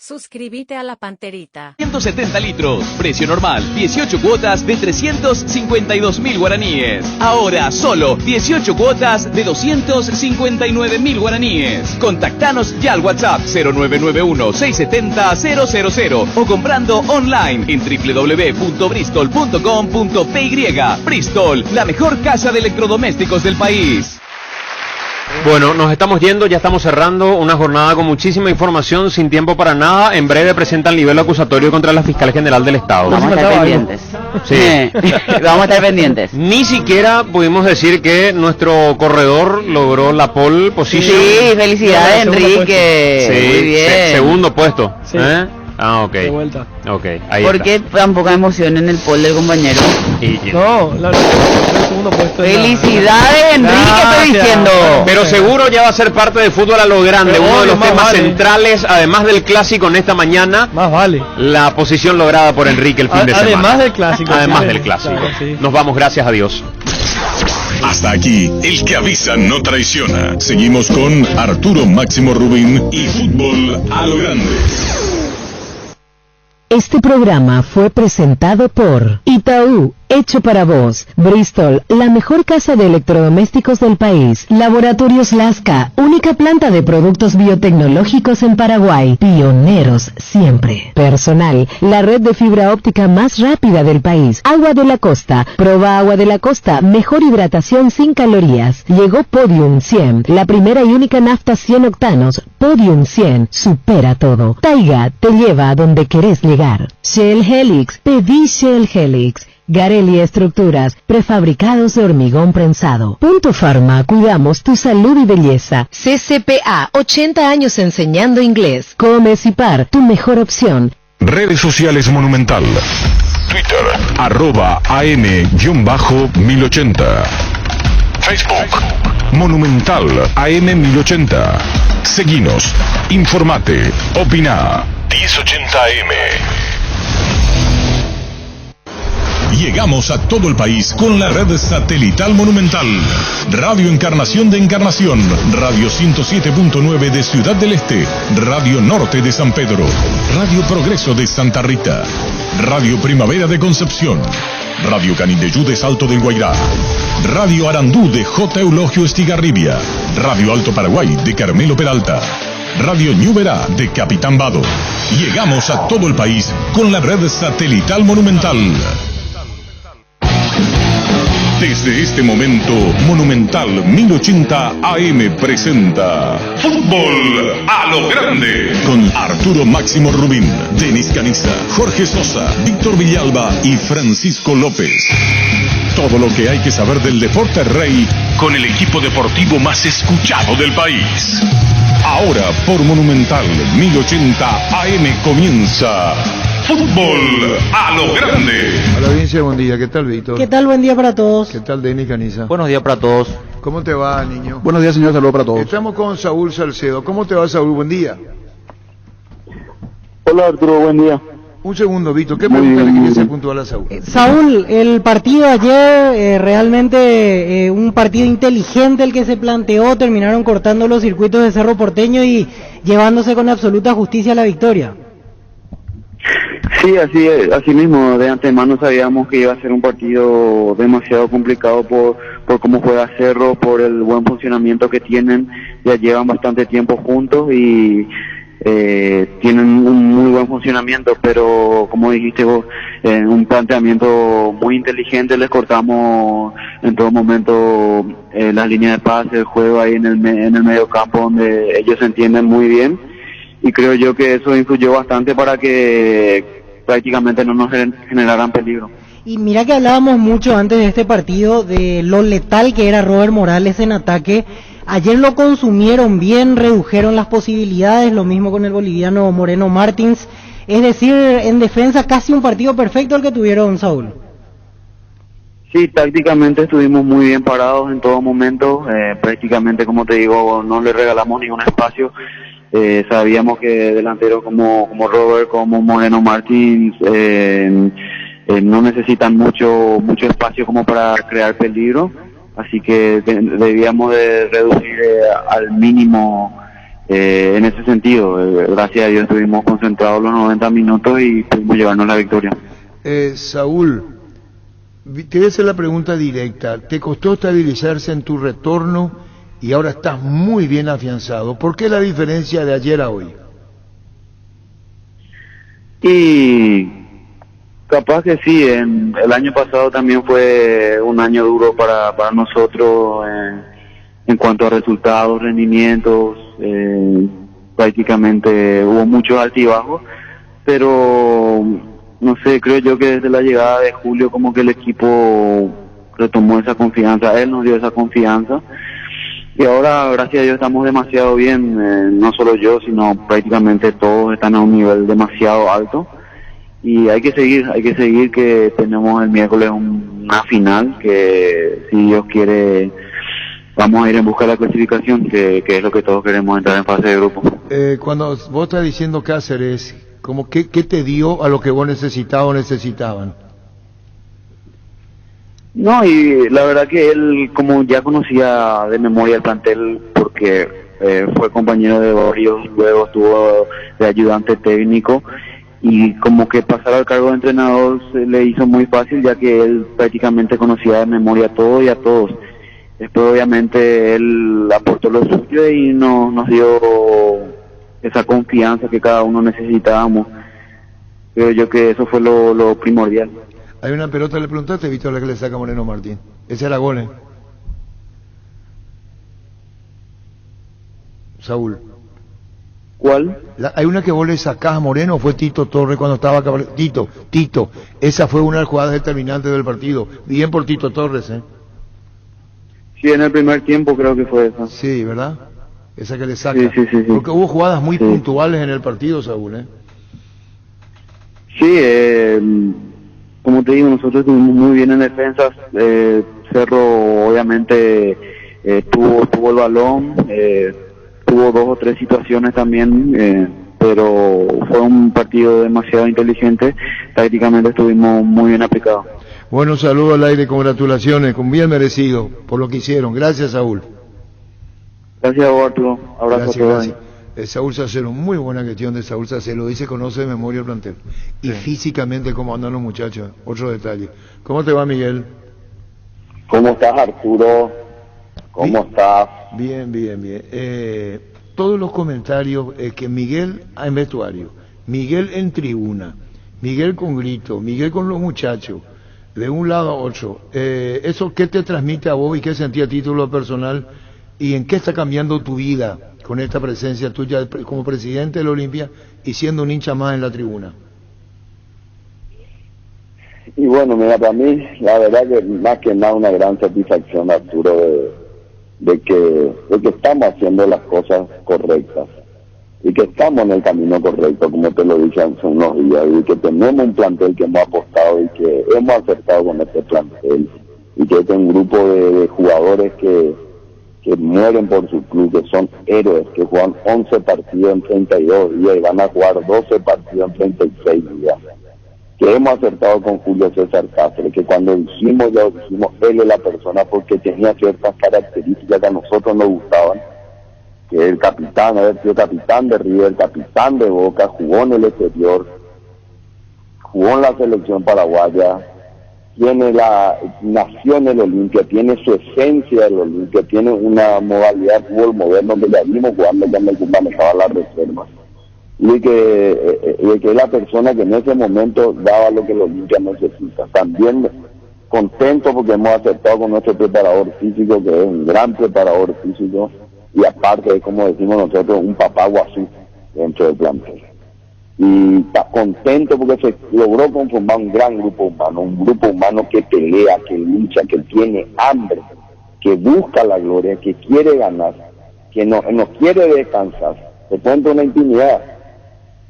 Suscríbete a La Panterita. 170 litros, precio normal, 18 cuotas de 352.000 guaraníes. Ahora solo 18 cuotas de 259.000 guaraníes. Contactanos ya al WhatsApp 0991-670-000 o comprando online en www.bristol.com.py. Bristol, la mejor casa de electrodomésticos del país. Bueno, nos estamos yendo, ya estamos cerrando una jornada con muchísima información, sin tiempo para nada. En breve presenta el nivel acusatorio contra la fiscal general del Estado. Vamos a estar pendientes. Sí. Vamos a estar pendientes. Ni siquiera pudimos decir que nuestro corredor logró la pole position. Sí, felicidades, Enrique. Sí, muy bien. Segundo puesto. Sí. Ah, ok. De vuelta. Ok, ahí ¿Por está. qué tan poca emoción en el pole del compañero? No, el segundo puesto. Felicidades, Enrique, estoy diciendo. Pero seguro ya va a ser parte de Fútbol a lo Grande, Pero uno de los más temas vale. centrales, además del clásico en esta mañana. Más vale. La posición lograda por Enrique el fin de semana. Además del clásico. Además sí, del clásico. claro, sí. Nos vamos, gracias a Dios. Hasta aquí, el que avisa no traiciona. Seguimos con Arturo Máximo Rubín y Fútbol a lo Grande. Este programa fue presentado por Itaú, hecho para vos. Bristol, la mejor casa de electrodomésticos del país. Laboratorios Lasca, única planta de productos biotecnológicos en Paraguay. Pioneros siempre. Personal, la red de fibra óptica más rápida del país. Agua de la Costa, proba Agua de la Costa, mejor hidratación sin calorías. Llegó Podium 100, la primera y única nafta 100 octanos. Podium 100, supera todo. Taiga, te lleva a donde querés llegar. Shell Helix, pedí Shell Helix. Garelli Estructuras, prefabricados de hormigón prensado. Punto Pharma, cuidamos tu salud y belleza. CCPA, 80 años enseñando inglés. Comes y Par, tu mejor opción. Redes sociales Monumental. Twitter, @am_1080. Facebook, Monumental AM1080. Seguinos, informate, opina. 1080 AM. Llegamos a todo el país con la red satelital Monumental. Radio Encarnación de Encarnación, Radio 107.9 de Ciudad del Este, Radio Norte de San Pedro, Radio Progreso de Santa Rita, Radio Primavera de Concepción, Radio Canindeyú de Salto del Guairá, Radio Arandú de J. Eulogio Estigarribia, Radio Alto Paraguay de Carmelo Peralta, Radio Ñuberá de Capitán Vado. Llegamos a todo el país con la red satelital Monumental. Desde este momento, Monumental 1080 AM presenta Fútbol a lo Grande con Arturo Máximo Rubín, Denis Caniza, Jorge Sosa, Víctor Villalba y Francisco López. Todo lo que hay que saber del deporte rey con el equipo deportivo más escuchado del país. Ahora por Monumental 1080 AM comienza Fútbol a lo Grande. A la audiencia, buen día. ¿Qué tal, Víctor? ¿Qué tal? Buen día para todos. ¿Qué tal, Denis Caniza? Buenos días para todos. ¿Cómo te va, niño? Buenos días, señor. Saludos para todos. Estamos con Saúl Salcedo. ¿Cómo te va, Saúl? Buen día. Hola, Arturo. Buen día. Un segundo, Víctor. ¿Qué pregunta le querías hacer puntual a Saúl? Saúl, el partido ayer, realmente un partido inteligente el que se planteó, terminaron cortando los circuitos de Cerro Porteño y llevándose con absoluta justicia la victoria. Sí, así mismo. De antemano sabíamos que iba a ser un partido demasiado complicado por cómo juega Cerro, por el buen funcionamiento que tienen. Ya llevan bastante tiempo juntos y tienen un muy buen funcionamiento, pero como dijiste vos, un planteamiento muy inteligente. Les cortamos en todo momento las líneas de pase, el juego ahí en el medio campo, donde ellos se entienden muy bien, y creo yo que eso influyó bastante para que prácticamente no nos generaran peligro. Y mira que hablábamos mucho antes de este partido de lo letal que era Robert Morales en ataque. Ayer lo consumieron bien, redujeron las posibilidades, lo mismo con el boliviano Moreno Martins. Es decir, en defensa casi un partido perfecto el que tuvieron, Saúl. Sí, tácticamente estuvimos muy bien parados en todo momento. Prácticamente, como te digo, no le regalamos ningún espacio. Sabíamos que delanteros como Robert, como Moreno Martins, no necesitan mucho espacio como para crear peligro, así que debíamos de reducir al mínimo en ese sentido, gracias a Dios estuvimos concentrados los 90 minutos y pudimos llevarnos la victoria. Saúl, te voy a hacer la pregunta directa. ¿Te costó estabilizarse en tu retorno y ahora estás muy bien afianzado? ¿Por qué la diferencia de ayer a hoy? Y capaz que sí, el año pasado también fue un año duro para nosotros en cuanto a resultados, rendimientos, prácticamente hubo muchos altibajos, pero no sé, creo yo que desde la llegada de Julio como que el equipo retomó esa confianza, él nos dio esa confianza y ahora gracias a Dios estamos demasiado bien, no solo yo sino prácticamente todos están a un nivel demasiado alto y hay que seguir que tenemos el miércoles una final que si Dios quiere vamos a ir en busca de la clasificación que es lo que todos queremos, entrar en fase de grupo. Cuando vos estás diciendo Cáceres, como ¿qué te dio a lo que vos necesitabas o necesitaban? No, y la verdad que él, como ya conocía de memoria el plantel, porque fue compañero de varios, luego estuvo de ayudante técnico, y como que pasar al cargo de entrenador se le hizo muy fácil, ya que él prácticamente conocía de memoria todo y a todos. Después obviamente él aportó lo suyo y nos dio esa confianza que cada uno necesitábamos. Creo yo que eso fue lo primordial. Hay una pelota, le preguntaste, Víctor, la que le saca Moreno Martín. Ese era gol, Saúl. ¿Cuál? Hay una que vos le sacás a Moreno, fue Tito Torres cuando estaba acá. Tito. Esa fue una de las jugadas determinantes del partido. Bien por Tito Torres, Sí, en el primer tiempo creo que fue esa. Sí, ¿verdad? Esa que le saca. Sí. Porque hubo jugadas muy puntuales en el partido, Saúl, Sí, como te digo, nosotros estuvimos muy bien en defensas. Cerro obviamente tuvo el balón, tuvo 2 o 3 situaciones también, pero fue un partido demasiado inteligente. Tácticamente estuvimos muy bien aplicados. Bueno, saludo al aire, congratulaciones, con bien merecido por lo que hicieron. Gracias, Saúl. Gracias, Arturo. Abrazo a todos. Saúl Sacelo, muy buena gestión de Saúl Sacelo, dice conoce de memoria el plantel. Y físicamente cómo andan los muchachos, otro detalle. ¿Cómo te va, Miguel? ¿Cómo estás, Arturo? ¿Cómo estás? Bien. Todos los comentarios, que Miguel en vestuario, Miguel en tribuna, Miguel con grito, Miguel con los muchachos, de un lado a otro. ¿Eso qué te transmite a vos y qué sentí a título personal? ¿Y en qué está cambiando tu vida con esta presencia tuya como presidente de la Olimpia y siendo un hincha más en la tribuna? Y bueno, mira, para mí, la verdad que más que nada una gran satisfacción, Arturo, de que estamos haciendo las cosas correctas y que estamos en el camino correcto, como te lo dije hace unos días, y que tenemos un plantel que hemos apostado y que hemos acertado con este plantel, y que es un grupo de jugadores que mueren por su club, que son héroes, que juegan 11 partidos en 32 días y van a jugar 12 partidos en 36 días. Que hemos acertado con Julio César Cáceres, que cuando dijimos, él es la persona porque tenía ciertas características que a nosotros nos gustaban, que el capitán, haber sido capitán de River, capitán de Boca, jugó en el exterior, jugó en la selección paraguaya, nació en el Olimpia, tiene su esencia del Olimpia, tiene una modalidad de fútbol moderno que ya vimos jugando cuando manejaba las reservas. Y que es la persona que en ese momento daba lo que el Olimpia necesita. También contento porque hemos aceptado con nuestro preparador físico, que es un gran preparador físico, y aparte, como decimos nosotros, un papá guazú dentro del plantel. Y está contento porque se logró conformar un gran grupo humano que pelea, que lucha, que tiene hambre, que busca la gloria, que quiere ganar, que no quiere descansar. Te cuento una intimidad.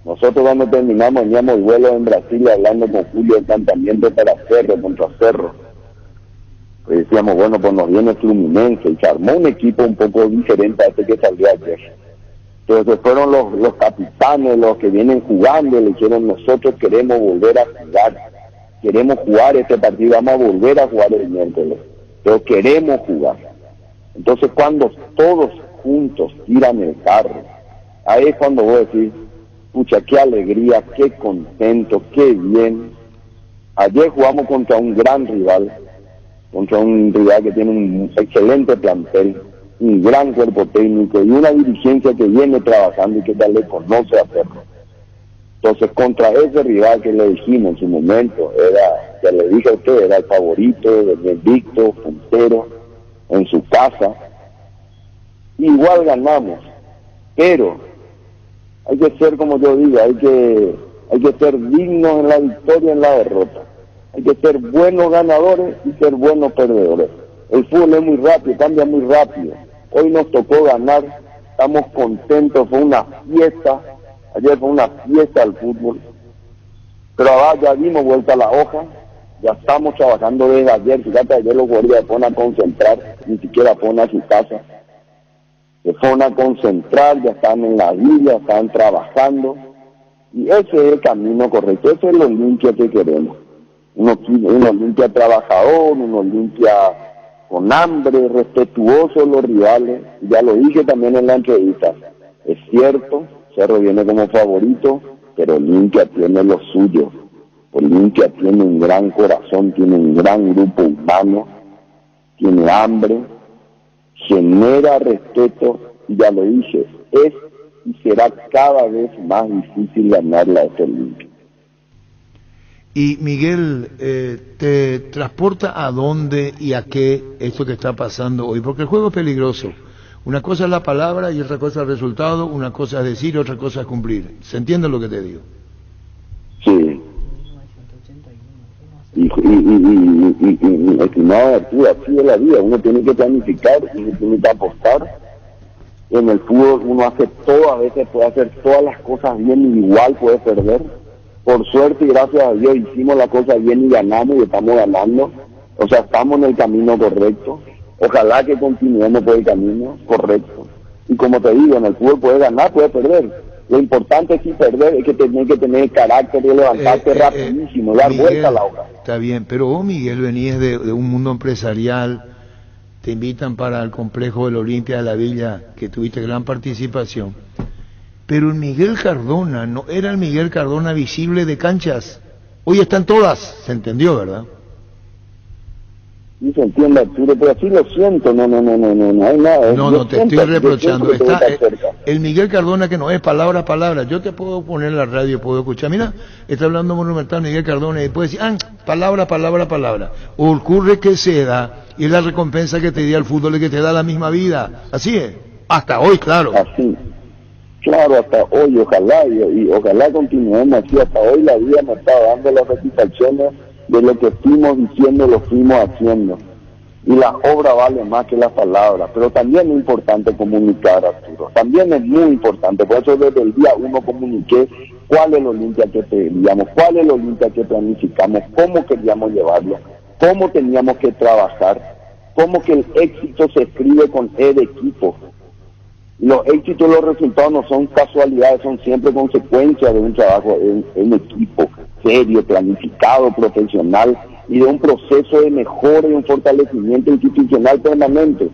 Nosotros cuando terminamos veníamos vuelo en Brasil hablando con Julio del planteamiento para Cerro, contra Cerro. Pues decíamos, bueno, pues nos viene Fluminense, y se armó un equipo un poco diferente a este que salió ayer. Entonces fueron los capitanes, los que vienen jugando, le dijeron, nosotros queremos volver a jugar, queremos jugar este partido, vamos a volver a jugar el miércoles, pero queremos jugar. Entonces cuando todos juntos tiran el carro, ahí es cuando vos decís, pucha, qué alegría, qué contento, qué bien. Ayer jugamos contra un gran rival, que tiene un excelente plantel, un gran cuerpo técnico y una dirigencia que viene trabajando y que ya le conoce a Ferro. Entonces, contra ese rival que le dijimos en su momento, ya le dije a usted, era el favorito, del invicto, puntero, en su casa, igual ganamos, pero hay que ser, como yo digo, hay que ser dignos en la victoria y en la derrota. Hay que ser buenos ganadores y ser buenos perdedores. El fútbol es muy rápido, cambia muy rápido. Hoy nos tocó ganar, estamos contentos, fue una fiesta, ayer fue una fiesta el fútbol, pero ahora ya dimos vuelta a la hoja, ya estamos trabajando desde ayer. Fíjate, ayer los jugadores se fueron a concentrar, ni siquiera fueron a su casa, se fueron a concentrar, ya están en la villa, están trabajando, y ese es el camino correcto, ese es lo limpio que queremos. Uno limpia trabajador, uno limpia con hambre, respetuoso de los rivales. Ya lo dije también en la entrevista, es cierto, Cerro viene como favorito, pero Olimpia tiene lo suyo. Olimpia tiene un gran corazón, tiene un gran grupo humano, tiene hambre, genera respeto, y ya lo dije, es y será cada vez más difícil ganarla a este Olimpia. Y Miguel, ¿te transporta a dónde y a qué esto que está pasando hoy? Porque el juego es peligroso. Una cosa es la palabra y otra cosa es el resultado, una cosa es decir y otra cosa es cumplir. ¿Se entiende lo que te digo? Sí. Y estimado Arturo, así es la vida. Uno tiene que planificar, uno tiene que apostar. En el fútbol uno hace todo, a veces puede hacer todas las cosas bien y igual puede perder. Por suerte y gracias a Dios hicimos la cosa bien y ganamos y estamos ganando. O sea, estamos en el camino correcto. Ojalá que continuemos por el camino correcto. Y como te digo, en el fútbol puedes ganar, puedes perder. Lo importante es si perder, es que tenés que tener carácter de levantarte rapidísimo, dar Miguel, vuelta a la hoja. Está bien, pero vos, Miguel, venís de un mundo empresarial, te invitan para el complejo del Olimpia de la Villa, que tuviste gran participación. Pero el Miguel Cardona no era el Miguel Cardona visible de canchas. Hoy están todas, se entendió, ¿verdad? Sí, se entiende, Arturo, pero así lo siento, no hay nada. No, te estoy reprochando. Está el Miguel Cardona que no es palabra a palabra. Yo te puedo poner en la radio, puedo escuchar. Mira, está hablando Monumental Miguel Cardona y puede decir, palabra. Ocurre que se da, y es la recompensa que te da el fútbol, y que te da la misma vida. Así es. Hasta hoy, claro. Así. Claro, hasta hoy, ojalá, y ojalá continuemos así. Hasta hoy la vida nos está dando las satisfacciones de lo que fuimos diciendo, lo fuimos haciendo. Y la obra vale más que las palabras, pero también es importante comunicar, Arturo. También es muy importante, por eso desde el día uno comuniqué cuál es el Olimpia que pedíamos, cuál es el Olimpia que planificamos, cómo queríamos llevarlo, cómo teníamos que trabajar, cómo que el éxito se escribe con E de equipo. Los éxitos y los resultados no son casualidades, son siempre consecuencias de un trabajo en equipo, serio, planificado, profesional, y de un proceso de mejora y un fortalecimiento institucional permanente.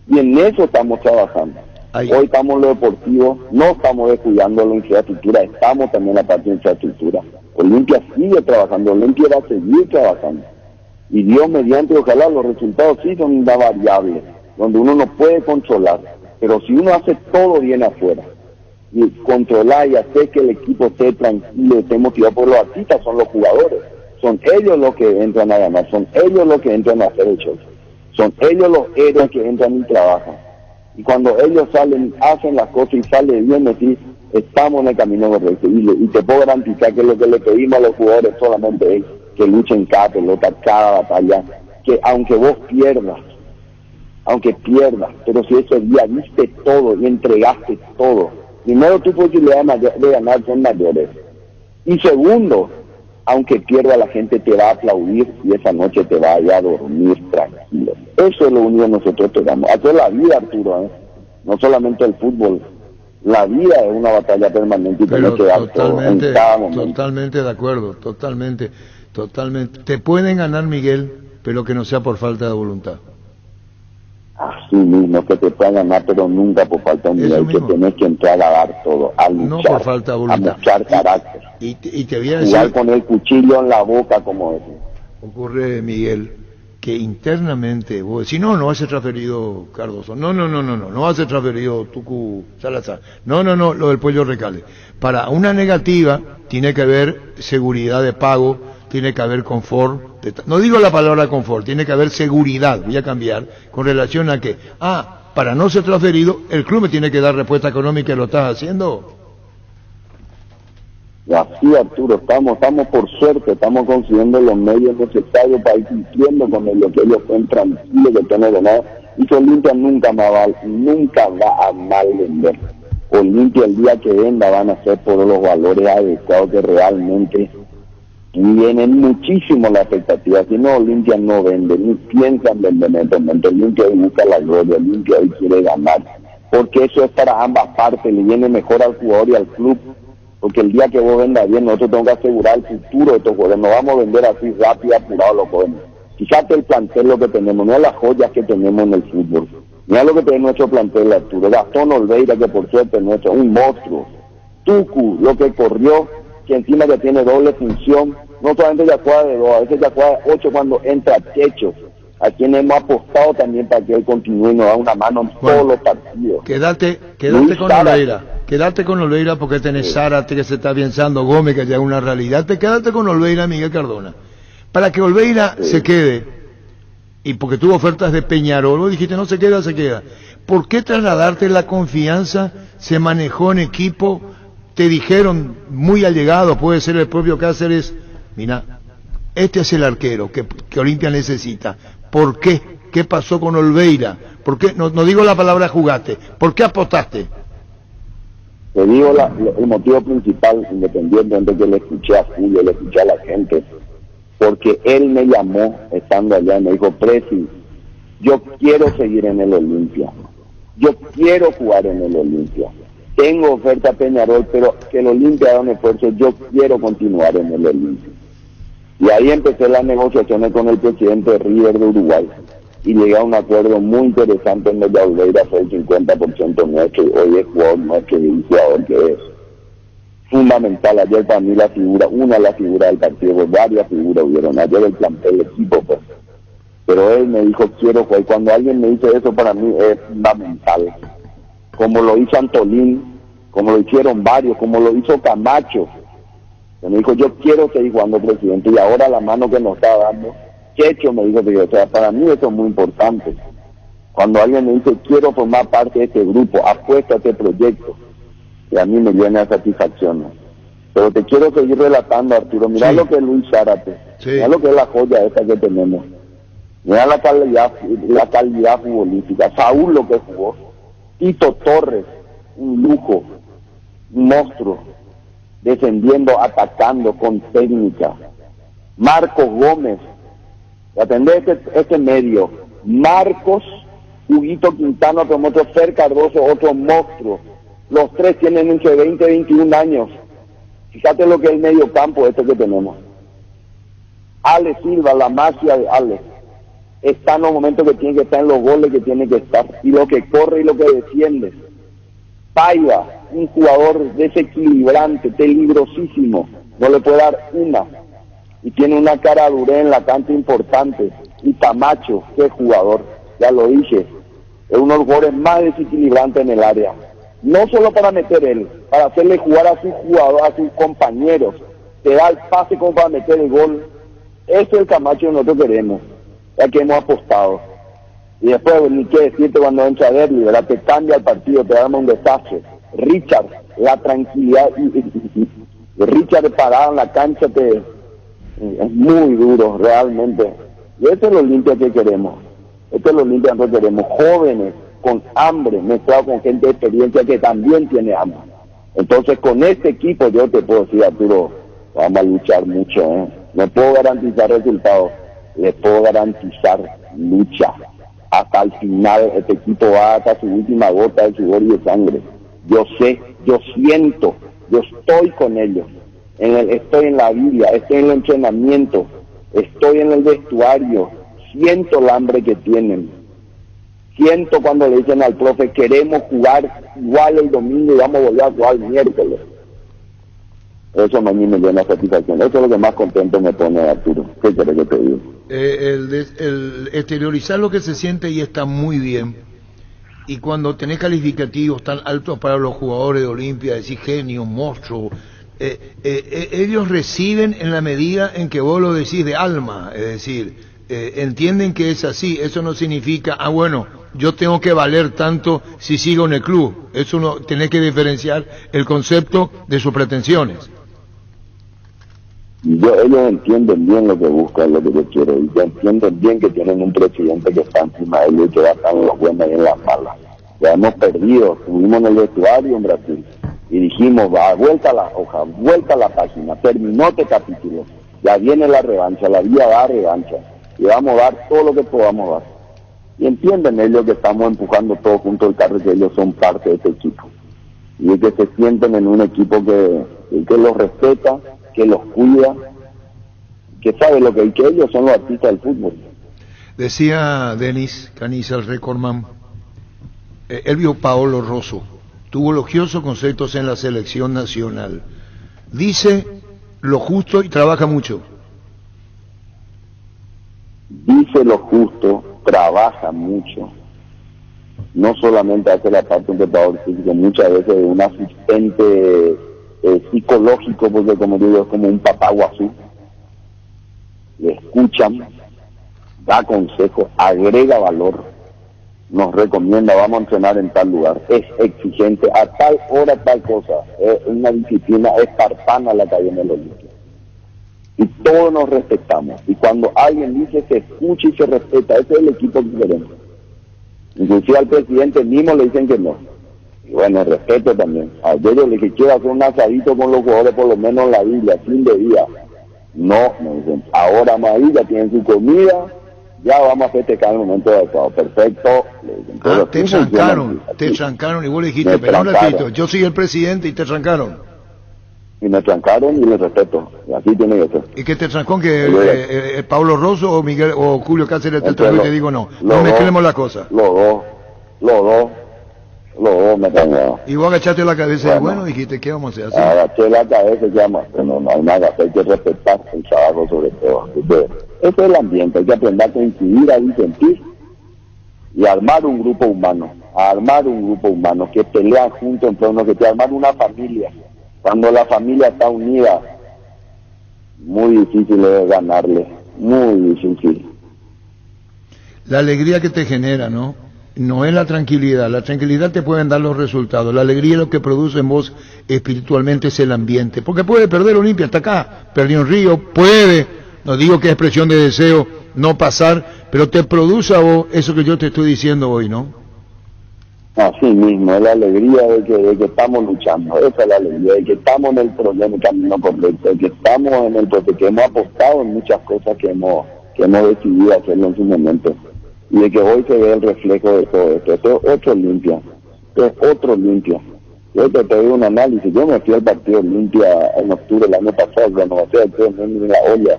Y en eso estamos trabajando. Hoy estamos en lo deportivo, no estamos descuidando la infraestructura, estamos también en la parte de infraestructura. Olimpia sigue trabajando, Olimpia va a seguir trabajando. Y Dios mediante, ojalá los resultados sí son una variable, donde uno no puede controlar. Pero si uno hace todo bien afuera, y controlar y hacer que el equipo esté tranquilo, esté motivado, por los artistas son los jugadores, son ellos los que entran a ganar, son ellos los que entran a hacer el show, son ellos los héroes que entran y trabajan. Y cuando ellos salen, hacen las cosas y sale bien, decir, estamos en el camino correcto. Y te puedo garantizar que lo que le pedimos a los jugadores solamente es que luchen cada pelota, cada batalla, que aunque vos pierdas, pero si ese día diste todo y entregaste todo, primero tu posibilidad de ganar son mayores. Y segundo, aunque pierda, la gente te va a aplaudir y esa noche te va a ir a dormir tranquilo. Eso es lo único que nosotros esperamos. Hacer la vida, Arturo, no solamente el fútbol. La vida es una batalla permanente y tenemos que dar todo en cada momento. Totalmente de acuerdo, totalmente. Te pueden ganar, Miguel, pero que no sea por falta de voluntad. así mismo, que te puedan ganar, pero nunca por falta de unidad, que tenés que entrar a dar todo, a luchar, no por falta de voluntad, a mostrar carácter, y te voy a decir, jugar con el cuchillo en la boca, como decís. Ocurre, Miguel, que internamente, vos decís, no va a ser transferido Cardoso, no va a ser transferido Tucu Salazar, no, lo del Pollo Recalde. Para una negativa tiene que haber seguridad de pago, tiene que haber confort, no digo la palabra confort, tiene que haber seguridad, voy a cambiar, con relación a que, para no ser transferido, el club me tiene que dar respuesta económica y lo estás haciendo. Y así, Arturo, estamos por suerte, estamos consiguiendo los medios necesarios para ir cumpliendo con ellos, que ellos estén tranquilos, que estén ordenados, y que Olimpia nunca va a mal vender. Olimpia el día que venda van a ser por los valores adecuados que realmente tienen muchísimo la expectativa. Si no, Olimpia no vende, ni piensa en vender en este momento. Olimpia hoy busca la gloria, Olimpia hoy quiere ganar, porque eso es para ambas partes, le viene mejor al jugador y al club. Porque el día que vos vendas bien, nosotros tenemos que asegurar el futuro de estos jugadores. No vamos a vender así rápido, apurado los jóvenes. Fíjate el plantel lo que tenemos, mira las joyas que tenemos en el fútbol. Mira lo que tiene nuestro plantel, Arturo. Gastón Olveira, que por suerte es nuestro, un monstruo. Tucu, lo que corrió, que encima ya tiene doble función. No solamente ya juega de 2, a veces ya juega de 8 cuando entra Techo. A quien hemos apostado también para que él continúe y nos da una mano en todos los partidos. Quédate con Olveira porque tenés Zárate que se está pensando, Gómez que ya es una realidad. Quédate con Olveira, Miguel Cardona. Para que Olveira se quede, y porque tuvo ofertas de Peñarol, vos dijiste no se queda. ¿Por qué trasladarte la confianza? Se manejó en equipo, te dijeron muy allegado, puede ser el propio Cáceres, mira, este es el arquero que Olimpia necesita. ¿Por qué? ¿Qué pasó con Olveira? ¿Por qué? No digo la palabra jugaste. ¿Por qué apostaste? Te digo el motivo principal, independientemente de que le escuché a Julio, le escuché a la gente, porque él me llamó estando allá y me dijo, Presi, yo quiero seguir en el Olimpia, yo quiero jugar en el Olimpia, tengo oferta Peñarol, pero que el Olimpia haga un esfuerzo, yo quiero continuar en el Olimpia. Y ahí empecé las negociaciones con el presidente de River de Uruguay y llegué a un acuerdo muy interesante en el de Olveira, fue el 50% nuestro, y hoy es jugador nuestro y jugador que es fundamental. Ayer para mí la figura, una de las figuras del partido, pues varias figuras hubieron, ayer el plantel, el equipo, pues. Pero él me dijo, quiero jugar, y cuando alguien me dice eso para mí es fundamental. Como lo hizo Antolín, como lo hicieron varios, como lo hizo Camacho, que me dijo, yo quiero seguir jugando, presidente, y ahora la mano que nos está dando, Checho me dijo, o sea, para mí eso es muy importante. Cuando alguien me dice, quiero formar parte de este grupo, apuesto a este proyecto, y a mí me llena de satisfacción, ¿no? Pero te quiero seguir relatando, Arturo, mirá lo que es Luis Zárate, mirá lo que es la joya esta que tenemos, mirá la calidad futbolística, Saúl lo que jugó, Tito Torres, un lujo, un monstruo, defendiendo, atacando con técnica, Marcos Gómez, atender este medio, Marcos, Huguito Quintana, otro monstruo, Fer Cardoso, otro monstruo, los tres tienen entre 20 y 21 años, fíjate lo que es el medio campo este que tenemos, Ale Silva, la magia de Ale, está en los momentos que tiene que estar, en los goles que tiene que estar, y lo que corre y lo que defiende. Paiva, un jugador desequilibrante, peligrosísimo, no le puede dar una, y tiene una cara dura en la cancha importante. Y Camacho, qué jugador, ya lo dije, es uno de los jugadores más desequilibrantes en el área, no solo para meter él, para hacerle jugar a sus jugadores, a sus compañeros, te da el pase como para meter el gol. Ese es el Camacho que nosotros queremos, ya que hemos apostado. Y después, ni qué decirte cuando entra Derby, ¿verdad? Te cambia el partido, te arma un desastre. Richard, la tranquilidad, y Richard parado en la cancha es muy duro, realmente. Y este es lo Olimpia que queremos. Este es lo Olimpia que queremos. Jóvenes, con hambre, mezclado con gente de experiencia que también tiene hambre. Entonces, con este equipo, yo te puedo decir, Arturo, vamos a luchar mucho, ¿eh? No puedo garantizar resultados, le puedo garantizar lucha. Hasta el final, este equipo va hasta su última gota de sudor y de sangre. Yo sé, yo siento, yo estoy con ellos. Estoy en la Biblia, estoy en el entrenamiento, estoy en el vestuario, siento el hambre que tienen, Siento cuando le dicen al profe, queremos jugar igual el domingo y vamos a volver a jugar el miércoles. Eso a mí me llena satisfacción. Eso es lo que más contento me pone, Arturo. ¿Qué querés que te diga? El exteriorizar lo que se siente y está muy bien. Y cuando tenés calificativos tan altos para los jugadores de Olimpia, decís genio, monstruo, ellos reciben en la medida en que vos lo decís de alma, es decir, entienden que es así. Eso no significa, bueno, yo tengo que valer tanto si sigo en el club. Eso no, tenés que diferenciar el concepto de sus pretensiones. Ellos entienden bien lo que buscan, lo que yo quiero, y ya entienden bien que tienen un presidente que está encima de ellos y que va a estar en los buenos y en las malas. Ya hemos perdido, estuvimos en el vestuario en Brasil y dijimos, va, vuelta a la hoja, vuelta a la página, terminó este capítulo, ya viene la revancha, la vida da revancha, y vamos a dar todo lo que podamos dar. Y entienden ellos que estamos empujando todos juntos el carro, que ellos son parte de este equipo, y que se sienten en un equipo que los respeta, que los cuida, que sabe lo que ellos son los artistas del fútbol. Decía Denis Caniza, el recordman, él vio Paolo Rosso, tuvo elogiosos conceptos en la selección nacional, dice lo justo y trabaja mucho. Dice lo justo, trabaja mucho, no solamente hace la parte de un preparador físico, muchas veces de un asistente psicológico, porque como digo, es como un papá guazú. Le escuchan, da consejos, agrega valor, nos recomienda, vamos a entrenar en tal lugar, es exigente, a tal hora tal cosa, es una disciplina espartana la que hay en el Olimpia. Y todos nos respetamos, y cuando alguien dice se escucha y se respeta, ese es el equipo que queremos. Inclusive al presidente mismo le dicen que no. Y bueno, respeto también. A yo le dije, quiero hacer un asadito con los jugadores, por lo menos en la Biblia, fin de día. No, me dicen, ahora más ya tienen su comida, ya vamos a festejar el momento adecuado. Perfecto. Dicen, te trancaron y vos le dijiste, pero un ratito, yo soy el presidente y te trancaron. Y me trancaron y les respeto. Y así tiene que ser. ¿Y qué te trancó? ¿Que Pablo Rosso o Miguel o Julio Cáceres te trancó y te digo no mezclemos las cosas? Los dos me trancaron. Y vos agachaste la cabeza y bueno, dijiste, ¿qué vamos a hacer? Agaché la cabeza y ya más, pero no hay nada, hay que respetar el trabajo sobre todo. Entonces, ese es el ambiente, hay que aprender a coincidir, a disentir y armar un grupo humano, que pelea juntos entre uno, que armar una familia. Cuando la familia está unida, muy difícil es ganarle, muy difícil. La alegría que te genera, ¿no? No es la tranquilidad te pueden dar los resultados, la alegría es lo que produce en vos espiritualmente, es el ambiente, porque puede perder Olimpia hasta acá, perdió en Río, no digo que es expresión de deseo no pasar, pero te produce a vos eso que yo te estoy diciendo hoy, ¿no? Así mismo, es la alegría de que estamos luchando, esa es la alegría, de que estamos en el camino correcto, de que estamos en el proceso, que hemos apostado en muchas cosas que hemos decidido hacerlo en su momento, y de que hoy se ve el reflejo de todo esto. Esto es otro Olimpia. Yo te digo un análisis, yo me fui al partido Olimpia en octubre del año pasado, cuando me fui al partido en la olla,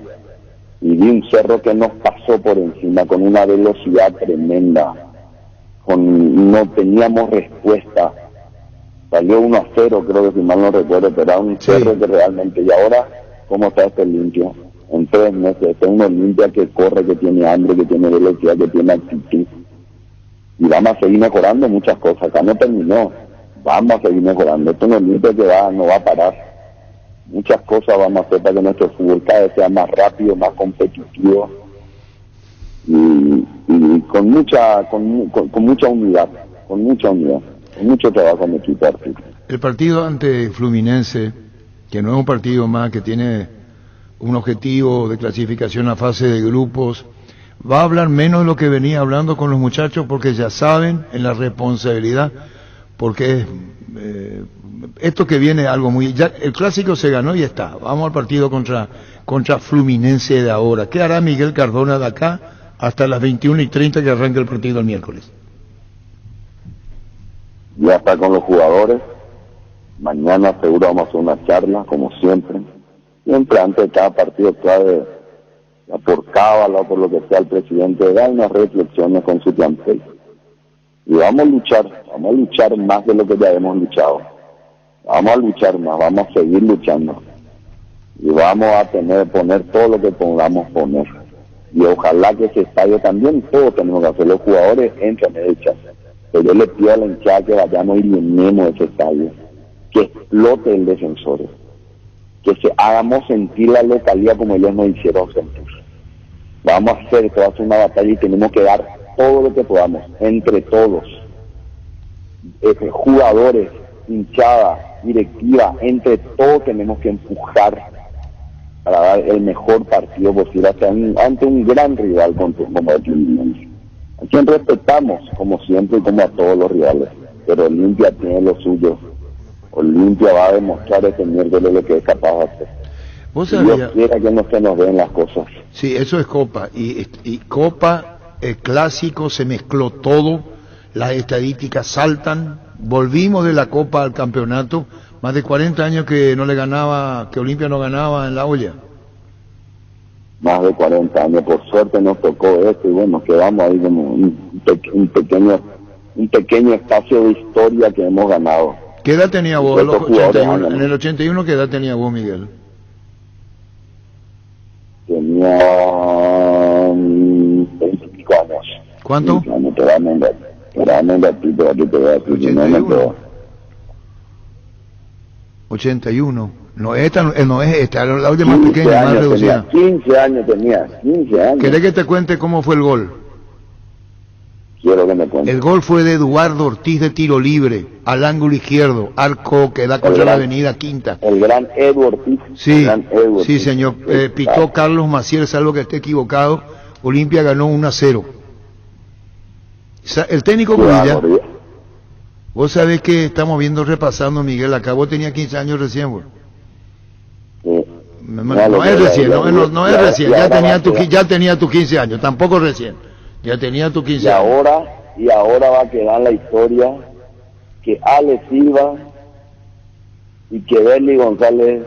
y vi un cerro que nos pasó por encima con una velocidad tremenda, no teníamos respuesta, salió 1-0, creo que si mal no recuerdo, pero era un cerro que realmente, y ahora, ¿cómo está este Olimpia? En 3 meses, este es un Olimpia que corre, que tiene hambre, que tiene velocidad, que tiene actitud, y vamos a seguir mejorando muchas cosas. Acá no terminó, vamos a seguir mejorando. Esto es un Olimpia que no va a parar, muchas cosas vamos a hacer para que nuestro fútbol cada vez sea más rápido, más competitivo, y con mucha unidad, con mucho trabajo en equipo. El partido ante Fluminense, que no es un partido más, que tiene un objetivo de clasificación a fase de grupos, va a hablar menos de lo que venía hablando con los muchachos, porque ya saben en la responsabilidad, porque esto que viene algo muy... Ya, el clásico se ganó y está, vamos al partido contra Fluminense de ahora. ¿Qué hará Miguel Cardona de acá hasta las 21:30 que arranca el partido el miércoles? Ya está con los jugadores, mañana seguro vamos a hacer una charla, como siempre antes de cada partido clave, por cábala o por lo que sea, el presidente da unas reflexiones con su plantel, Y vamos a luchar más de lo que ya hemos luchado. Vamos a luchar más, vamos a seguir luchando. Y vamos a poner todo lo que podamos poner. Y ojalá que ese estadio también, todos tenemos que hacer, los jugadores entran en el chat. Pero yo le pido a la hinchada que vayamos y llenemos ese estadio, que explote el defensor, que hagamos sentir la localidad como ellos nos hicieron sentir. Vamos a hacer una batalla y tenemos que dar todo lo que podamos, entre todos, jugadores, hinchada, directiva, entre todos tenemos que empujar para dar el mejor partido posible ante un gran rival como el Fluminense. A quien respetamos, como siempre y como a todos los rivales, pero Olimpia tiene lo suyo. Olimpia va a demostrar este miércoles lo que es capaz de hacer. ¿Vos sabías? Dios quiera que no se nos den las cosas. Sí, eso es Copa. Y Copa, el clásico, se mezcló todo, las estadísticas saltan, volvimos de la Copa al campeonato, más de 40 años que no le ganaba, que Olimpia no ganaba en la olla. Más de 40 años, por suerte nos tocó esto y bueno, quedamos ahí como un pequeño espacio de historia que hemos ganado. ¿Qué edad tenía vos? En el 81, ¿qué edad tenía vos, Miguel? Tenía 20 y pico años. ¿Cuánto? 81. No, esta no es esta, la otra más pequeña, más reducida. 15 años tenía. ¿Querés que te cuente cómo fue el gol? Quiero que me cuente. El gol fue de Eduardo Ortiz de tiro libre, al ángulo izquierdo, arco que da contra la avenida Quinta. El gran Edu Ortiz. Sí, sí señor. Pitó Carlos Maciel, salvo que esté equivocado. Olimpia ganó 1-0. El técnico Cubilla. Vos sabés que estamos repasando, Miguel, acá vos tenías 15 años recién, vos. No es recién, no es recién, ya tenía tus 15 años, tampoco recién, ya tenía tus 15 años. Y ahora va a quedar la historia que Alex Silva y que Berly González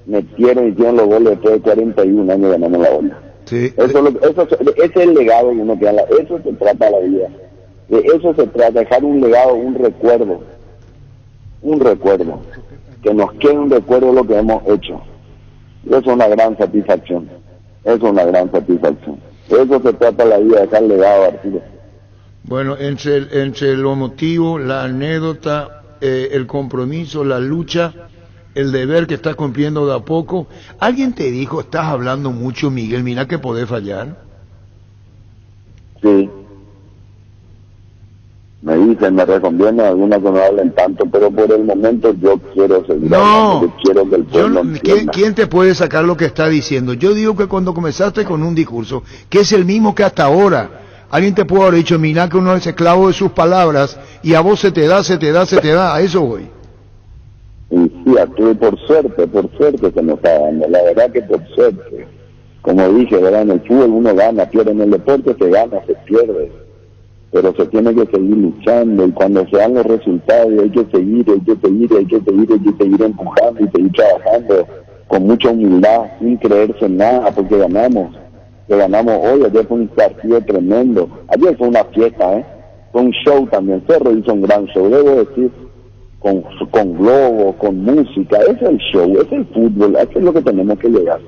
hicieron los goles después de 41 años ganando la bola. Sí. Eso es el legado que uno queda, eso se trata la vida. De eso se trata, dejar un legado, un recuerdo, que nos quede un recuerdo de lo que hemos hecho. Eso es una gran satisfacción, Eso se trata la vida, dejar legado, Arturo. Bueno, entre lo emotivo, la anécdota, el compromiso, la lucha, el deber que estás cumpliendo de a poco. ¿Alguien te dijo, estás hablando mucho, Miguel, mira que podés fallar? Sí. Me dicen, me recomiendan algunas que no hablen tanto, pero por el momento yo quiero seguir hablando, yo quiero que el pueblo entienda. ¿Quién te puede sacar lo que está diciendo? Yo digo que cuando comenzaste con un discurso, que es el mismo que hasta ahora, alguien te puede haber dicho, mira que uno es esclavo de sus palabras, y a vos se te da, a eso voy. Y sí, Arturo, por suerte se nos está dando, la verdad que por suerte. Como dije, ¿verdad? En el fútbol uno gana, pierde, en el deporte se gana, se pierde. Pero se tiene que seguir luchando, y cuando se dan los resultados hay que seguir empujando y seguir trabajando con mucha humildad, sin creerse en nada, porque ganamos hoy. Ayer fue un partido tremendo, ayer fue una fiesta, fue un show también. Cerro hizo un gran show, debo decir, con globos, con música. Ese es el show, ese es el fútbol, eso es lo que tenemos que llegar.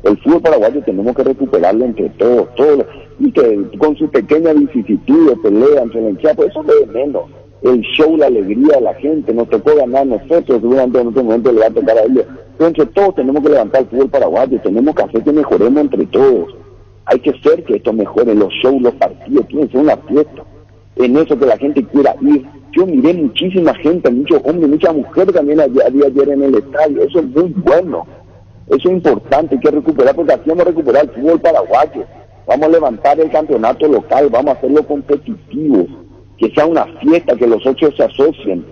El fútbol paraguayo tenemos que recuperarlo entre todos, y que con su pequeña vicisitud de pelea entre la hinchada, pues eso es menos. El show, la alegría de la gente, nos tocó ganar nosotros, seguramente en otro momento le va a tocar a ellos. Pero entre todos tenemos que levantar el fútbol paraguayo, tenemos que hacer que mejoremos entre todos. Hay que hacer que esto mejore, los shows, los partidos, tiene que ser una fiesta. En eso que la gente quiera ir. Yo miré muchísima gente, muchos hombres, muchas mujeres también había ayer en el estadio, eso es muy bueno. Eso es importante, hay que recuperar, porque así vamos a recuperar el fútbol paraguayo. Vamos a levantar el campeonato local, vamos a hacerlo competitivo, que sea una fiesta, que los socios se asocien.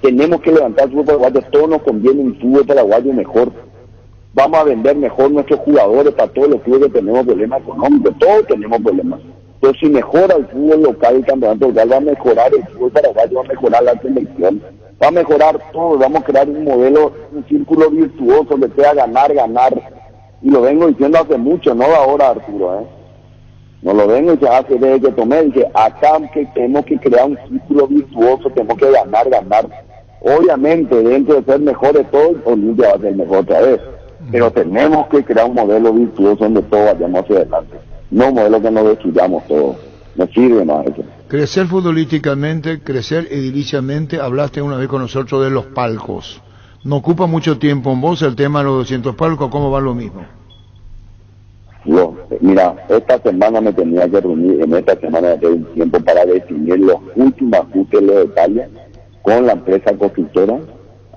Tenemos que levantar el fútbol paraguayo, todo nos conviene un fútbol paraguayo mejor. Vamos a vender mejor nuestros jugadores para todos los clubes que tenemos problemas económicos, todos tenemos problemas. Pero si mejora el fútbol local, el campeonato local, va a mejorar el fútbol paraguayo, va a mejorar la selección. Va a mejorar todo, vamos a crear un modelo, un círculo virtuoso que sea ganar, y lo vengo diciendo hace mucho, no ahora, Arturo, No lo ven y se hace desde que tomé, dice, acá que tenemos que crear un círculo virtuoso, tenemos que ganar. Obviamente, dentro de ser mejor de todo, Olimpia va a ser mejor otra vez. Pero tenemos que crear un modelo virtuoso donde todos vayamos hacia adelante. No un modelo que nos destruyamos todos. No sirve más eso. Crecer futbolísticamente, crecer ediliciamente, hablaste una vez con nosotros de los palcos. ¿No ocupa mucho tiempo en vos el tema de los 200 palcos? ¿Cómo va lo mismo? Mira, esta semana me tenía que reunir, en esta semana de un tiempo para definir los últimos ajustes, los detalles con la empresa constructora.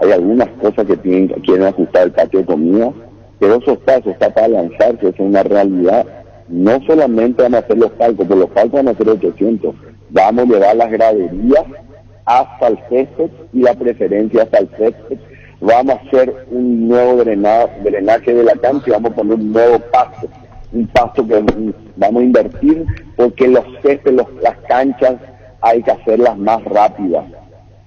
Hay algunas cosas que quieren ajustar el patio de comida, pero eso está para lanzarse, eso es una realidad. No solamente van a hacer los palcos, pero los palcos van a hacer 800. Vamos a llevar las graderías hasta el césped y la preferencia hasta el césped. Vamos a hacer un nuevo drenaje de la cancha y vamos a poner un nuevo pasto. Un pasto que vamos a invertir porque los céspedes, las canchas hay que hacerlas más rápidas.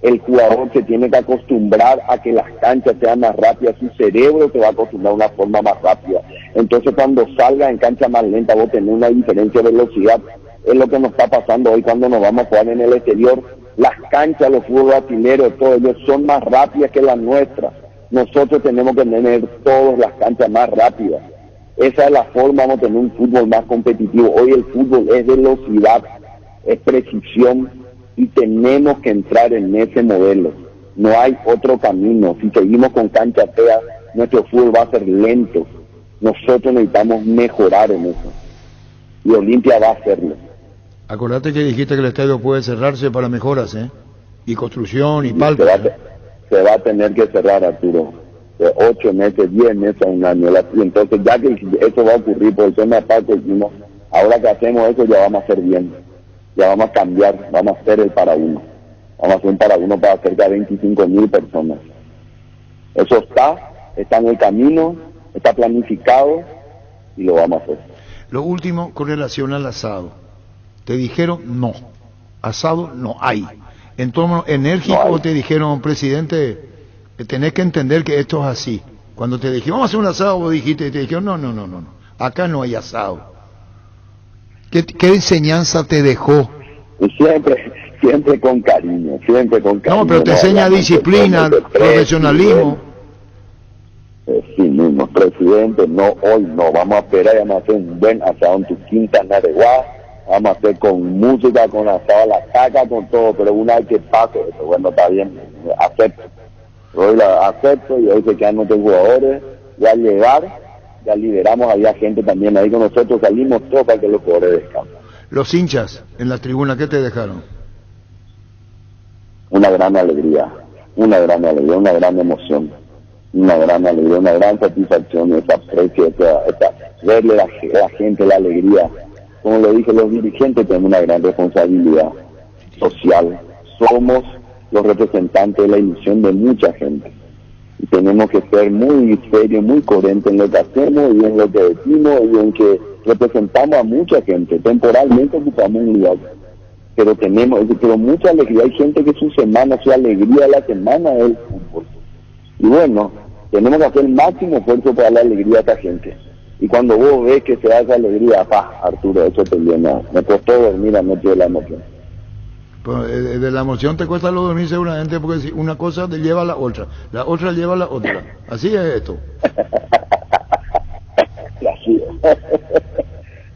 El jugador se tiene que acostumbrar a que las canchas sean más rápidas, su cerebro se va a acostumbrar a una forma más rápida. Entonces cuando salga en cancha más lenta vos tenés una diferencia de velocidad. Es lo que nos está pasando hoy cuando nos vamos a jugar en el exterior. Las canchas, los fútbol brasileños, todos ellos son más rápidas que las nuestras. Nosotros tenemos que tener todas las canchas más rápidas. Esa es la forma, vamos a tener un fútbol más competitivo. Hoy el fútbol es velocidad, es precisión y tenemos que entrar en ese modelo. No hay otro camino. Si seguimos con cancha fea, nuestro fútbol va a ser lento. Nosotros necesitamos mejorar en eso. Y Olimpia va a hacerlo. Acordate que dijiste que el estadio puede cerrarse para mejoras, ¿eh? Y construcción y palcos. Se va a tener que cerrar, Arturo. De 8 meses, 10 meses a un año. Y entonces, ya que eso va a ocurrir por el tema de palco, dijimos, ahora que hacemos eso ya vamos a hacer bien. Ya vamos a cambiar, vamos a hacer el para uno. Vamos a hacer un para uno para cerca de 25,000 personas. Eso está en el camino, está planificado y lo vamos a hacer. Lo último con relación al asado. Te dijeron no, asado no hay. En tono enérgico no te dijeron, presidente, tenés que entender que esto es así. Cuando te dije, vamos a hacer un asado, vos dijiste, y te dijeron, no, acá no hay asado. ¿Qué enseñanza te dejó? Y siempre con cariño, No, pero te enseña disciplina, profesionalismo. Sí mismo, presidente, no, hoy no, vamos a esperar y vamos a hacer un buen asado en tu quinta en Areguá, vamos a hacer con música, con asado a la caca, con todo, pero una vez que pase eso, bueno, está bien, acepto. Hoy la acepto y hoy se quedan nuestros jugadores, ya ya liberamos, había gente también ahí con nosotros, salimos todos para que los jugadores descansen. Los hinchas en la tribuna, ¿qué te dejaron? Una gran alegría, una gran emoción, una gran alegría, una gran satisfacción, esa aprecio, verle a la gente la alegría. Como lo dije, los dirigentes tienen una gran responsabilidad social. Somos los representantes de la ilusión de mucha gente. Y tenemos que ser muy serios, muy coherentes en lo que hacemos y en lo que decimos y en que representamos a mucha gente. Temporalmente ocupamos un lugar, pero mucha alegría. Hay gente que su alegría de la semana es el fútbol. Y bueno, tenemos que hacer el máximo esfuerzo para darle alegría a esta gente. Y cuando vos ves que se da esa alegría, Arturo, eso te llena. Me costó dormir anoche de la emoción. Pues, de la emoción te cuesta lo dormir seguramente, porque si una cosa te lleva a la otra lleva a la otra. Así es esto.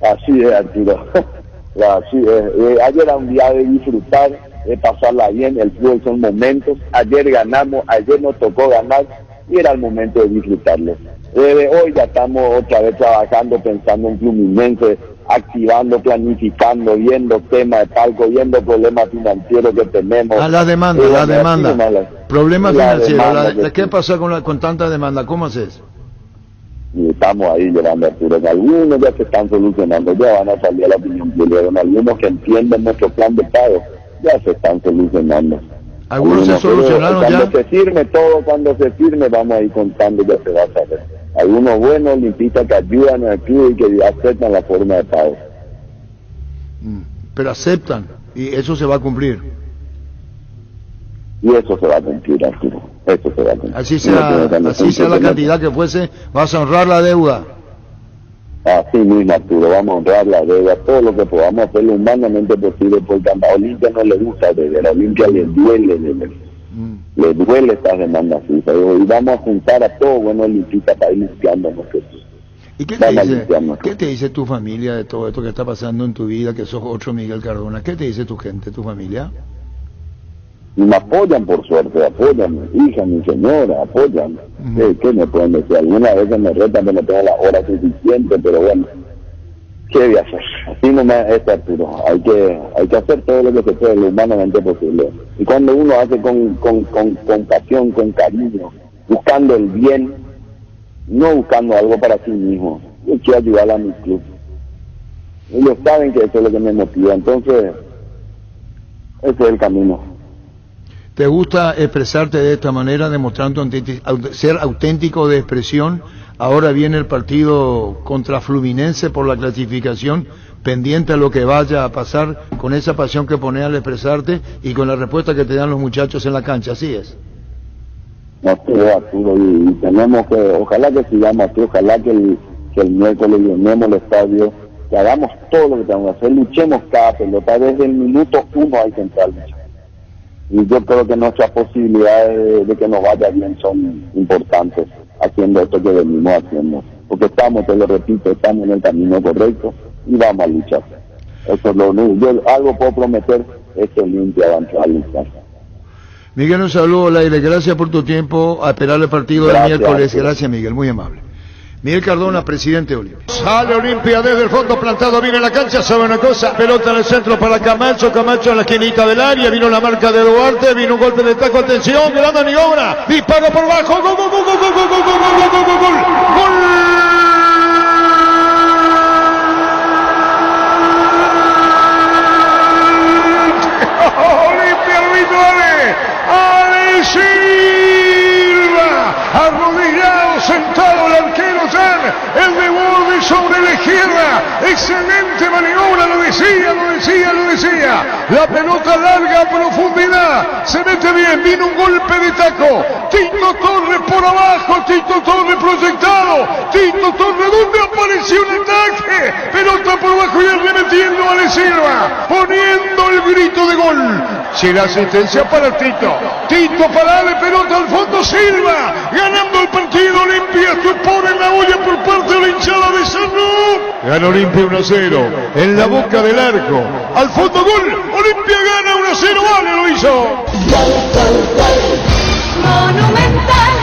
Así es, Arturo. Así es. Ayer era un día de disfrutar, de pasarla bien. El fútbol son momentos. Ayer ganamos, ayer nos tocó ganar y era el momento de disfrutarlo. Desde hoy ya estamos otra vez trabajando, pensando en Fluminense, activando, planificando, viendo temas de palco, viendo problemas financieros que tenemos. La demanda. Problemas financieros. ¿Qué pasó con tanta demanda? ¿Cómo haces? Y estamos ahí llevando, Arturo. Algunos ya se están solucionando, ya van a salir a la opinión pública. Algunos que entienden nuestro plan de pago ya se están solucionando. Algunos se solucionaron ya. Cuando se firme, vamos a ir contando, ya se va a saber. Algunos buenos limpistas que ayudan al club y que aceptan la forma de pago. Pero aceptan, y eso se va a cumplir. Y eso se va a cumplir, Arturo. Eso se va a cumplir. Así sea la cantidad que fuese, vas a honrar la deuda. Así mismo, Arturo, vamos a honrar la deuda, todo lo que podamos hacer lo humanamente posible, porque a Olimpia no le gusta beber, a Olimpia le duele beber, le duele estas demandas FIFA, y vamos a juntar a todos buenos olimpistas para ir limpiándonos. ¿Y qué te dice tu familia de todo esto que está pasando en tu vida, que sos otro Miguel Cardona? ¿Qué te dice tu gente, tu familia? Y me apoyan, por suerte, apoyan, mi hija, mi señora, apoyan. ¿Qué me pueden decir? Algunas veces me retan que no tengo la hora suficiente, pero bueno, ¿qué voy a hacer? Así no me es, Arturo. Hay que hacer todo lo que se puede, lo humanamente posible. Y cuando uno hace con pasión, con cariño, buscando el bien, no buscando algo para sí mismo, yo quiero ayudar a mi club. Ellos saben que eso es lo que me motiva, entonces, ese es el camino. ¿Te gusta expresarte de esta manera, demostrando ser auténtico de expresión? Ahora viene el partido contra Fluminense por la clasificación, pendiente a lo que vaya a pasar, con esa pasión que pones al expresarte y con la respuesta que te dan los muchachos en la cancha, ¿así es? No, Arturo, y tenemos que, ojalá que sigamos aquí, ojalá que el miércoles llenemos el estadio, que hagamos todo lo que tenemos que hacer, luchemos cada pelota, desde el minuto 1 hay que entrar luchando. Y yo creo que nuestras posibilidades de que nos vaya bien son importantes haciendo esto que venimos haciendo, porque estamos, te lo repito, estamos en el camino correcto y vamos a luchar. Eso es lo único. Yo algo puedo prometer, es que Olimpia va a entrar a luchar. Miguel, un saludo al aire, gracias por tu tiempo, a esperar el partido del miércoles. Gracias, Miguel, muy amable. Miguel Cardona, presidente de Olimpia. Sale Olimpia desde el fondo, plantado, viene la cancha, sabe una cosa, pelota en el centro para Camacho, Camacho en la esquinita del área, vino la marca de Duarte, vino un golpe de taco, atención, gran maniobra, disparo por bajo, gol, gol, gol, gol, gol, gol, gol, gol, gol, gol, gol, gol. Arrodillado, sentado el arquero Jan, el de borde sobre la izquierda, excelente maniobra, lo decía, la pelota larga a profundidad, se mete bien, vino un golpe de taco, Tito Torres por abajo, Tito Torres proyectado, Tito Torres, ¿dónde apareció un ataque? Pelota por abajo y arremetiendo a Ale Silva, poniendo el grito de gol. Si la asistencia para Tito para Ale, pelota al fondo, Silva, ganando el partido. Olimpia estupor en la olla por parte de la hinchada de Cerro. Gana Olimpia 1-0, en la boca del arco, al fondo gol, Olimpia gana 1-0, vale, lo hizo. Monumental.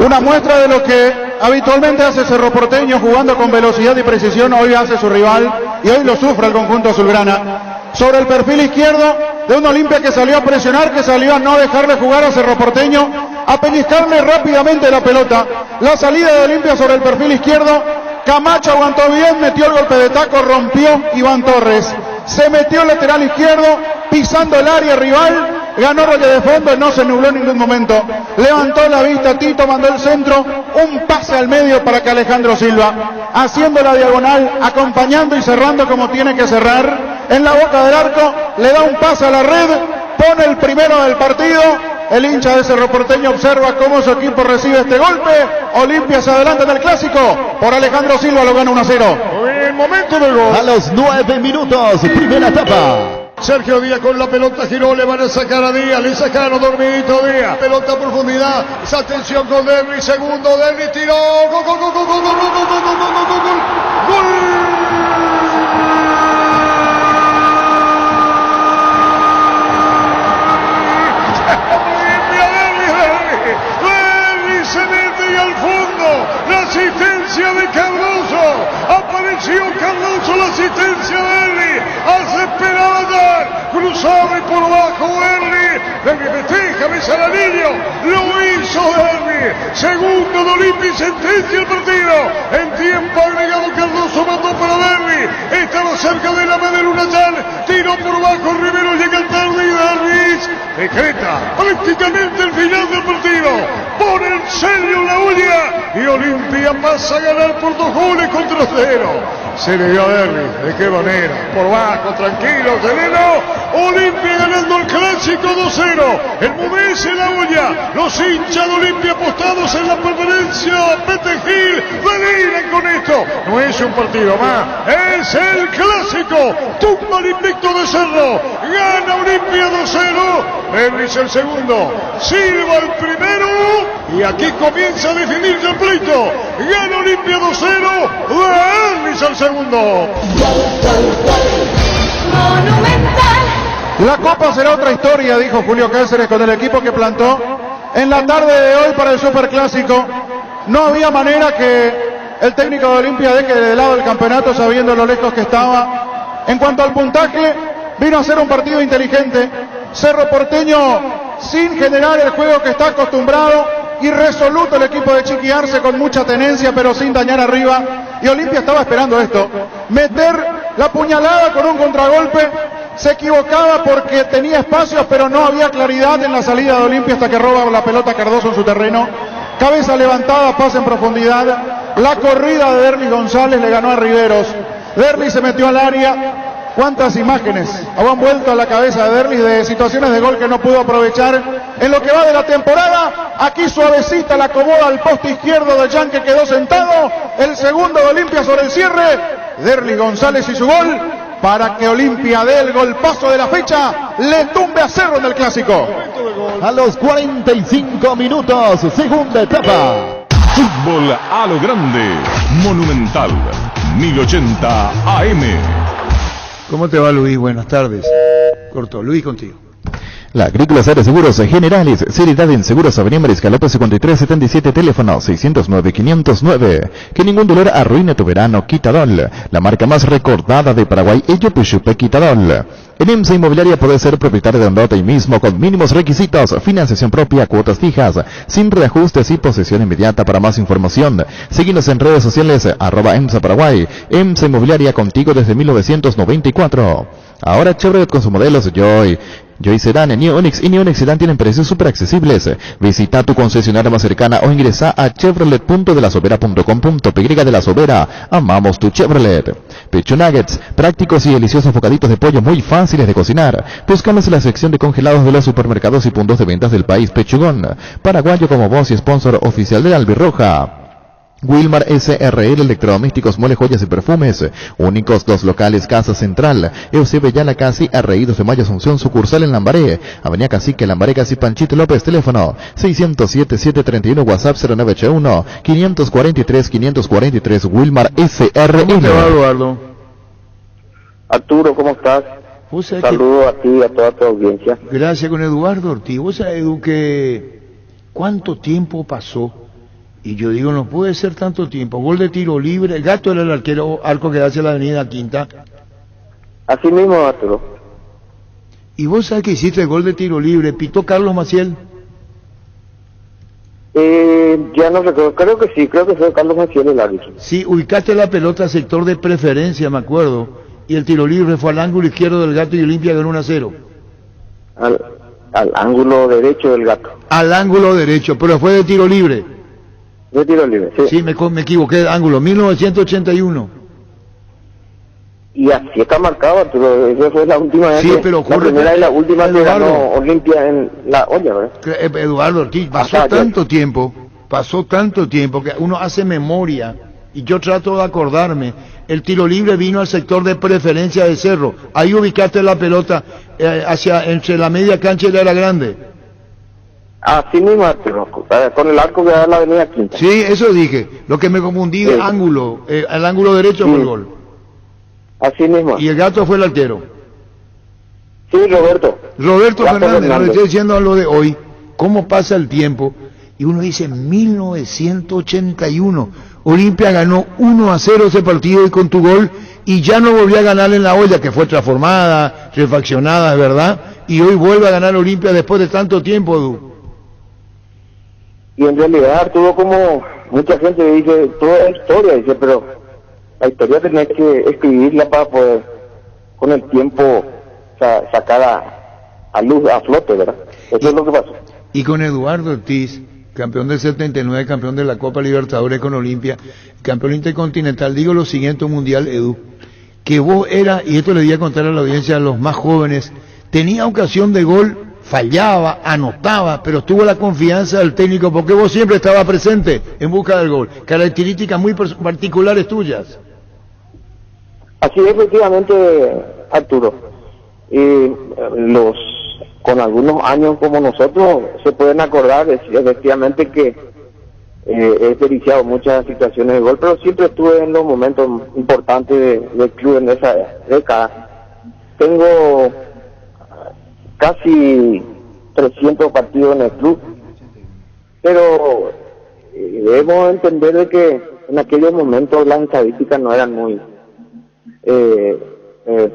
Una muestra de lo que habitualmente hace Cerro Porteño, jugando con velocidad y precisión, hoy hace su rival y hoy lo sufre el conjunto azulgrana. Sobre el perfil izquierdo de un Olimpia que salió a presionar, que salió a no dejarle jugar a Cerro Porteño, a pellizcarle rápidamente la pelota. La salida de Olimpia sobre el perfil izquierdo, Camacho aguantó bien, metió el golpe de taco, rompió Iván Torres. Se metió el lateral izquierdo, pisando el área rival, ganó Rolle de fondo, no se nubló en ningún momento. Levantó la vista, Tito mandó el centro, un pase al medio para que Alejandro Silva, haciendo la diagonal, acompañando y cerrando como tiene que cerrar. En la boca del arco, le da un pase a la red, pone el primero del partido. El hincha de Cerro Porteño observa cómo su equipo recibe este golpe. Olimpia se adelanta en el clásico. Por Alejandro Silva lo gana 1-0. El momento del gol. A los 9 minutos, primera etapa. Sergio Díaz con la pelota giró, le van a sacar a Díaz, le sacaron dormidito Díaz. Pelota a profundidad, esa atención con Derry, segundo Derry, tiró. Gol, gol, gol, gol, gol, gol, gol, gol, gol, gol, gol, gol. Se mete y al fondo la asistencia de Cardoso, apareció Cardoso, la asistencia de Erli, hace esperar a Dar, cruzado y por abajo Erli, festeja, besa al anillo, lo hizo Erli, segundo de Olimpia y sentencia el partido, en tiempo agregado Cardoso mandó para Derry, estaba cerca de la madera Unayán, tiró por abajo, Rivero llega tarde y Derry decreta prácticamente el final del partido, pone el sello en la uña y Olimpia pasa a ganar por 2 goles contra 0. Se le dio a Derry, ¿de qué manera? Por bajo, tranquilo, sereno. Olimpia ganando el clásico 2-0. Enmudece la uña. Los hinchas de Olimpia apostados en la preferencia. Pete Gil, deliran con con esto no es un partido más, es el clásico. Tumba el invicto de Cerro, gana Olimpia 2-0, Derlis el segundo, Silva el primero, y aquí comienza a definirse el pleito. Gana Olimpia 2-0, Derlis el segundo. La Copa será otra historia, dijo Julio Cáceres con el equipo que plantó en la tarde de hoy para el Superclásico. No había manera que el técnico de Olimpia deje de lado el campeonato sabiendo lo lejos que estaba. En cuanto al puntaje, vino a ser un partido inteligente. Cerro Porteño sin generar el juego que está acostumbrado, y resoluto el equipo de Chiqui Arce con mucha tenencia pero sin dañar arriba, y Olimpia estaba esperando esto, meter la puñalada con un contragolpe. Se equivocaba porque tenía espacios pero no había claridad en la salida de Olimpia hasta que roba la pelota Cardoso en su terreno. Cabeza levantada, pase en profundidad, la corrida de Derlis González le ganó a Riveros. Derlis se metió al área. ¿Cuántas imágenes han vuelto a la cabeza de Derlis de situaciones de gol que no pudo aprovechar en lo que va de la temporada? Aquí suavecita la acomoda al poste izquierdo de Jan, que quedó sentado. El segundo de Olimpia sobre el cierre. Derlis González y su gol para que Olimpia dé el golpazo de la fecha, le tumbe a Cerro en el Clásico. A los 45 minutos, segunda etapa. Fútbol a lo grande, Monumental, 1080 AM. ¿Cómo te va, Luis? Buenas tardes. Corto, Luis, contigo. La Agrícola Sara Seguros Generales, seriedad en Seguros Avenida Mariscal López 5377, teléfono 609-509. Que ningún dolor arruine tu verano, Quitadol. La marca más recordada de Paraguay, Ello Puchupe Quitadol. En EMSA Inmobiliaria podés ser propietario de un lote ahí mismo con mínimos requisitos, financiación propia, cuotas fijas, sin reajustes y posesión inmediata. Para más información, síguenos en redes sociales, @EMSA Paraguay. EMSA Inmobiliaria, contigo desde 1994. Ahora Chevrolet con sus modelos Joy Sedan, New Onix y New Onix Sedan tienen precios súper accesibles. Visita tu concesionaria más cercana o ingresa a chevrolet.delasovera.com.py de La Sobera. Amamos tu Chevrolet. Pecho Nuggets, prácticos y deliciosos bocaditos de pollo muy fáciles de cocinar. Búscalos en la sección de congelados de los supermercados y puntos de ventas del país. Pechugón, paraguayo como voz y sponsor oficial de Albirroja. Wilmar SRL Electrodomésticos, Muebles, Joyas y Perfumes. Únicos 2 locales, Casa Central, Eusebio Yala Casi, RI 2 de Mayo Asunción, sucursal en Lambaré, Avenida Cacique, Lambaré Casi, Panchito López, teléfono 607-731, WhatsApp 0981-543-543, Wilmar SRL. ¿Cómo te va, Eduardo? Arturo, ¿cómo estás? Saludos a ti y a toda tu audiencia. Gracias, con Eduardo Ortiz. Vos sabés, Edu, que ¿cuánto tiempo pasó? Y yo digo, no puede ser tanto tiempo. Gol de tiro libre. El Gato era el arco que hace la avenida Quinta. Así mismo, Arturo. ¿Y vos sabés que hiciste el gol de tiro libre? ¿Pitó Carlos Maciel? Ya no recuerdo. Creo que sí. Creo que fue Carlos Maciel el árbitro. Sí, ubicaste la pelota al sector de preferencia, me acuerdo. Y el tiro libre fue al ángulo izquierdo del Gato y Olimpia ganó 1-0. Al ángulo derecho del Gato. Al ángulo derecho, pero fue de tiro libre. De tiro libre, sí. Sí, me equivoqué de ángulo, 1981. Y así está marcado, Arturo. Esa fue la última vez. Sí, pero la primera y la última que Eduardo, ganó Olimpia en la olla, ¿verdad? Eduardo Ortiz, pasó tanto tiempo que uno hace memoria, y yo trato de acordarme. El tiro libre vino al sector de preferencia de Cerro. Ahí ubicaste la pelota entre la media cancha y la era grande. Así mismo, Arturo, con el arco que da la avenida Quinta. Sí, eso dije. Lo que me confundí de ángulo, el ángulo derecho fue el gol. Así mismo. Y el Gato fue el arquero. Sí, Roberto Fernández. No le estoy diciendo lo de hoy. ¿Cómo pasa el tiempo? Y uno dice, 1981. Olimpia ganó 1-0 ese partido y con tu gol, y ya no volvió a ganar en la olla, que fue transformada, refaccionada, ¿verdad? Y hoy vuelve a ganar Olimpia después de tanto tiempo, Edu. Y en realidad, Arturo, como mucha gente dice, toda la historia, dice, pero la historia tenés que escribirla para poder, con el tiempo, sacar a luz, a flote, ¿verdad? Eso es lo que pasó. Y con Eduardo Ortiz, campeón del 79, campeón de la Copa Libertadores con Olimpia, campeón intercontinental, digo lo siguiente, mundial, Edu, que vos eras, y esto le voy a contar a la audiencia, a los más jóvenes, tenía ocasión de gol fallaba, anotaba, pero tuvo la confianza del técnico porque vos siempre estabas presente en busca del gol. Características muy particulares tuyas. Así es, efectivamente, Arturo. Con algunos años como nosotros se pueden acordar efectivamente que he experienciado muchas situaciones de gol, pero siempre estuve en los momentos importantes del club en esa década. Tengo casi 300 partidos en el club, pero debemos entender de que en aquellos momentos las estadísticas no eran muy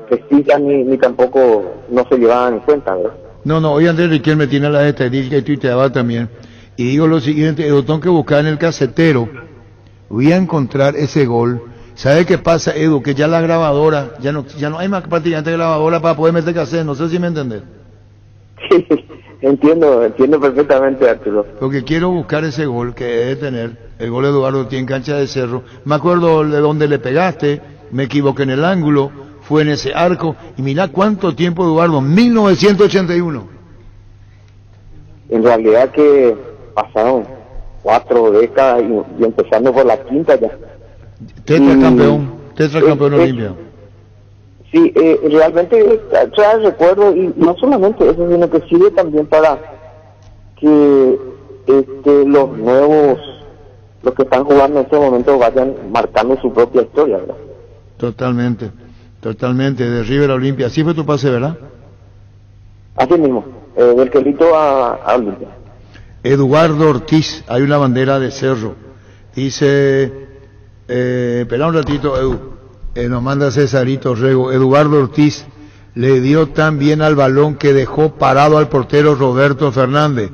precisas ni tampoco no se llevaban en cuenta, ¿verdad? No, hoy Andrés Riquelme tiene las estadísticas y tuiteaba también. Y digo lo siguiente, Edu, tengo que buscar en el casetero, voy a encontrar ese gol. ¿Sabe qué pasa, Edu? Que ya la grabadora, ya no hay más prácticamente grabadora para poder meter cassette, no sé si me entendés. Sí, entiendo perfectamente, Arturo. Porque quiero buscar ese gol que debe tener, el gol de Eduardo Ortiz en cancha de Cerro. Me acuerdo de dónde le pegaste, me equivoqué en el ángulo, fue en ese arco, y mirá cuánto tiempo, Eduardo, 1981. En realidad que pasaron 4 décadas y empezando por la quinta ya. Tetracampeón Olimpia. Sí, realmente trae recuerdo, y no solamente eso, sino que sirve también para que los nuevos, los que están jugando en este momento, vayan marcando su propia historia, ¿verdad? Totalmente, de River a Olimpia. Así fue tu pase, ¿verdad? Así mismo, del Quelito a Olimpia. Eduardo Ortiz, hay una bandera de Cerro. Dice, espera un ratito, Edu, nos manda Cesarito Rego. Eduardo Ortiz le dio tan bien al balón que dejó parado al portero Roberto Fernández.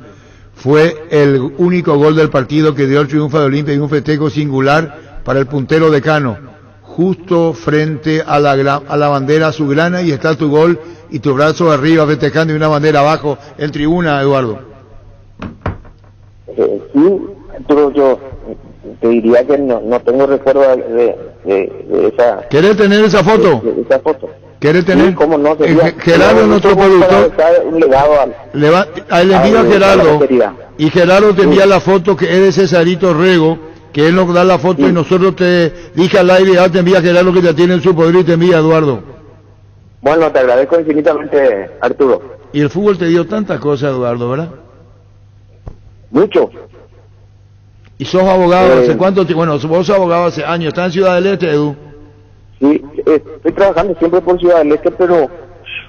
Fue el único gol del partido que dio el triunfo de Olimpia y un festejo singular para el puntero decano. Justo frente a la bandera azulgrana, y está tu gol y tu brazo arriba festejando y una bandera abajo en tribuna, Eduardo. Sí, pero yo te diría que no tengo recuerdo de esa. ¿Querés tener esa foto? De esa foto. ¿Querés tener? Sí, cómo no, Gerardo, nuestro productor, un legado le envía a Gerardo, y Gerardo te envía la foto que es de Cesarito Rego, que él nos da la foto, y nosotros te dije al aire, ya te envía Gerardo que ya tiene en su poder y te envía Eduardo. Bueno, te agradezco infinitamente, Arturo. Y el fútbol te dio tantas cosas, Eduardo, ¿verdad? Mucho. ¿Y sos abogado hace cuánto tiempo? Bueno, vos sos abogado hace años, ¿estás en Ciudad del Este, Edu? Sí, estoy trabajando siempre por Ciudad del Este, pero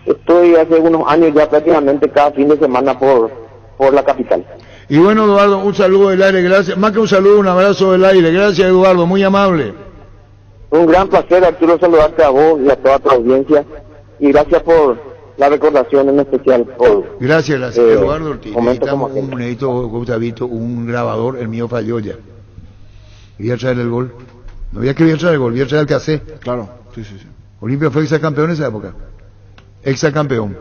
estoy hace unos años ya prácticamente cada fin de semana por la capital. Y bueno, Eduardo, un saludo del aire, gracias. Más que un saludo, un abrazo del aire. Gracias, Eduardo, muy amable. Un gran placer, Arturo, saludarte a vos y a toda tu audiencia. Y gracias por la recordación en especial. Gracias, Eduardo Ortiz. Necesito, Gustavito, un grabador, el mío falló ya. Voy a traer el gol. No voy a que voy a traer el gol, voy a traer el cassette. Claro, sí. Olimpia fue exacampeón en esa época. Exacampeón.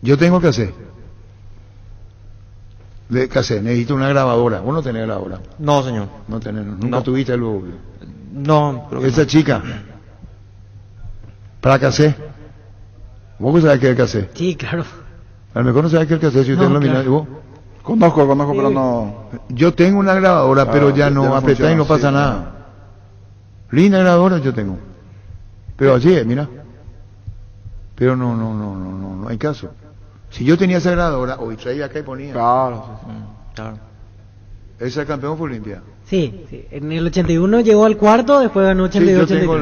Yo tengo cassette. De cassette, necesito una grabadora. ¿Vos no tenés grabadora? No, señor. No tenés, nunca tuviste luego. No, pero esa chica. Para cassette. ¿Vos sabés qué es el cassette? Sí, claro. A lo mejor no sabés qué es el cassette, si usted lo mira. ¿Vos? Conozco, pero no. Yo tengo una grabadora, pero ya no apretá y no pasa nada. Linda grabadora yo tengo. Pero así es, mira. Pero no hay caso. Si yo tenía esa grabadora, hoy traía acá y ponía. Claro. Ese campeón fue Olimpia. Sí, en el 81 llegó al cuarto, después ganó 82. Sí, yo tengo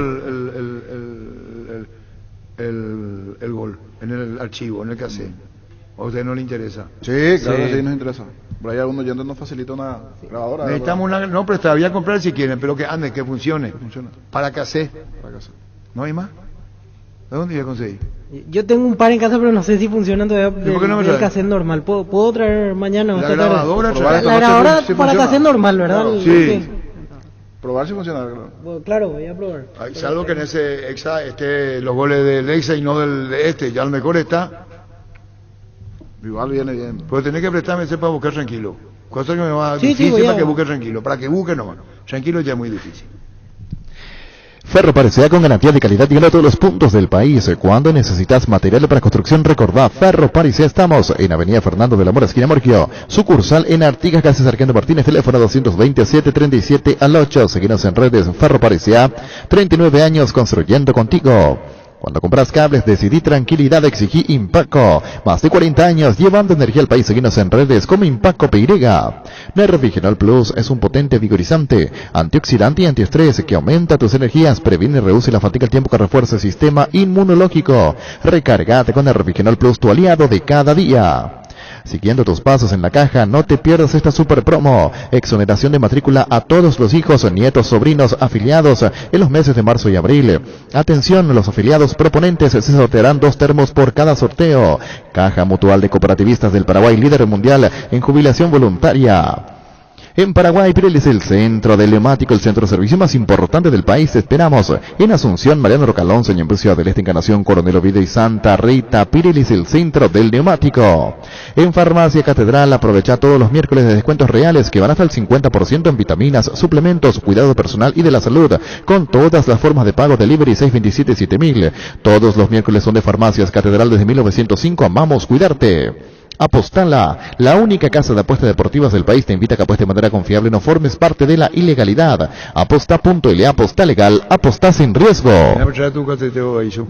el gol en el archivo, en el cassette. ¿A usted no le interesa? Sí, claro que sí nos interesa. Por ahí algún oyente nos facilita una grabadora. Necesitamos una, no, pero todavía comprar si quieren, pero que ande, que funcione. Para cassette. ¿No hay más? ¿De dónde voy a conseguir? Yo tengo un par en casa, pero no sé si funcionan todavía del cassette normal. ¿Puedo traer mañana? La grabadora, la grabadora para cassette normal, ¿verdad? Claro. Sí. Probar si funciona. Claro, voy a probar. Salvo que en ese Exa los goles del Exa y no del de este, ya a lo mejor está. Igual viene bien. Pero tenés que prestarme ese para buscar tranquilo. Cosa que me va sí, difícil sí, para que busque tranquilo. Para que busque no. Tranquilo ya es muy difícil. Ferro Parecea con garantía de calidad y a todos los puntos del país. Cuando necesitas material para construcción, recordá Ferro Parecea. Estamos en Avenida Fernando de la Mora, esquina Morquio. Sucursal en Artigas, casi Sargento Martínez, teléfono 227-37 Seguinos en redes. Ferro Parecea, 39 años construyendo contigo. Cuando compras cables, decidí tranquilidad, exigí Impaco. Más de 40 años llevando energía al país. Seguinos en redes como Impaco Peirega. Nervigenol Plus es un potente vigorizante, antioxidante y antiestrés que aumenta tus energías, previene y reduce la fatiga al tiempo que refuerza el sistema inmunológico. Recárgate con Nervigenol Plus, tu aliado de cada día. Siguiendo tus pasos en la caja, no te pierdas esta super promo. Exoneración de matrícula a todos los hijos, nietos, sobrinos, afiliados en los meses de marzo y abril. Atención, los afiliados proponentes se sortearán 2 termos por cada sorteo. Caja Mutual de Cooperativistas del Paraguay, líder mundial en jubilación voluntaria. En Paraguay, Pirelli es el centro del neumático, el centro de servicio más importante del país. Te esperamos en Asunción, Mariano Rocalonso, en Ciudad del Este, Encarnación, Coronel Oviedo y Santa Rita. Pirelli es el centro del neumático. En Farmacia Catedral, aprovecha todos los miércoles de descuentos reales que van hasta el 50% en vitaminas, suplementos, cuidado personal y de la salud, con todas las formas de pago, delivery 627-7000. Todos los miércoles son de Farmacias Catedral desde 1905. Amamos cuidarte. Apostala, la única casa de apuestas deportivas del país, te invita a que apuestes de manera confiable, no formes parte de la ilegalidad. Aposta.le, aposta legal, aposta sin riesgo.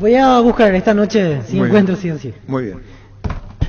Voy a buscar esta noche si encuentro sí o sí. Muy bien.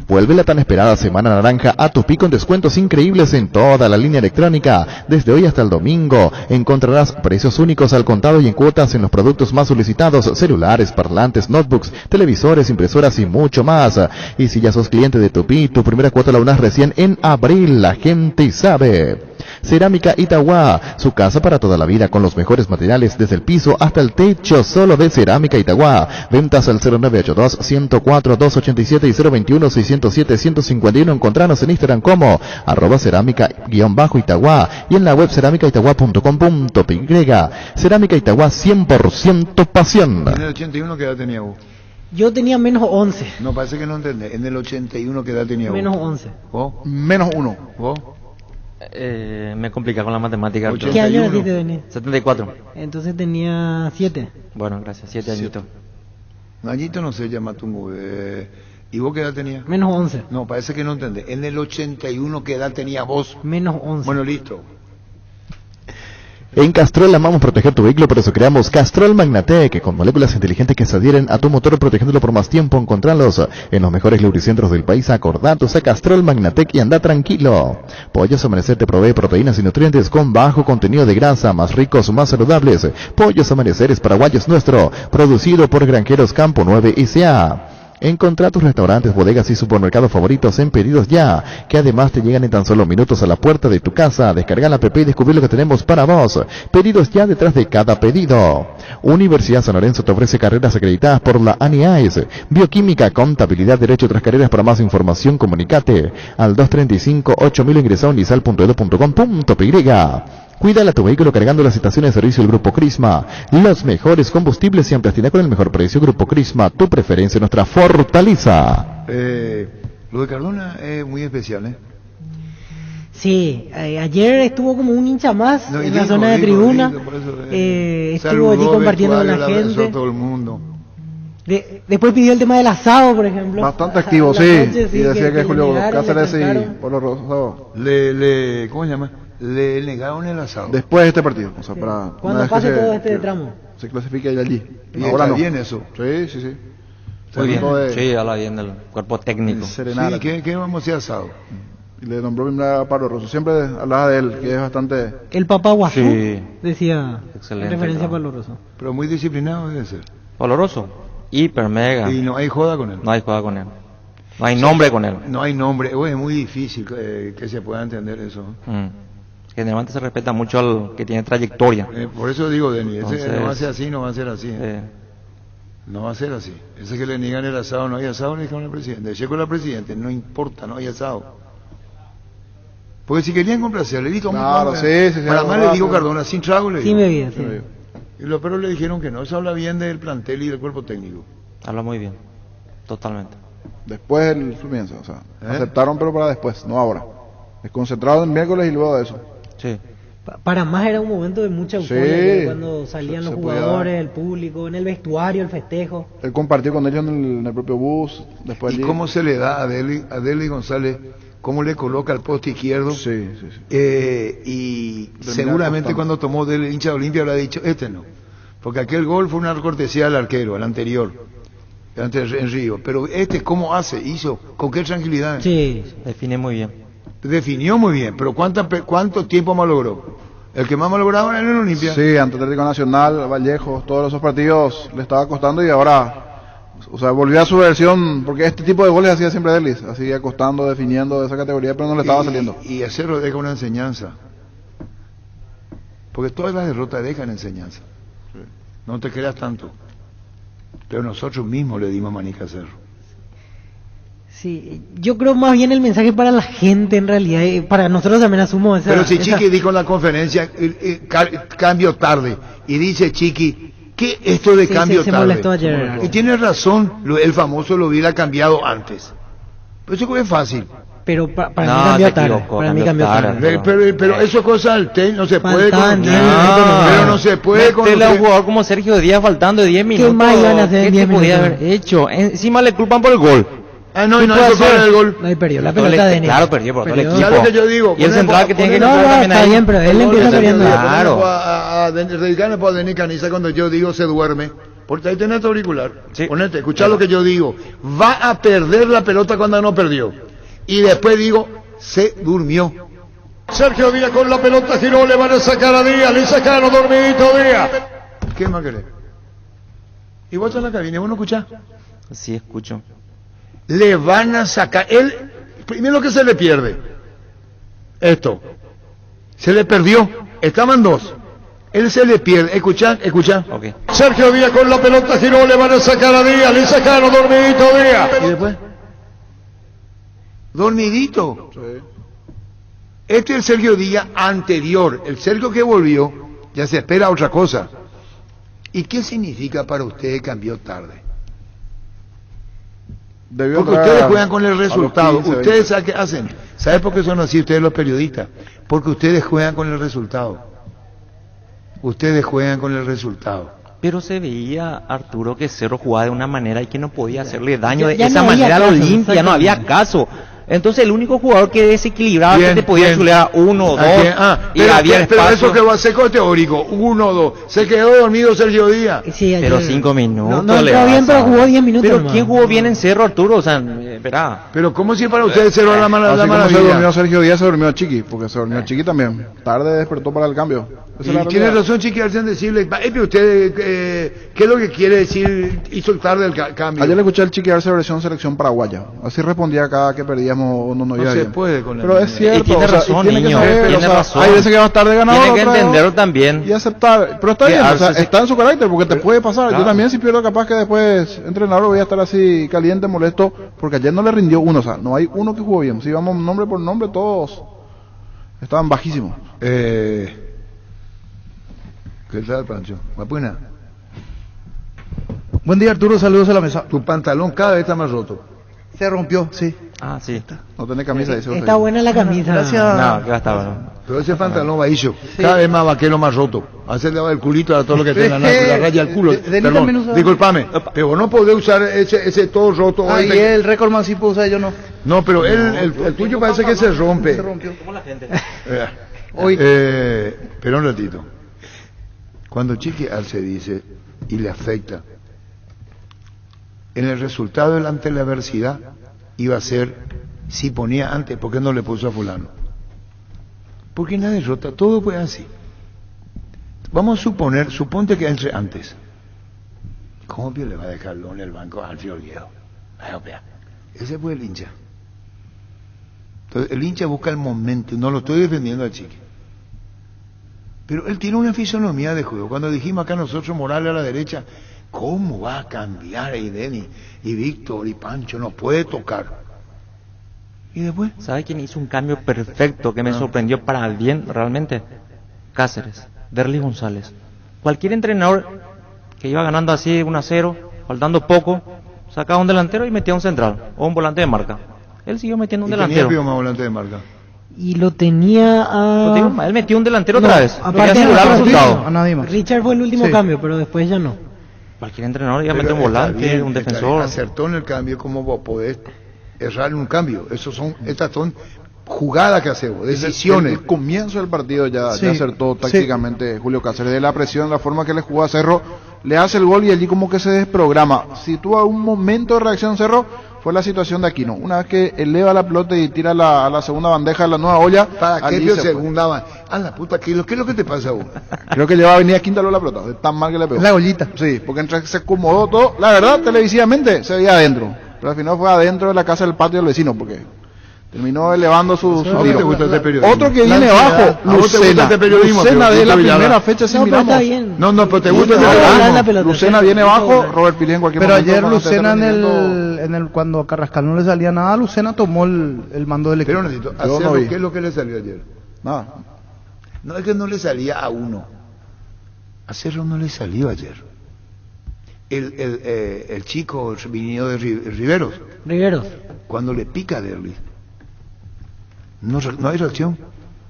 Vuelve la tan esperada Semana Naranja a Tupi con descuentos increíbles en toda la línea electrónica. Desde hoy hasta el domingo encontrarás precios únicos al contado y en cuotas en los productos más solicitados: celulares, parlantes, notebooks, televisores, impresoras y mucho más. Y si ya sos cliente de Tupi, tu primera cuota la unás recién en abril. La gente sabe. Cerámica Itagua, su casa para toda la vida con los mejores materiales desde el piso hasta el techo, solo de Cerámica Itagua. Ventas al 0982-104-287 y 021-607-151. Encontranos en Instagram como @cerámica_Itagua y en la web cerámicaitagua.com.py. Cerámica Itagua, 100% pasión. En el 81, ¿qué edad tenía vos? Yo tenía menos 11. No, parece que no entendés. En el 81, ¿qué edad tenía vos? Menos 11. ¿Vos? Menos 1. ¿Vos? Me complica con la matemática. ¿Qué año naciste, Denis? 74. Entonces tenía 7. Bueno, gracias, 7 añitos. Añito no sé, Yamatungo. ¿Y vos qué edad tenías? Menos 11. No, parece que no entendés. En el 81, ¿qué edad tenía vos? Menos 11. Bueno, listo. En Castrol amamos proteger tu vehículo, por eso creamos Castrol Magnatec, con moléculas inteligentes que se adhieren a tu motor protegiéndolo por más tiempo. Encontralos en los mejores lubricentros del país. Acordatos a Castrol Magnatec y anda tranquilo. Pollos Amanecer te provee proteínas y nutrientes con bajo contenido de grasa, más ricos, más saludables. Pollos Amanecer es paraguayo, es nuestro, producido por Granjeros Campo 9 S.A. Encontrá tus restaurantes, bodegas y supermercados favoritos en Pedidos Ya, que además te llegan en tan solo minutos a la puerta de tu casa. Descarga la app y descubrí lo que tenemos para vos. Pedidos Ya detrás de cada pedido. Universidad San Lorenzo te ofrece carreras acreditadas por la ANIAES. Bioquímica, contabilidad, derecho, otras carreras. Para más información, comunicate al 235-8000 ingresado en lisal.edu.com.py. Cuídala tu vehículo cargando las estaciones de servicio del Grupo Crisma. Los mejores combustibles siempre tiene con el mejor precio. Grupo Crisma, tu preferencia, nuestra fortaleza. Lo de Cardona es muy especial, ¿eh? Sí, ayer estuvo como un hincha más en la zona de tribuna. Estuvo allí compartiendo con la gente. A todo el mundo. Después pidió el tema del asado, por ejemplo. Bastante activo, sí. Noche, Y decía que Julio negaron, Cáceres y Polo Rosado. ¿Cómo se llama? Le negaron el asado. Después de este partido. O sea, para cuando pase todo este tramo. Se clasifica ya allí. Y ahora está no. bien eso. Sí, sí, sí. Muy bien. Sí, habla bien del cuerpo técnico. Sí, ¿qué vamos a hacer asado? Y le nombró a Pablo Rosso. Siempre hablaba de él, que es bastante... El papá Guasú, sí, decía, excelente, en referencia claro. a Pablo Rosso. Pero muy disciplinado debe ser. Pablo Rosso, hiper mega. Y no hay joda con él. No hay joda con él. No hay nombre con él. No hay nombre. Es muy difícil que se pueda entender eso. Generalmente se respeta mucho al que tiene trayectoria. Por eso digo, Denis, Entonces, no va a ser así, no va a ser así. No va a ser así. Ese que le niegan el asado, no hay asado, le dijeron al presidente. Llego al presidente, no importa, no hay asado. Porque si querían complacer, le dijo, claro, para más le dijo Cardona, sin trago le dijo. Sin bebida, sí. Y los perros le dijeron que no, eso habla bien del plantel y del cuerpo técnico. Habla muy bien, totalmente. Después del Fluminense, o sea, aceptaron pero para después, no ahora. Desconcentrado el miércoles y luego de eso. Sí. Para más era un momento de mucha euforia, Sí. que cuando salían los Se podía jugadores, dar. el público, en el vestuario, el festejo. Él compartió con ellos en el propio bus. Después ¿Y allí- cómo se le da a Deli González? ¿Cómo le coloca el poste izquierdo? Sí. Y Termina seguramente costando. cuando tomó Deli, el hincha de Olimpia habrá dicho, este no. Porque aquel gol fue una cortesía del arquero, el anterior, antes en Río. Pero ¿cómo hace? Hizo, con qué tranquilidad. Sí. Define muy bien. Definió muy bien, pero ¿cuánto tiempo malogró? El que más malograba era el Olimpia. Sí, ante Atlético Nacional, Vallejo, todos esos partidos le estaba costando y ahora, o sea, volvió a su versión, porque este tipo de goles hacía siempre Delis, así acostando, definiendo de esa categoría, pero no le estaba saliendo. Y hacerlo deja una enseñanza. Porque todas las derrotas dejan enseñanza. No te creas tanto. Pero nosotros mismos le dimos manica a Cerro. Sí, yo creo más bien el mensaje para la gente en realidad, para nosotros también asumo esa... Pero si esa- Chiqui dijo en la conferencia, cambio tarde, y dice Chiqui, ¿qué esto de Sí, cambio se tarde? molestó ayer. Y tiene razón, el famoso lo hubiera cambiado antes. Pero eso es fácil. Pero para No, mí cambió se tarde. equivocó, Para mí cambió cambió tarde. tarde. Pero eso es cosa del técnico, no se puede Faltaban con... 10 minutos. Pero no se puede con... Métele a un jugador como Sergio Díaz faltando 10 minutos. más iban a hacer en ¿Qué 10 te podía minutos? haber hecho? Encima le culpan por el gol. Ah, no, ¿Qué y no puede hay culpable hacer? del gol. Ahí perdió la Todo pelota el- de Denis. Claro, perdió por todo el Perdió. equipo. ¿Sabes lo que yo digo? Y el central que tiene que No, entrar no, también está ahí. bien, pero él empieza perdiendo. Claro. A dedicarle por Denis Caniza cuando yo digo se duerme. Porque ahí tenés tu auricular. Sí. Ponete, escuchá lo que yo digo. Va a perder la pelota cuando no perdió. Y después digo, se durmió. Sergio Díaz con la pelota giró, le van a sacar a Díaz, le sacaron dormidito Díaz. ¿Qué más querés? Y vos estás en la cabina, vos no escuchás. Sí, escucho. Le van a sacar. Él, primero que se le pierde. Esto. Se le perdió. Estaban dos. Él se le pierde. Escuchá. Ok. Sergio Díaz con la pelota giró, le van a sacar a Díaz, le sacaron dormidito Díaz. ¿Y después? Dormidito. Este es el Sergio Díaz anterior. El Sergio que volvió, ya se espera otra cosa. ¿Y qué significa para ustedes cambió tarde? Debió Porque entrar ustedes juegan con el a los resultado. 15, Ustedes 20. saben qué hacen. ¿Saben por qué son así ustedes los periodistas? Porque ustedes juegan con el resultado. Ustedes juegan con el resultado. Pero se veía, Arturo, que Cerro jugaba de una manera y que no podía hacerle daño de Ya esa no había manera a caso, Olimpia, no había caso. Entonces el único jugador que desequilibraba Bien, que te podía bien. chulear 1 o 2 y pero, había pero espacio. eso que va a ser teórico. 1 2. Se quedó dormido Sergio Díaz. Sí, ayer- Pero 5 minutos. No le entró vas bien, pero a- jugó 10 minutos Pero nomás. ¿quién jugó bien en Cerro, Arturo? O sea, verá. Pero ¿cómo si para ustedes se va la Así como se maravilla? durmió Sergio Díaz, se durmió Chiqui, porque se durmió Chiqui también. Tarde despertó para el cambio. Esa es la Y tiene realidad. razón Chiqui Arce en decirle, usted, ¿qué es lo que quiere decir? Hizo tarde el cambio. Ayer le escuché al Chiqui darse versión selección paraguaya. Así respondía cada que perdíamos o no nos No iba se bien. puede con Pero el- es cierto. Y tiene o sea, razón, tiene que niño, saber, tiene o sea, razón. hay veces que va a estar de ganador. Tiene que otra vez, entenderlo también. y aceptar. Pero está Que bien, o sea, Arce- está en su carácter, porque te puede pasar. Claro. Yo también si pierdo capaz que después, entrenador, voy a estar así caliente, molesto, porque ayer no le rindió uno, o sea, no hay uno que jugó bien. Si vamos nombre por nombre, todos estaban bajísimos. ¿Qué tal, Pancho? ¿Guapuena? Buen día, Arturo, saludos a la mesa. Tu pantalón cada vez está más roto. Se rompió, sí. Ah, sí. No tenés camisa, dice otro. Está buena la camisa. Gracias. No, que gastaba. Pero ese pantalón va hizo. Cada vez más vaquero más roto. Hacerle el culito a todo lo que tenga la raya al culo. Denis también usa- Disculpame. Pero no podés usar ese todo roto. Ah, hoy. y el Recordman sí puede usar, yo no. No, pero el tuyo parece que se rompe. Se rompió. Como la gente. Hoy. Pero un ratito. Cuando Chiqui Arce dice y le afecta, en el resultado delante de la adversidad iba a ser si ponía antes, ¿por qué no le puso a fulano? Porque en la derrota todo fue así. Vamos a suponte que entre antes. ¿Cómo le va a dejarlo en el banco al Alfio Viejo? Ese fue el hincha. Entonces el hincha busca el momento, no lo estoy defendiendo al Chiqui. Pero él tiene una fisonomía de juego. Cuando dijimos acá nosotros Morales a la derecha, ¿cómo va a cambiar ahí Denis? Y Víctor y Pancho no puede tocar. ¿Y después? ¿Sabe quién hizo un cambio perfecto que me sorprendió para bien realmente? Cáceres, Derlis González. Cualquier entrenador que iba ganando así 1-0, faltando poco, sacaba un delantero y metía un central o un volante de marca. Él siguió metiendo un Y tenía delantero. Pío más volante de marca. Y lo tenía a... Él metió un delantero No, otra vez. aparte Quería de asegurar el Richard, resultado. A nadie más. Richard fue el último Sí. cambio, pero después ya no. Cualquier entrenador iba a meter Pero un está volante, bien, un está defensor. bien. Acertó en el cambio, como vos podés errar en un cambio. Estas son jugadas que hacemos, decisiones. El comienzo del partido ya Sí, acertó sí. tácticamente Julio Cáceres. De la presión, la forma que le jugó a Cerro, le hace el gol y allí como que se desprograma. Si tuvo un momento de reacción Cerro, fue la situación de Aquino. Una vez que eleva la pelota y tira a la segunda bandeja de la nueva olla, ¿Para qué allí Dios se fue. segunda? A la puta, ¿qué es lo que te pasa a vos? Creo que lleva Avenida Quintalo la pelota, de tan mal que le pegó. La ollita. Sí, porque entre que se acomodó todo, la verdad, televisivamente se veía adentro. Pero al final fue adentro de la casa del patio del vecino, porque terminó elevando su ¿A vos tiro. te gusta este periodismo? Otro que viene La abajo, ansiedad. ¿A vos te gusta Lucena. este periodismo? Lucena de la Villalba? primera fecha, si No, pero miramos. está bien. No, pero te Viene gusta No, abajo. no, la pelota, Lucena sí. viene abajo, Robert Pili en cualquier Pero momento. ayer cuando esté Lucena terminando- cuando a Carrascal no le salía nada, Lucena tomó el mando del equipo. Pero necesito, Yo no hacerlo, vi. ¿qué es lo que le salió ayer? Nada. No es que no le salía a uno. A Cerro no le salió ayer. El chico vinido de Riveros, Riveros. cuando le pica a Derlis, no hay reacción.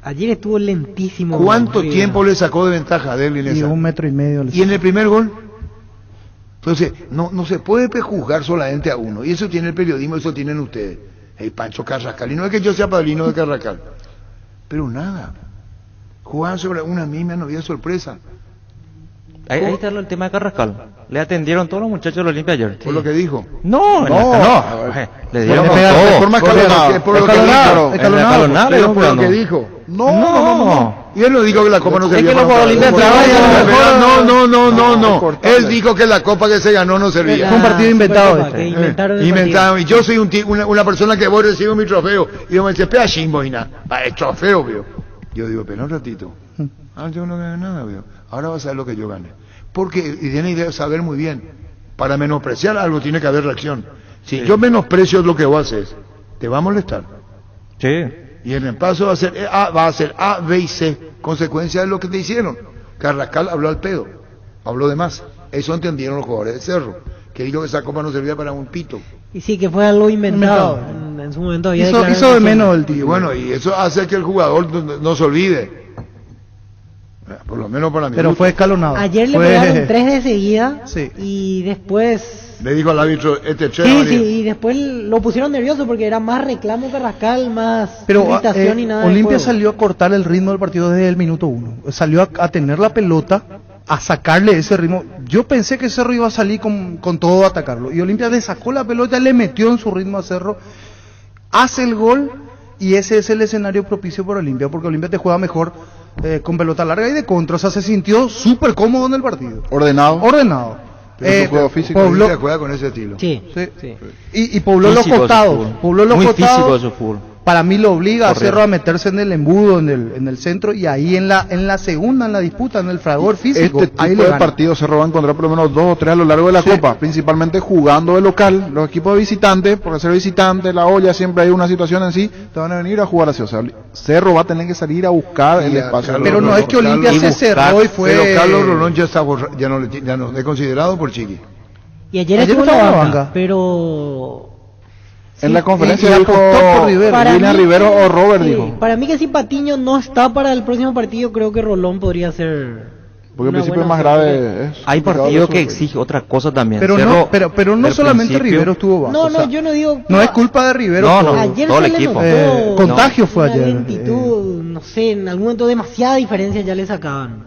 Ayer estuvo lentísimo. ¿Cuánto Riveros. tiempo le sacó de ventaja a Derlis en Y esa? 1,5 metros. Y en el primer gol. Entonces, no se puede prejuzgar solamente a uno. Y eso tiene el periodismo, eso tienen ustedes. El Pancho Carrascal. Y no es que yo sea padrino de Carrascal. Pero nada. Jugaban sobre una misma, no había sorpresa. Ahí está el tema de Carrascal. Le atendieron todos los muchachos de la Olimpia ayer. Por lo que dijo. No, No, Le dieron de con de todo. forma escalonada. Por lo que Escalonado. dijo. Escalonado, Pero por lo no. que dijo. No. Y él no dijo que la copa no Es servía que los para jugadores nada. No. cortale. Él dijo que la copa que se ganó no servía. Fue un partido inventado Supercopa, este. que inventaron el Inventaron. Y yo soy una persona que voy recibo mi trofeo. Y yo me dice, pea chimboina. El trofeo, vio. Yo digo, pero un ratito. Yo no gané nada, vio. Ahora vas a ver lo que yo gané. Porque, y tiene idea de saber muy bien. Para menospreciar algo tiene que haber reacción. Si yo menosprecio lo que vos haces, te va a molestar. Sí. Y el reemplazo va a ser A, B y C, consecuencia de lo que te hicieron. Carrascal habló al pedo, habló de más. Eso entendieron los jugadores de Cerro, que dijo que esa copa no servía para un pito. Y sí, que fue algo inventado. En su momento había declarado Hizo de que- menos el Y tío. bueno, y eso hace que el jugador no se olvide. Por lo menos para mí. Pero fue escalonado. Ayer le Fue- pegaron 3 de seguida Sí. y después... Le dijo al árbitro, este che, Sí, y después lo pusieron nervioso porque era más reclamo Carrascal, más Pero irritación y nada de Olimpia juego. salió a cortar el ritmo del partido desde el minuto 1. Salió a tener la pelota, a sacarle ese ritmo. Yo pensé que Cerro iba a salir con todo a atacarlo. Y Olimpia le sacó la pelota, le metió en su ritmo a Cerro, hace el gol y ese es el escenario propicio para Olimpia, porque Olimpia te juega mejor con pelota larga y de contra. O sea, se sintió súper cómodo en el partido. Ordenado. Pero su juego físico. Pobló- Olimpia juega con ese estilo. Sí, Sí. sí. Y pobló los Físico de su costados. fútbol. Pobló los Muy costados. físico de su fútbol. Para mí lo obliga a Correcto. Cerro a meterse en el embudo, en el centro, y ahí en la segunda, en la disputa, en el fragor físico, Este ahí tipo le de gana. partidos Cerro va a encontrar por lo menos 2 o 3 a lo largo de la Copa, principalmente jugando de local. Los equipos de visitantes, porque ser visitante, la olla, siempre hay una situación en sí, te van a venir a jugar así. O sea, Cerro va a tener que salir a buscar el espacio. Pero no es que Olimpia se cerró y fue... Pero Carlos Rolón ya está ya no es considerado por Chiqui. Y ayer Ayer estuvo en estaba la en la banca, banca. pero... En la conferencia y dijo apostó por Rivero. Lina mí Rivero que- o Robert, sí, dijo. para mí que si Patiño no está para el próximo partido, creo que Rolón podría ser... Porque el una principio buena más opción. grave es... Hay complicado partidos de que sufrir. exigen otra cosa también. Pero Cerro, no del solamente principio- Rivero estuvo bajo. No, o sea, no, yo no digo... no es culpa de Rivero. No, todo. no. Ayer todo se el le equipo. notó Contagio fue una ayer. lentitud, no sé, en algún momento demasiada diferencia ya le sacaban.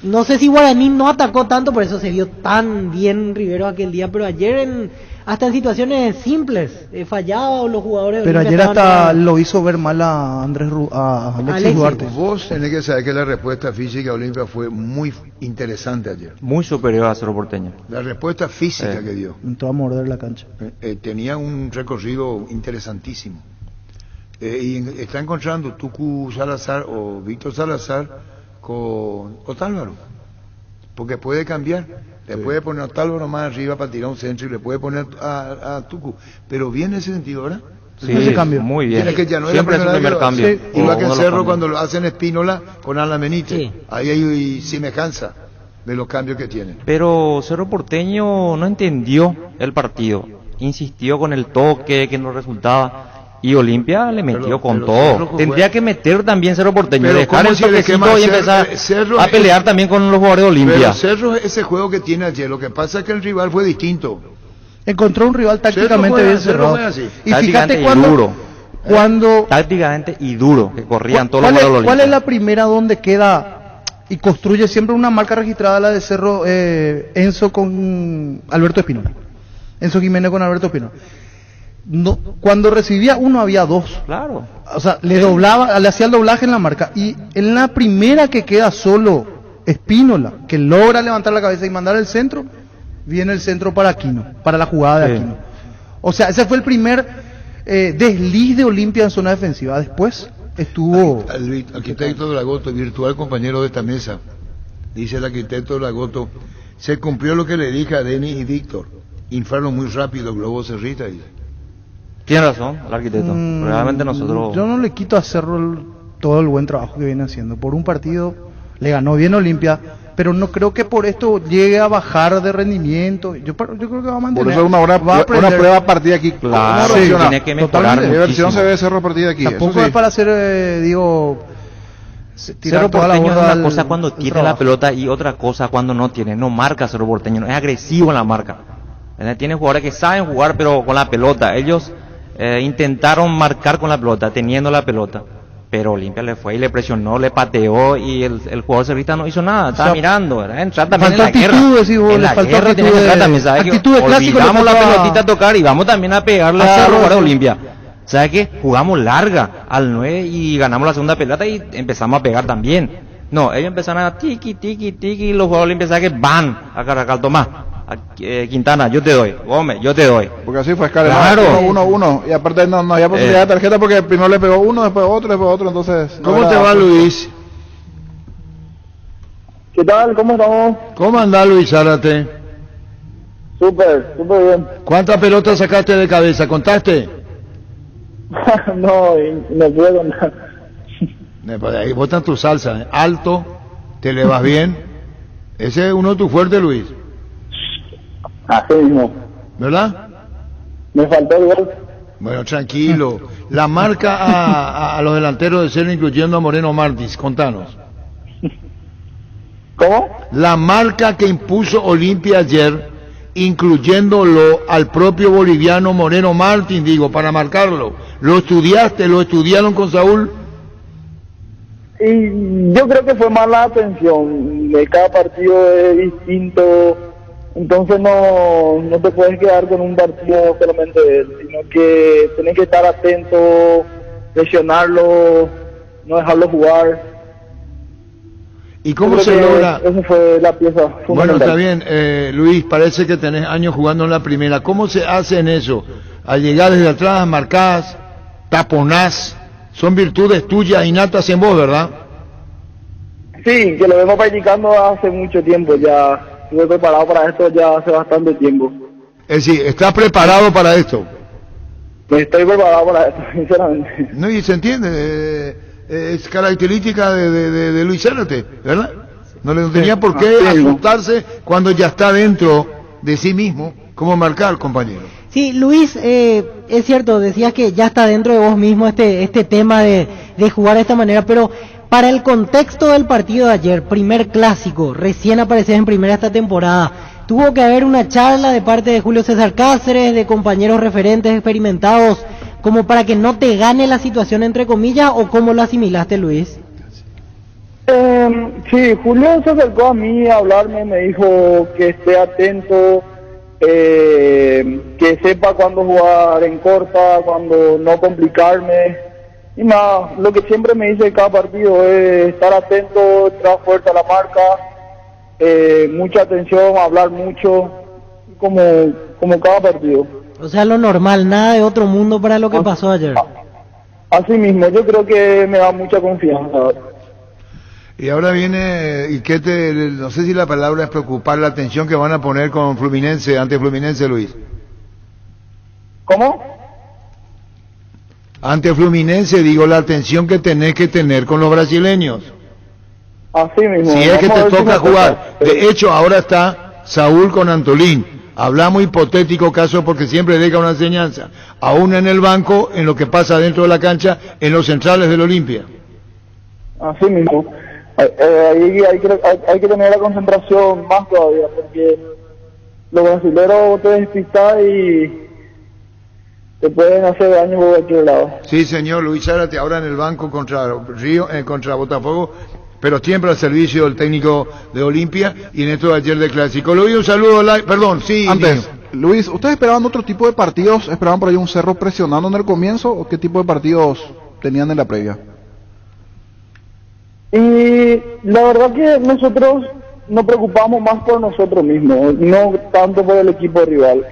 No sé si Guaraní no atacó tanto, por eso se vio tan bien Rivero aquel día, pero ayer hasta en situaciones simples fallaba o los jugadores... de Pero Olimpia ayer estaban hasta mal. lo hizo ver mal a a Alexis Alexis. Duarte. Vos tenés que saber que la respuesta física de Olimpia fue muy interesante ayer. Muy superior a Cerro Porteño. La respuesta física que dio. Entró a morder la cancha. Tenía un recorrido interesantísimo. Y está encontrando Tucu Salazar o Víctor Salazar con Otálvaro. Porque puede cambiar. Le puede poner a Otálvaro más arriba para tirar un centro y le puede poner a Tucu. Pero bien en ese sentido, ¿verdad? Sí, Ese cambio. muy bien. Tiene que ya no es Siempre la es el primera primer vez que cambio. lo hace. Igual que en Uno de los Cerro cambios. cuando lo hacen Espínola con Alan Benítez. Sí. Ahí hay semejanza de los cambios que tienen. Pero Cerro Porteño no entendió el partido. Insistió con el toque, que no resultaba. Y Olimpia le metió con pero todo. Cerro Tendría que meter también Cerro Porteño, Pero dejar ¿cómo el se le quema toquecito y Cerro? empezar Cerro a pelear es- también con los jugadores de Olimpia. Pero Cerro, ese juego que tiene ayer, lo que pasa es que el rival fue distinto. Encontró un rival tácticamente juega- bien Cerro cerrado. juega así. Y Tácticamente fíjate duro. cuando Tácticamente y duro, que corrían todos los ¿cuál jugadores de es Olimpia. la primera donde queda y construye siempre una marca registrada, la de Cerro, Enzo con Alberto Espinola? Enzo Jiménez con Alberto Espinola. No, cuando recibía uno había dos. Claro. O sea, le hacía el doblaje en la marca. Y en la primera que queda solo Espínola, que logra levantar la cabeza y mandar el centro, viene el centro para Aquino, para la jugada de Sí. Aquino. O sea, ese fue el primer desliz de Olimpia en zona defensiva. Después estuvo... El arquitecto Dragoto, virtual compañero de esta mesa, dice el arquitecto Dragoto, se cumplió lo que le dije a Denis y Víctor, inflaron muy rápido Globo Cerrita. Dice. Tiene razón el arquitecto. Realmente nosotros... Yo no le quito a Cerro todo el buen trabajo que viene haciendo. Por un partido le ganó bien Olimpia, pero no creo que por esto llegue a bajar de rendimiento. Yo creo que va a mantener. Por eso es una aprender. prueba a partir de aquí. Claro, Sí, tiene que mejorar totalmente. ¿Qué versión muchísimo. se ve Cerro a partir de aquí? Tampoco Eso sí. es para hacer, tirar Cerro toda la Porteño es borda una al- cosa cuando al tiene trabajo. la pelota y otra cosa cuando no tiene. No marca Cerro Porteño, no es agresivo en la marca. Tiene jugadores que saben jugar pero con la pelota. Ellos intentaron marcar con la pelota, teniendo la pelota. Pero Olimpia le fue y le presionó, le pateó y el jugador cerrista no hizo nada, estaba O sea, mirando, ¿verdad? Entrar también en faltó la guerra. actitud, decís vos, En le la faltó guerra tiene que actitud entrar de- también, ¿sabes? actitud de clásico le Olvidamos la faltó a- pelotita a tocar y vamos también a pegarle a a los Cerro, jugadores de sí. Olimpia. ¿Sabes qué? Jugamos larga al 9 y ganamos la segunda pelota y empezamos a pegar también. No, ellos empezaron a tiki, y los jugadores empezaron a que van a Carracal, Tomás, Quintana, yo te doy, Gómez, yo te doy. Porque así fue escala. Claro. Uno. Y aparte no había posibilidad de tarjeta porque primero le pegó uno, después otro, entonces... no ¿Cómo era- te va, Luis? ¿Qué tal? ¿Cómo estamos? ¿Cómo anda Luis Zárate? Súper bien. ¿Cuántas pelotas sacaste de cabeza? ¿Contaste? No, y no puedo contar. Pues ahí botan tu salsa, ¿eh? Alto, te le vas bien. Ese es uno de tus fuertes, Luis. Así mismo. ¿Verdad? Me faltó el gol. Bueno, tranquilo. La marca a los delanteros de Cerro, incluyendo a Moreno Martins, contanos. ¿Cómo? La marca que impuso Olimpia ayer, incluyéndolo al propio boliviano Moreno Martins, digo, para marcarlo. ¿Lo estudiaste? ¿Lo estudiaron con Saúl? Y yo creo que fue más la atención. De cada partido es distinto. Entonces no te puedes quedar con un partido solamente de él, sino que tenés que estar atento, presionarlo, no dejarlo jugar. ¿Y cómo Yo se creo que logra? Esa fue la pieza Bueno, fundamental. está bien, Luis, parece que tenés años jugando en la primera. ¿Cómo se hace en eso? Al llegar desde atrás, marcás, taponás, son virtudes tuyas innatas en vos, ¿verdad? Sí, que lo vengo practicando hace mucho tiempo ya. Estuve preparado para esto ya hace bastante tiempo. Es decir, ¿estás preparado para esto? Estoy preparado para esto, sinceramente. No, y se entiende, es característica de Luis Zárate, ¿verdad? No tenía por qué asustarse cuando ya está dentro de sí mismo, como marcar, compañero. Sí, Luis, es cierto, decías que ya está dentro de vos mismo este tema de jugar de esta manera, pero para el contexto del partido de ayer, primer clásico, recién apareces en primera esta temporada, tuvo que haber una charla de parte de Julio César Cáceres, de compañeros referentes experimentados, como para que no te gane la situación entre comillas, o cómo lo asimilaste, Luis. Sí, Julio se acercó a mí a hablarme, me dijo que esté atento, que sepa cuándo jugar en corta, cuándo no complicarme. Y nada, lo que siempre me dice cada partido es estar atento, entrar fuerte a la marca, mucha atención, hablar mucho, como cada partido. O sea, lo normal, nada de otro mundo para lo que pasó ayer. Así mismo, yo creo que me da mucha confianza. Y ahora viene, no sé si la palabra es preocupar, la atención que van a poner con Fluminense, ante Fluminense, Luis. ¿Cómo? Ante Fluminense, digo, la atención que tenés que tener con los brasileños. Así mismo. Si es que Vamos a te ver si toca me jugar. De hecho, ahora está Saúl con Antolín. Hablamos hipotético caso porque siempre deja una enseñanza, aún en el banco, en lo que pasa dentro de la cancha, en los centrales del Olimpia. Así mismo. Ahí hay que tener la concentración más todavía, porque los brasileros te despistan y te pueden hacer daño por cualquier lado. Sí, señor, Luis Zárate ahora en el banco contra Río, contra Botafogo, pero siempre al servicio del técnico de Olimpia y en esto de ayer de Clásico. Le doy un saludo, perdón, sí. Antes, Luis, ¿ustedes esperaban otro tipo de partidos? ¿Esperaban por ahí un Cerro presionando en el comienzo o qué tipo de partidos tenían en la previa? Y la verdad que nosotros nos preocupamos más por nosotros mismos, no tanto por el equipo rival.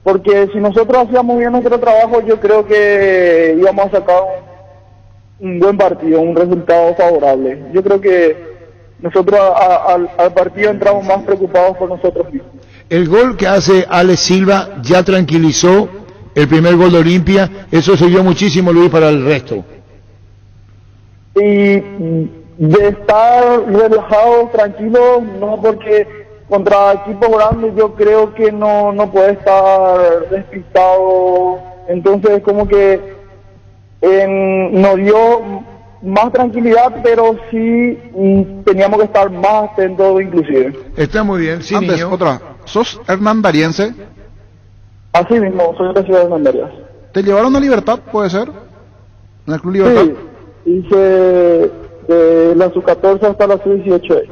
Porque si nosotros hacíamos bien nuestro trabajo, yo creo que íbamos a sacar un buen partido, un resultado favorable. Yo creo que nosotros al partido entramos más preocupados por nosotros mismos. El gol que hace Alex Silva ya tranquilizó el primer gol de Olimpia, eso sirvió muchísimo, Luis, para el resto. Y de estar relajados, tranquilos, no, porque contra equipos grandes yo creo que no puede estar despistado. Entonces como que nos dio más tranquilidad, pero sí teníamos que estar más atentos inclusive. Está muy bien, sí. Antes, niño. otra, ¿sos hernandariense? Así mismo, soy de la ciudad de Hernandarias. ¿Te llevaron a Libertad, puede ser? ¿En el Club Libertad? Sí, hice de la sub-14 hasta la sub-18.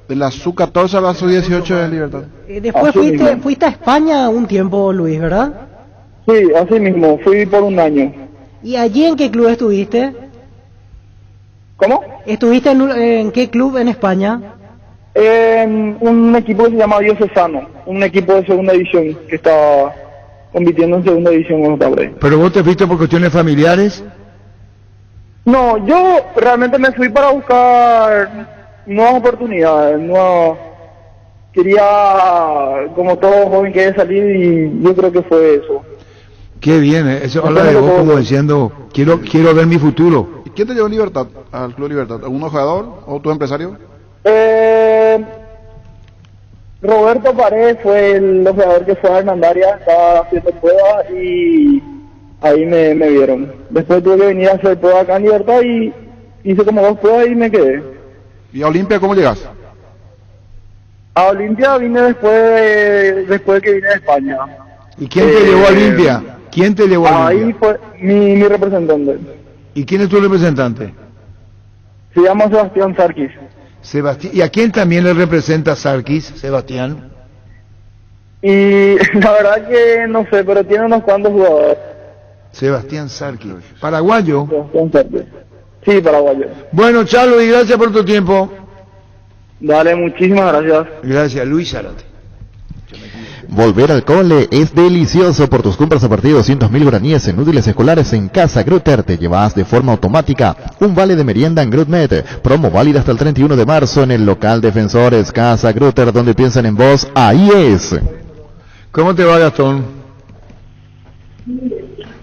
De la sub-14 a la sub-18 de Libertad. Después fuiste a España un tiempo, Luis, ¿verdad? Sí, así mismo, fui por un año. ¿Y allí en qué club estuviste? ¿Cómo? ¿Estuviste en qué club en España? En un equipo que se llama Diocesano, un equipo de segunda división que estaba compitiendo en segunda división con Otabre. ¿Pero vos te fuiste por cuestiones familiares? No, yo realmente me fui para buscar nuevas oportunidades, quería, como todo joven, quiere salir y yo creo que fue eso. Qué bien, eso habla de vos como diciendo, quiero ver mi futuro. ¿Y quién te llevó a Libertad, al Club Libertad? ¿Algún jugador o tu empresario? Roberto Paredes fue el jugador que fue a Hernandarias, estaba haciendo pruebas y ahí me vieron. Después tuve que venir a hacer pruebas acá en Libertad y hice como 2 pruebas y me quedé. ¿Y a Olimpia cómo llegas? A Olimpia vine después que vine de España. ¿Y quién te llevó a Olimpia? ¿Quién te llevó a Olimpia? Ahí fue mi representante. ¿Y quién es tu representante? Se llama Sebastián Sarkis. ¿Y a quién también le representa Sarkis, Sebastián? Y la verdad que no sé, pero tiene unos cuantos jugadores. Sebastián Sarkis. ¿Paraguayo? Sebastián Sarkis. Sí, paraguayo. Bueno, Chalo, y gracias por tu tiempo. Dale, muchísimas gracias. Gracias, Luis Zárate. Volver al cole es delicioso. Por tus compras a partir de 200.000 guaraníes en útiles escolares en Casa Grutter te llevas de forma automática un vale de merienda en GrutMed. Promo válida hasta el 31 de marzo en el local Defensores. Casa Grutter, donde piensan en vos, ahí es. ¿Cómo te va, Gastón?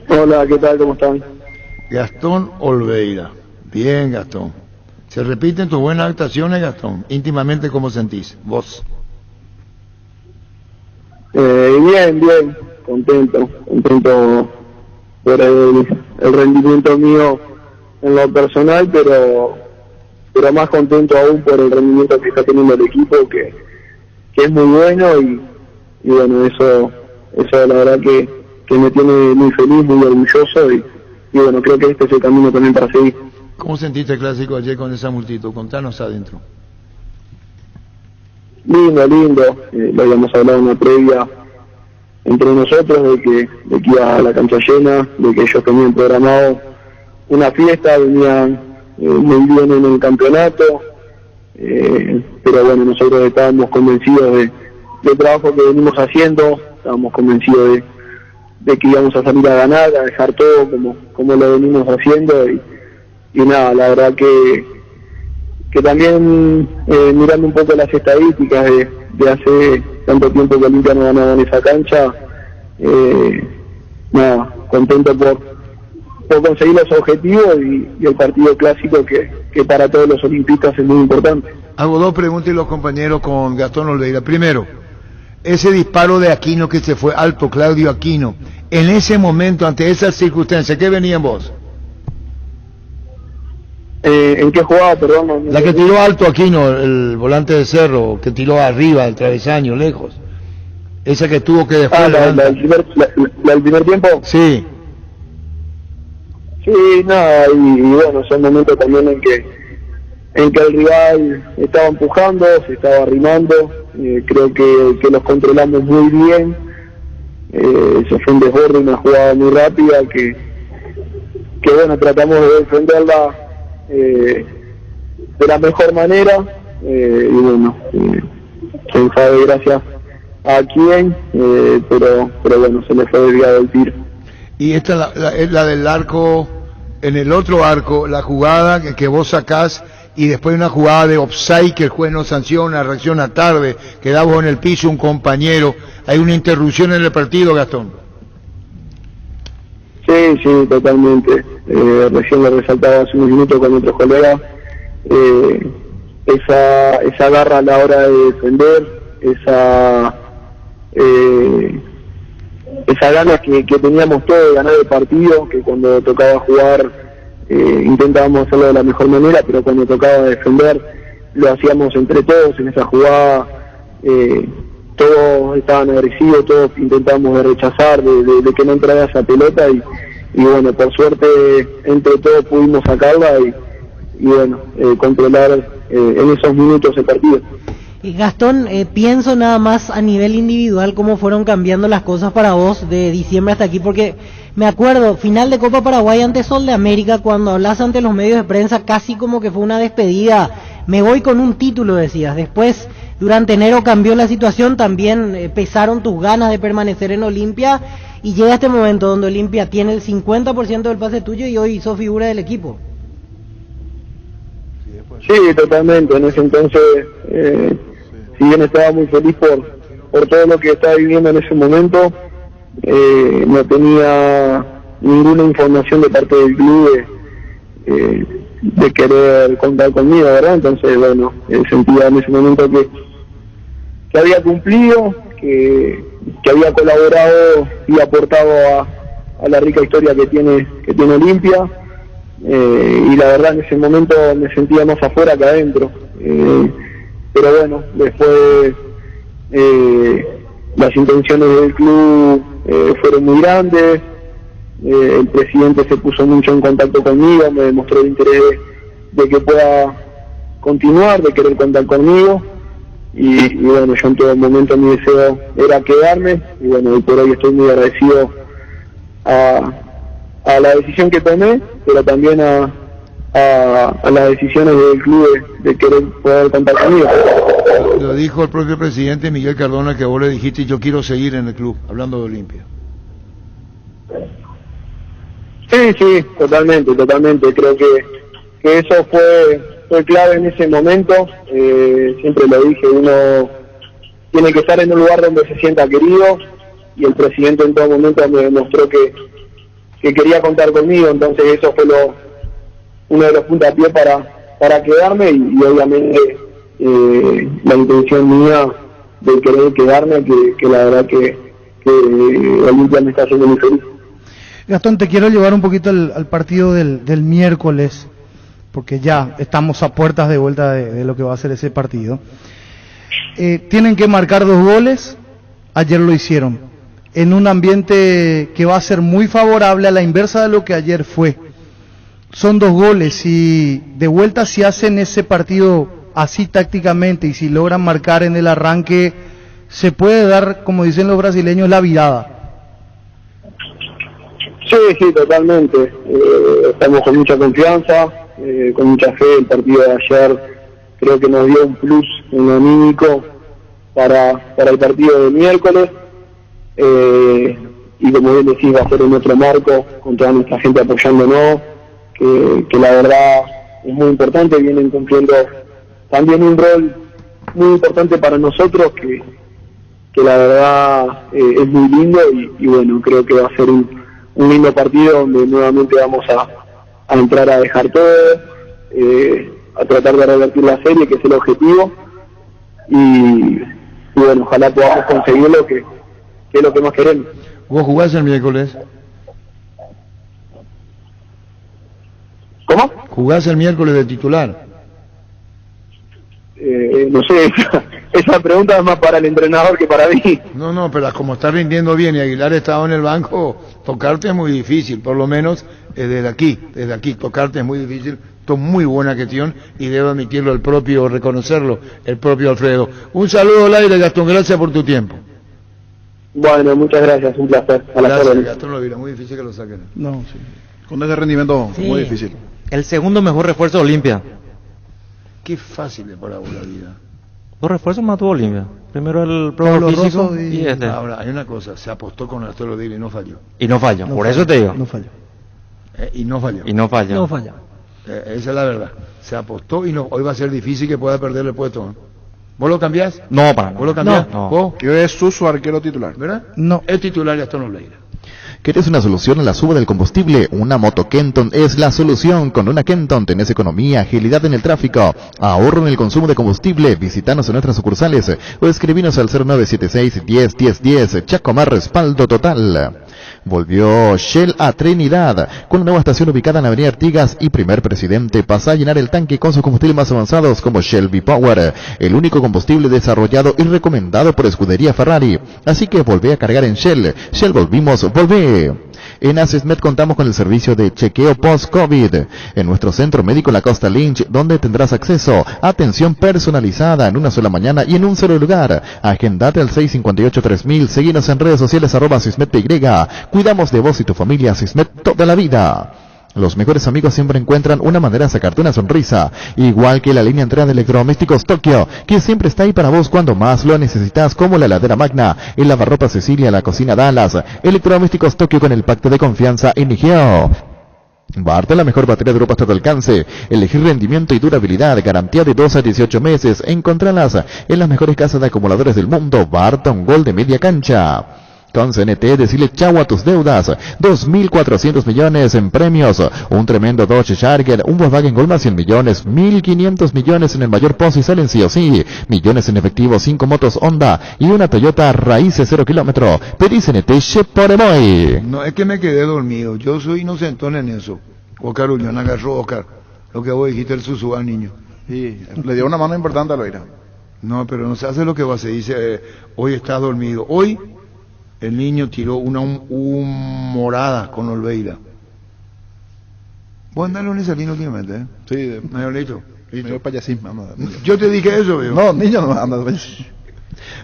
Hola, ¿qué tal? ¿Cómo están? Gastón Olveira. Bien, Gastón. ¿Se repiten tus buenas actuaciones, Gastón? Íntimamente, ¿cómo sentís? Vos. Bien, contento por el rendimiento mío en lo personal, pero más contento aún por el rendimiento que está teniendo el equipo, que es muy bueno y bueno, eso la verdad que me tiene muy feliz, muy orgulloso y bueno, creo que este es el camino también para seguir. ¿Cómo sentiste el clásico ayer con esa multitud? Contanos adentro. Lindo, lo habíamos hablado en una previa entre nosotros de que iba a la cancha llena, de que ellos tenían programado una fiesta, venían muy bien en el campeonato, pero bueno, nosotros estábamos convencidos del trabajo que venimos haciendo, estábamos convencidos de que íbamos a salir a ganar, a dejar todo como lo venimos haciendo y nada, la verdad que también mirando un poco las estadísticas de hace tanto tiempo que Olimpia no ganaba en esa cancha, nada, contento por conseguir los objetivos y el partido clásico que para todos los olimpistas es muy importante. Hago 2 preguntas y los compañeros con Gastón Olveira. Primero, ese disparo de Aquino que se fue alto, Claudio Aquino, en ese momento, ante esas circunstancias, ¿qué venía en vos? ¿En qué jugada, perdón? La que tiró alto Aquino, el volante de Cerro, que tiró arriba, el travesaño, lejos. Esa que tuvo que después... la del primer tiempo. Sí. Sí, nada, y bueno, son momentos también en que el rival estaba empujando, se estaba arrimando, creo que los controlamos muy bien, eso fue un desborde, una jugada muy rápida que bueno, tratamos de defenderla de la mejor manera, y bueno, quién sabe gracias a quién, pero bueno, se le fue desviado el tiro. Y esta es la del arco, en el otro arco, la jugada que vos sacás y después una jugada de offside que el juez no sanciona, reacciona tarde, queda vos en el piso, un compañero, hay una interrupción en el partido, Gastón. Sí, totalmente. Recién lo resaltaba hace unos minutos con otros colegas, esa garra a la hora de defender, esa ganas que teníamos todos de ganar el partido, que cuando tocaba jugar intentábamos hacerlo de la mejor manera, pero cuando tocaba defender lo hacíamos entre todos. En esa jugada todos estaban agresivos, todos intentábamos de rechazar, de que no entrara esa pelota y bueno, por suerte entre todos pudimos sacarla y bueno, controlar en esos minutos el partido. Gastón, pienso nada más a nivel individual cómo fueron cambiando las cosas para vos de diciembre hasta aquí, porque me acuerdo, final de Copa Paraguay ante Sol de América, cuando hablas ante los medios de prensa casi como que fue una despedida, me voy con un título decías, después durante enero cambió la situación, también pesaron tus ganas de permanecer en Olimpia y llega este momento donde Olimpia tiene el 50% del pase tuyo y hoy sos figura del equipo. Sí, totalmente, en ese entonces si bien estaba muy feliz por todo lo que estaba viviendo en ese momento, no tenía ninguna información de parte del club de querer contar conmigo, ¿verdad? Entonces, bueno, sentía en ese momento que había cumplido, que había colaborado y aportado a la rica historia que tiene Olimpia, y la verdad en ese momento me sentía más afuera que adentro. Pero bueno, después las intenciones del club fueron muy grandes, el presidente se puso mucho en contacto conmigo, me demostró el interés de que pueda continuar, de querer contar conmigo, y bueno, yo en todo momento mi deseo era quedarme, y bueno, y por hoy estoy muy agradecido a la decisión que tomé, pero también a las decisiones del club de querer poder contar conmigo. Lo dijo el propio presidente Miguel Cardona, que vos le dijiste yo quiero seguir en el club, hablando de Olimpia. Sí, totalmente, creo que eso fue clave en ese momento, siempre lo dije, uno tiene que estar en un lugar donde se sienta querido, y el presidente en todo momento me demostró que quería contar conmigo, entonces eso fue uno de los puntapiés para quedarme, y obviamente la intención mía de querer quedarme, que la verdad que Olimpia me está haciendo muy feliz. Gastón, te quiero llevar un poquito al partido del miércoles, porque ya estamos a puertas de vuelta de lo que va a ser ese partido. Tienen que marcar 2 goles, ayer lo hicieron, en un ambiente que va a ser muy favorable a la inversa de lo que ayer fue. Son 2 goles y de vuelta si hacen ese partido así tácticamente y si logran marcar en el arranque, se puede dar, como dicen los brasileños, la virada. Sí, totalmente. Estamos con mucha confianza, con mucha fe. El partido de ayer creo que nos dio un plus en lo anímico para el partido de miércoles. Y como bien decís, va a ser en otro marco, con toda nuestra gente apoyándonos, que la verdad es muy importante. Vienen cumpliendo también un rol muy importante para nosotros, que la verdad es muy lindo, y bueno, creo que va a ser un lindo partido donde nuevamente vamos a entrar a dejar todo, a tratar de revertir la serie, que es el objetivo, y bueno, ojalá podamos conseguir lo que es lo que más queremos. ¿Vos jugás el miércoles? ¿Cómo? ¿Jugás el miércoles de titular? No sé, esa pregunta es más para el entrenador que para mí. No, pero como está rindiendo bien y Aguilar estaba en el banco, tocarte es muy difícil, por lo menos desde aquí, tocarte es muy difícil. Esto es muy buena gestión y debo admitirlo reconocerlo, el propio Alfredo. Un saludo al aire, Gastón, gracias por tu tiempo. Bueno, muchas gracias, un placer. A las Gracias, órdenes. Gastón Lovira, muy difícil que lo saquen. No, sí. Con ese rendimiento Sí. muy difícil. El segundo mejor refuerzo de Olimpia. Qué fácil es para vos la vida. Dos refuerzos más tuvo Olimpia. Primero el Pablo propio físico Rosso y este. Ahora, hay una cosa, se apostó con Arturo Dile y no falló. Y no falló, No por falla, eso te digo. No falla. Y no falló. Y no falló. No falla. Esa es la verdad. Se apostó y no. Hoy va a ser difícil que pueda perder el puesto, ¿no? ¿Vos lo cambiás? No, para nada. ¿Vos lo cambiás? No. ¿Vos? Y hoy es su arquero titular. ¿Verdad? No. Es titular Gastón Lovira. ¿Querés una solución a la suba del combustible? Una moto Kenton es la solución. Con una Kenton tenés economía, agilidad en el tráfico, ahorro en el consumo de combustible. Visitanos en nuestras sucursales o escribinos al 0976 10 10 10. Chacomar, respaldo total. Volvió Shell a Trinidad con una nueva estación ubicada en la Avenida Artigas y Primer Presidente. Pasa a llenar el tanque con sus combustibles más avanzados como Shell V-Power, el único combustible desarrollado y recomendado por Escudería Ferrari. Así que volvé a cargar en Shell. Shell, volvimos, volvé. En Asismed contamos con el servicio de chequeo post-COVID en nuestro centro médico La Costa Lynch, donde tendrás acceso a atención personalizada en una sola mañana y en un solo lugar. Agendate al 658-3000, seguinos en redes sociales @AsismedPY. Cuidamos de vos y tu familia. Asismed toda la vida. Los mejores amigos siempre encuentran una manera de sacarte una sonrisa, igual que la línea entera de electrodomésticos Tokio, que siempre está ahí para vos cuando más lo necesitas, como la heladera Magna, el lavarropa Cecilia, la cocina Dallas. Electrodomésticos Tokio con el pacto de confianza Inigeo. Barte, la mejor batería de Europa hasta tu alcance. Elegir rendimiento y durabilidad, garantía de 2 a 18 meses. Encontralas en las mejores casas de acumuladores del mundo. Barton Gold de media cancha. Con CNT, decirle chau a tus deudas. 2.400 millones en premios. Un tremendo Dodge Charger, un Volkswagen Gol más 100 millones. 1.500 millones en el mayor pozo y salen sí o sí. Millones en efectivo, 5 motos Honda y una Toyota Raíces 0 kilómetro. Pedí CNT Cheporemoy. No, es que me quedé dormido. Yo soy inocentón en eso. Oscar Ullón agarró Oscar. Lo que vos dijiste, el susú al niño. Y le dio una mano importante a Loira. No, pero no se hace lo que va, se dice, hoy estás dormido. Hoy el niño tiró una morada con Olveira. Vos andás en ese niño últimamente, ¿eh? Sí, medio listo. medio payasismo. Yo te dije eso, veo. No, niño no anda.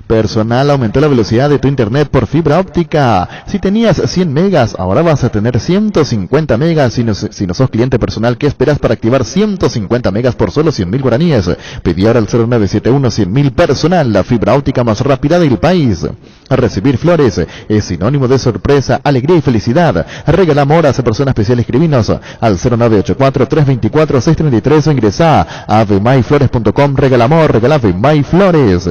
Personal aumentó la velocidad de tu internet por fibra óptica. Si tenías 100 megas, ahora vas a tener 150 megas. Si no sos cliente personal, ¿qué esperas para activar 150 megas por solo 100.000 guaraníes? Pedí ahora al 0971 100.000 personal, la fibra óptica más rápida del país. Recibir flores es sinónimo de sorpresa, alegría y felicidad. Regala amor a esa persona especial. Escribinos al 0984-324-633 o ingresá a avemyflores.com. Regala amor, regala Avemyflores.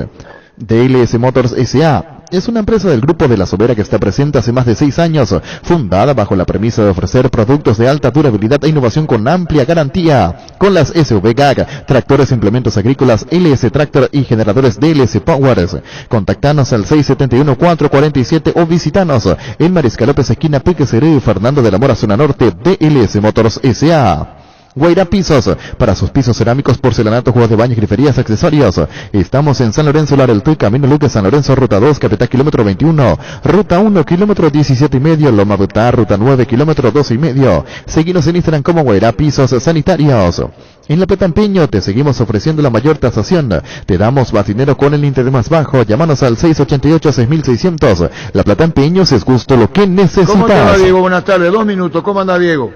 DLS Motors S.A. es una empresa del Grupo de la Sobera que está presente hace más de 6 años, fundada bajo la premisa de ofrecer productos de alta durabilidad e innovación con amplia garantía. Con las SV GAG, tractores, implementos agrícolas, LS Tractor y generadores DLS Powers. Contactanos al 671-447 o visitanos en Mariscal López, esquina Pequeceré, Fernando de la Mora, zona norte. DLS Motors S.A. Guaira Pisos, para sus pisos cerámicos, porcelanato, juegos de baños, griferías, accesorios. Estamos en San Lorenzo, Lareltú, Camino Luque, San Lorenzo, Ruta 2, Capital, kilómetro 21, Ruta 1, kilómetro 17 y medio, Loma Butá, Ruta 9, kilómetro 12 y medio. Seguinos en Instagram como Guaira Pisos Sanitarios. En La Plata Empeño te seguimos ofreciendo la mayor tasación. Te damos más dinero con el interés más bajo. Llámanos al 688-6600. La Plata Empeños es justo lo que necesitas. ¿Cómo te va, Diego? Buenas tardes. 2 minutos. ¿Cómo anda, Diego?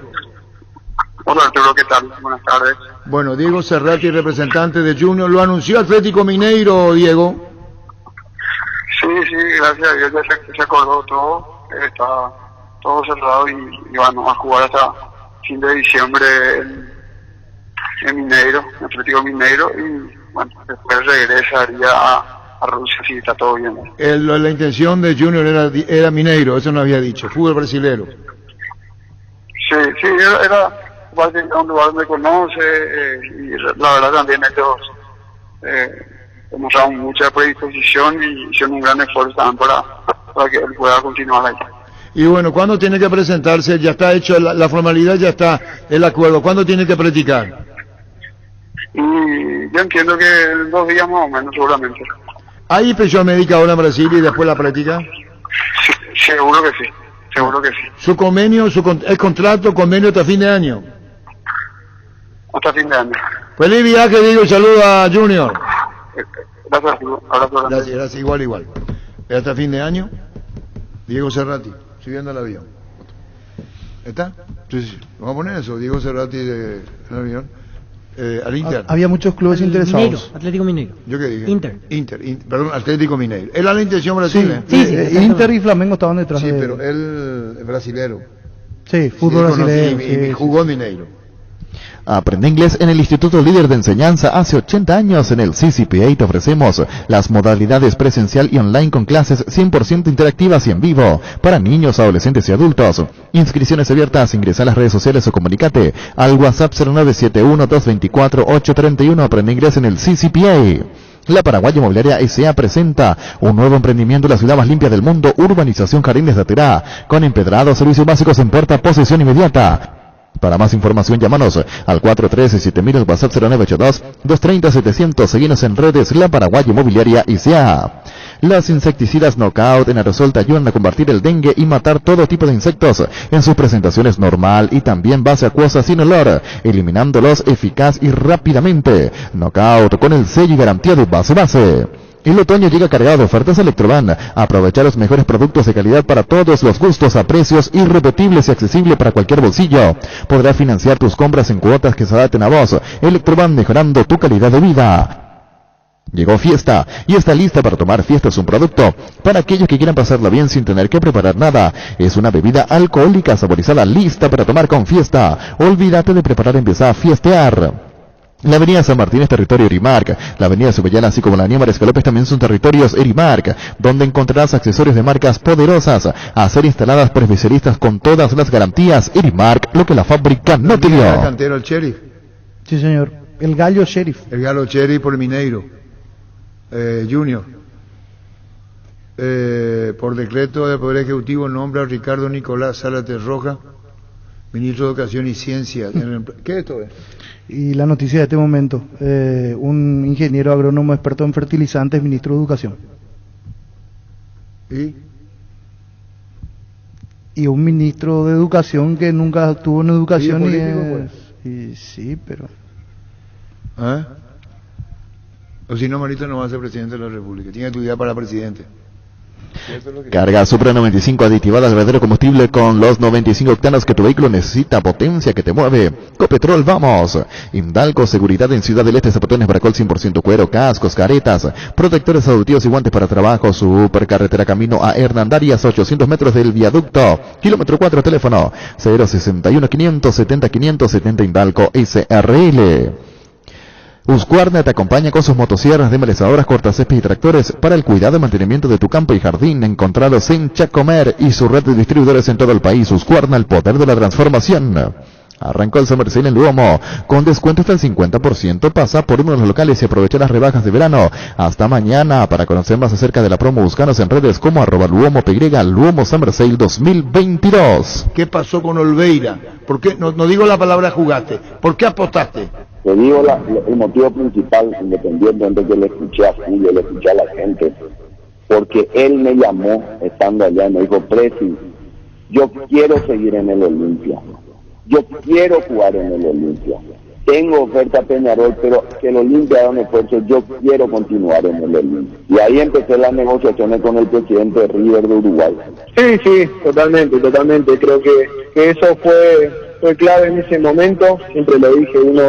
Hola Arturo, ¿qué tal? Buenas tardes. Bueno, Diego Cerrati, representante de Junior, lo anunció Atlético Mineiro, Diego. Sí, gracias a Dios ya se acordó todo, está todo cerrado y van a jugar hasta fin de diciembre en Mineiro, Atlético Mineiro, y bueno, después regresaría a Rusia si está todo bien. La intención de Junior era Mineiro, eso no había dicho, fútbol brasilero. Sí, era un lugar donde conoce, y la verdad también ellos demostraron mucha predisposición y hicieron un gran esfuerzo también para que él pueda continuar ahí. Y bueno, ¿cuándo tiene que presentarse? Ya está hecho, la formalidad ya está, el acuerdo. ¿Cuándo tiene que practicar? Y yo entiendo que en 2 días más o menos, seguramente. ¿Hay inspección médica ahora en Brasil y después la práctica? Sí, seguro que sí, seguro que sí. ¿Su convenio, el contrato, convenio hasta fin de año? Hasta fin de año. Feliz viaje, digo, saludo a Junior. Gracias, abrazo. Gracias, igual. Hasta fin de año, Diego Cerrati, subiendo al avión. ¿Está? Sí. Vamos a poner eso, Diego Cerrati del avión. Al Inter. Había muchos clubes interesados. Mineiro, Atlético Mineiro. ¿Yo qué dije? Inter, perdón, Atlético Mineiro. Él a la intención brasileña. Sí, Inter y Flamengo estaban detrás Sí, de pero él es brasilero. Sí, fútbol brasileño. Y jugó en Mineiro. Aprende inglés en el Instituto Líder de Enseñanza. Hace 80 años en el CCPA te ofrecemos las modalidades presencial y online con clases 100% interactivas y en vivo para niños, adolescentes y adultos. Inscripciones abiertas, ingresa a las redes sociales o comunícate al WhatsApp 0971-224-831. Aprende inglés en el CCPA. La Paraguaya Inmobiliaria S.A. presenta un nuevo emprendimiento en la ciudad más limpia del mundo, Urbanización Jardines de Aterá, con empedrados, servicios básicos en puerta, posesión inmediata. Para más información, llámanos al 413-7000, WhatsApp 0982-230-700. Seguinos en redes La Paraguaya Inmobiliaria S.A. Los insecticidas Knockout en aerosol te ayudan a combatir el dengue y matar todo tipo de insectos en sus presentaciones normal y también base acuosa sin olor, eliminándolos eficaz y rápidamente. Knockout con el sello y garantía de base. El otoño llega cargado de ofertas Electroban. Aprovecha los mejores productos de calidad para todos los gustos a precios irrepetibles y accesibles para cualquier bolsillo. Podrás financiar tus compras en cuotas que se adapten a vos. Electroban, mejorando tu calidad de vida. Llegó Fiesta y está lista para tomar. Fiesta es un producto para aquellos que quieran pasarla bien sin tener que preparar nada. Es una bebida alcohólica saborizada lista para tomar con Fiesta. Olvídate de preparar, empieza a fiestear. La avenida San Martín es territorio Erimark. La avenida Subellana, así como la avenida Mariscal López, también son territorios Erimark, donde encontrarás accesorios de marcas poderosas a ser instaladas por especialistas con todas las garantías. Erimark, lo que la fábrica no te dio. ¿El cantero, el Sheriff? Sí, señor. El Gallo Sheriff. El Gallo Sheriff por Mineiro. Junior. Por decreto del Poder Ejecutivo nombra a Ricardo Nicolás Zárate Roja, ministro de Educación y Ciencia. ¿Qué esto es? Y la noticia de este momento, un ingeniero agrónomo experto en fertilizantes, ministro de Educación. Y un ministro de Educación que nunca estuvo en educación y sí, pero... ¿Ah? O si no, Marito no va a ser presidente de la República. Tiene que estudiar para presidente. Carga Supra 95 aditivada al verdadero combustible con los 95 octanos que tu vehículo necesita, potencia que te mueve. Copetrol, vamos. Indalco, seguridad en Ciudad del Este, zapatones Bracol 100% cuero, cascos, caretas, protectores auditivos y guantes para trabajo. Supercarretera camino a Hernandarias, 800 metros del viaducto. Kilómetro 4, teléfono 061 570 570 Indalco SRL. Husqvarna te acompaña con sus motosierras, demolizadoras, cortacésped y tractores para el cuidado y mantenimiento de tu campo y jardín. Encontrados en Chacomer y su red de distribuidores en todo el país. Husqvarna, el poder de la transformación. Arrancó el Summer Sale en Luomo, con descuento hasta el 50%. Pasa por uno de los locales y aprovecha las rebajas de verano. Hasta mañana. Para conocer más acerca de la promo, búscanos en redes como @LuomoPY, Luomo Summer Sale 2022. ¿Qué pasó con Olveira? ¿Por qué? No digo la palabra jugaste. ¿Por qué apostaste? Te digo el motivo principal, independientemente que le escuché a Julio, le escuché a la gente, porque él me llamó estando allá y me dijo: Presi, yo quiero seguir en el Olimpia, yo quiero jugar en el Olimpia, tengo oferta a Peñarol, pero que el Olimpia haga un esfuerzo, yo quiero continuar en el Olimpia. Y ahí empecé las negociaciones con el presidente de River de Uruguay. Sí, totalmente, creo que eso fue clave en ese momento. Siempre lo dije, uno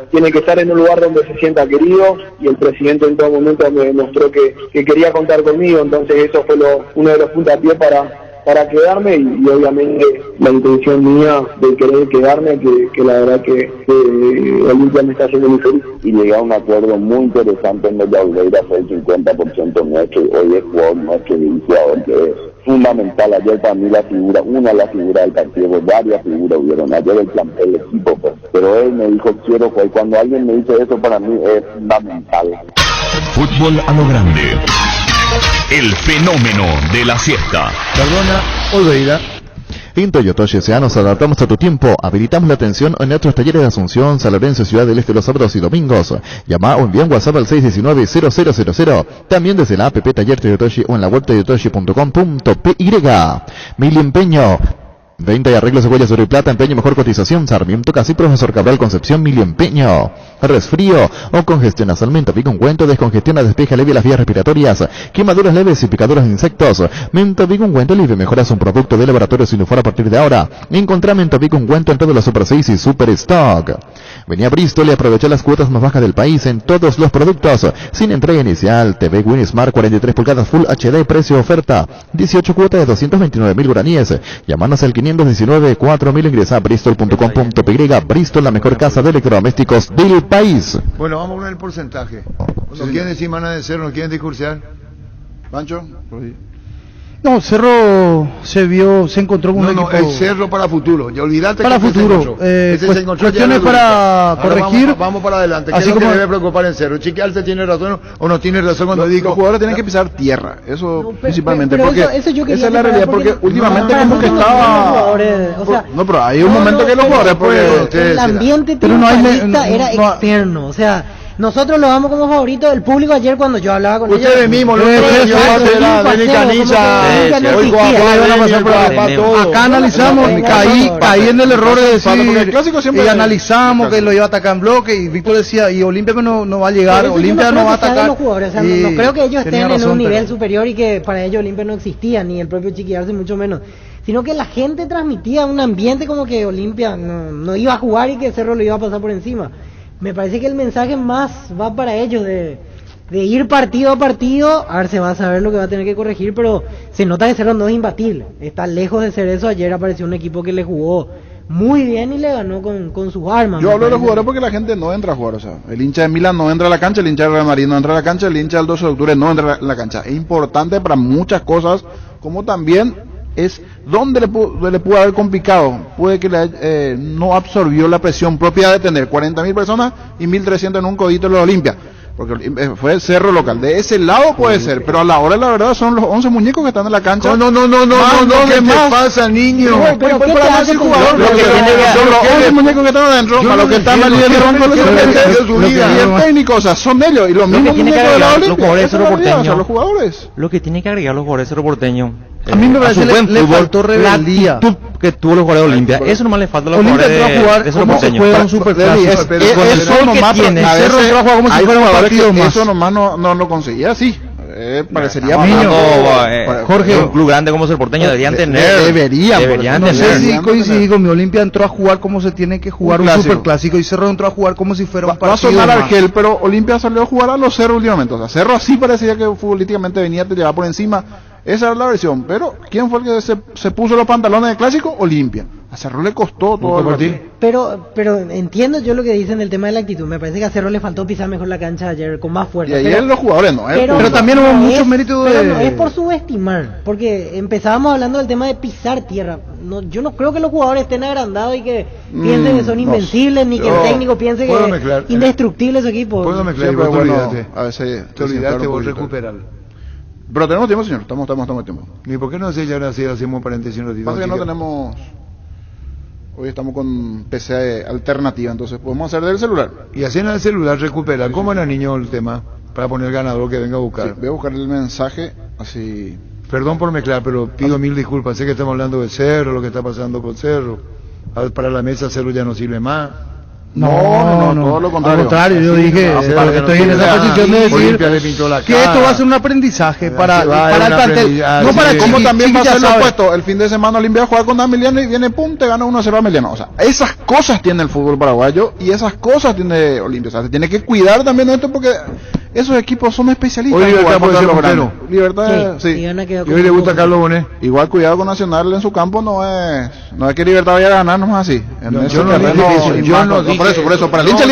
tiene que estar en un lugar donde se sienta querido, y el presidente en todo momento me demostró que quería contar conmigo. Entonces eso fue uno de los puntapiés para quedarme, y obviamente la intención mía de querer quedarme, que la verdad que Olimpia me está haciendo muy feliz. Y llegué a un acuerdo muy interesante en donde Olveira fue el 50% nuestro, y hoy es jugador nuestro, y un jugador que es fundamental. Ayer para mí la figura del partido, varias figuras hubieron, ayer el plantel, el equipo, pero él me dijo quiero jugar. Cuando alguien me dice eso, para mí es fundamental. Fútbol a lo grande. El fenómeno de la siesta. Perdona, Olveira. En Toyotoshi S.A. nos adaptamos a tu tiempo. Habilitamos la atención en nuestros talleres de Asunción, San Lorenzo, Ciudad del Este los sábados y domingos. Llama o envía un WhatsApp al 619-0000. También desde la app Taller Toyotoshi o en la web toyotoshi.com.py. Mil Empeño. Venta y arreglos de huellas de oro y plata, empeño, mejor cotización, Sarmiento, Casi, Profesor Cabral, Concepción, Mil Empeño. Resfrío o congestión nasal, menta, pica, ungüento, descongestiona, despeja, alivia las vías respiratorias, quemaduras leves y picaduras de insectos. Menta, pica, ungüento, alivia, mejoras un producto de laboratorio Sinufar a partir de ahora. Encontrá Menta, pica, ungüento en todos los Super 6 y Super Stock. Venía a Bristol y aprovecha las cuotas más bajas del país en todos los productos. Sin entrega inicial, TV Win Smart 43 pulgadas Full HD, precio oferta. 18 cuotas de 229.000 guaraníes. Llámanos al 519-4000, ingresa a bristol.com.py. Bristol, la mejor casa de electrodomésticos del país. Bueno, vamos a poner el porcentaje. ¿Nos quieren decir Mana de Cerro? ¿Nos quieren discursear? Pancho. No, Cerro se encontró con un equipo... el Cerro para futuro. Ya olvídate para que futuro. Cuestiones para corregir. Vamos para adelante. ¿Qué es lo que debe preocupar en Cerro? ¿Chiquialce tiene razón o no tiene razón cuando digo? Los jugadores tienen que pisar tierra. Eso principalmente. Pero porque eso yo esa es la realidad. Porque últimamente como que estaba... No, pero hay un momento que los jugadores... El ambiente triunfalista era externo. O sea... Nosotros lo damos como favorito, el público ayer cuando yo hablaba con ellos. Ustedes mismos, acá analizamos, caí en el error de decir, y analizamos que lo iba a atacar en bloque, y Víctor decía, y Olimpia no va a llegar, Olimpia no va a atacar. No creo que ellos estén en un nivel superior y que para ellos Olimpia no existía, ni el propio Chiquiarse mucho menos. Sino que la gente transmitía un ambiente como que Olimpia no iba a jugar y que Cerro lo iba a pasar por encima. Me parece que el mensaje más va para ellos de ir partido a partido. A ver, se va a saber lo que va a tener que corregir, pero se nota que Cerro no es imbatible. Está lejos de ser eso. Ayer apareció un equipo que le jugó muy bien y le ganó con sus armas. Yo hablo de los jugadores porque la gente no entra a jugar. O sea, el hincha de Milán no entra a la cancha, el hincha de Real Madrid no entra a la cancha, el hincha del 12 de octubre no entra a la cancha. Es importante para muchas cosas, como también es donde le pudo haber complicado. Puede que no absorbió la presión propia de tener 40.000 personas y 1.300 en un codito de la Olimpia, porque fue Cerro local. De ese lado puede ser, pero a la hora la verdad son los 11 muñecos que están en la cancha. No, ¿qué más pasa, niño? Pero ¿qué hace el jugador? Son los 11 muñecos que están adentro, para los que están mal y el técnico, o sea, son ellos, y los mismos muñecos de la Olimpia, los jugadores. Lo que tiene que agregar los jugadores Cerro Porteño, a mí me parece le faltó rebeldía. La actitud que tuvo los jugadores de Olimpia, eso nomás le falta a los jugadores de Cerro Porteño. Juega un superclásico. Eso nomás tiene. Cerro entró a jugar como si fuera un partido más. Eso nomás no lo conseguía así. Parecería Jorge, un club grande como Cerro Porteño deberían tener. No sé si coincidí con mi Olimpia entró a jugar como se tiene que jugar un superclásico y Cerro entró a jugar como si fuera un partido. Va a sonar Argel, pero Olimpia salió a jugar a los Cerro últimamente. O sea, Cerro así parecía que futbolísticamente venía, te llevaba por encima. Esa era la versión, pero ¿quién fue el que se puso los pantalones de clásico? Olimpia. A Cerro le costó todo el partido. Pero entiendo yo lo que dicen del tema de la actitud. Me parece que a Cerro le faltó pisar mejor la cancha ayer con más fuerza. Y ayer los jugadores no, pero también hubo muchos méritos de... No es por subestimar, porque empezábamos hablando del tema de pisar tierra. Yo no creo que los jugadores estén agrandados y que piensen que son invencibles, ni que el técnico piense que es indestructible su equipo. Puedo mezclar, pero olvídate. A veces te olvidaste, vos recuperarlo. Pero tenemos tiempo, señor, estamos tiempo. ¿Y por qué no sé ya ahora sí hacemos un paréntesis un ratito? Pasa que no tenemos... Hoy estamos con PC alternativa, entonces podemos hacer del celular. Y hacer en el celular recuperar. ¿Cómo era, niño, el tema? Para poner el ganador que venga a buscar. Sí, voy a buscar el mensaje, así... Perdón por mezclar, pero pido mil disculpas. Sé que estamos hablando de Cerro, lo que está pasando con Cerro. Para la mesa Cerro ya no sirve más. No, todo lo contrario. Al contrario, yo dije, estoy en esa posición de decir que esto va a ser un aprendizaje para el plantel. No para como también va a ser lo opuesto. El fin de semana Olimpia juega con Emiliano y viene pum, te gana 1-0 a Emiliano. O sea, esas cosas tiene el fútbol paraguayo y esas cosas tiene Olimpia. O sea, se tiene que cuidar también de esto porque esos equipos son especialistas. Hoy Libertad puede ser portero. Libertad, sí. Y hoy le gusta a Carlos Bonet. Igual cuidado con Nacional en su campo, no es que Libertad vaya a ganar nomás así. Yo no dije por eso, para el hincha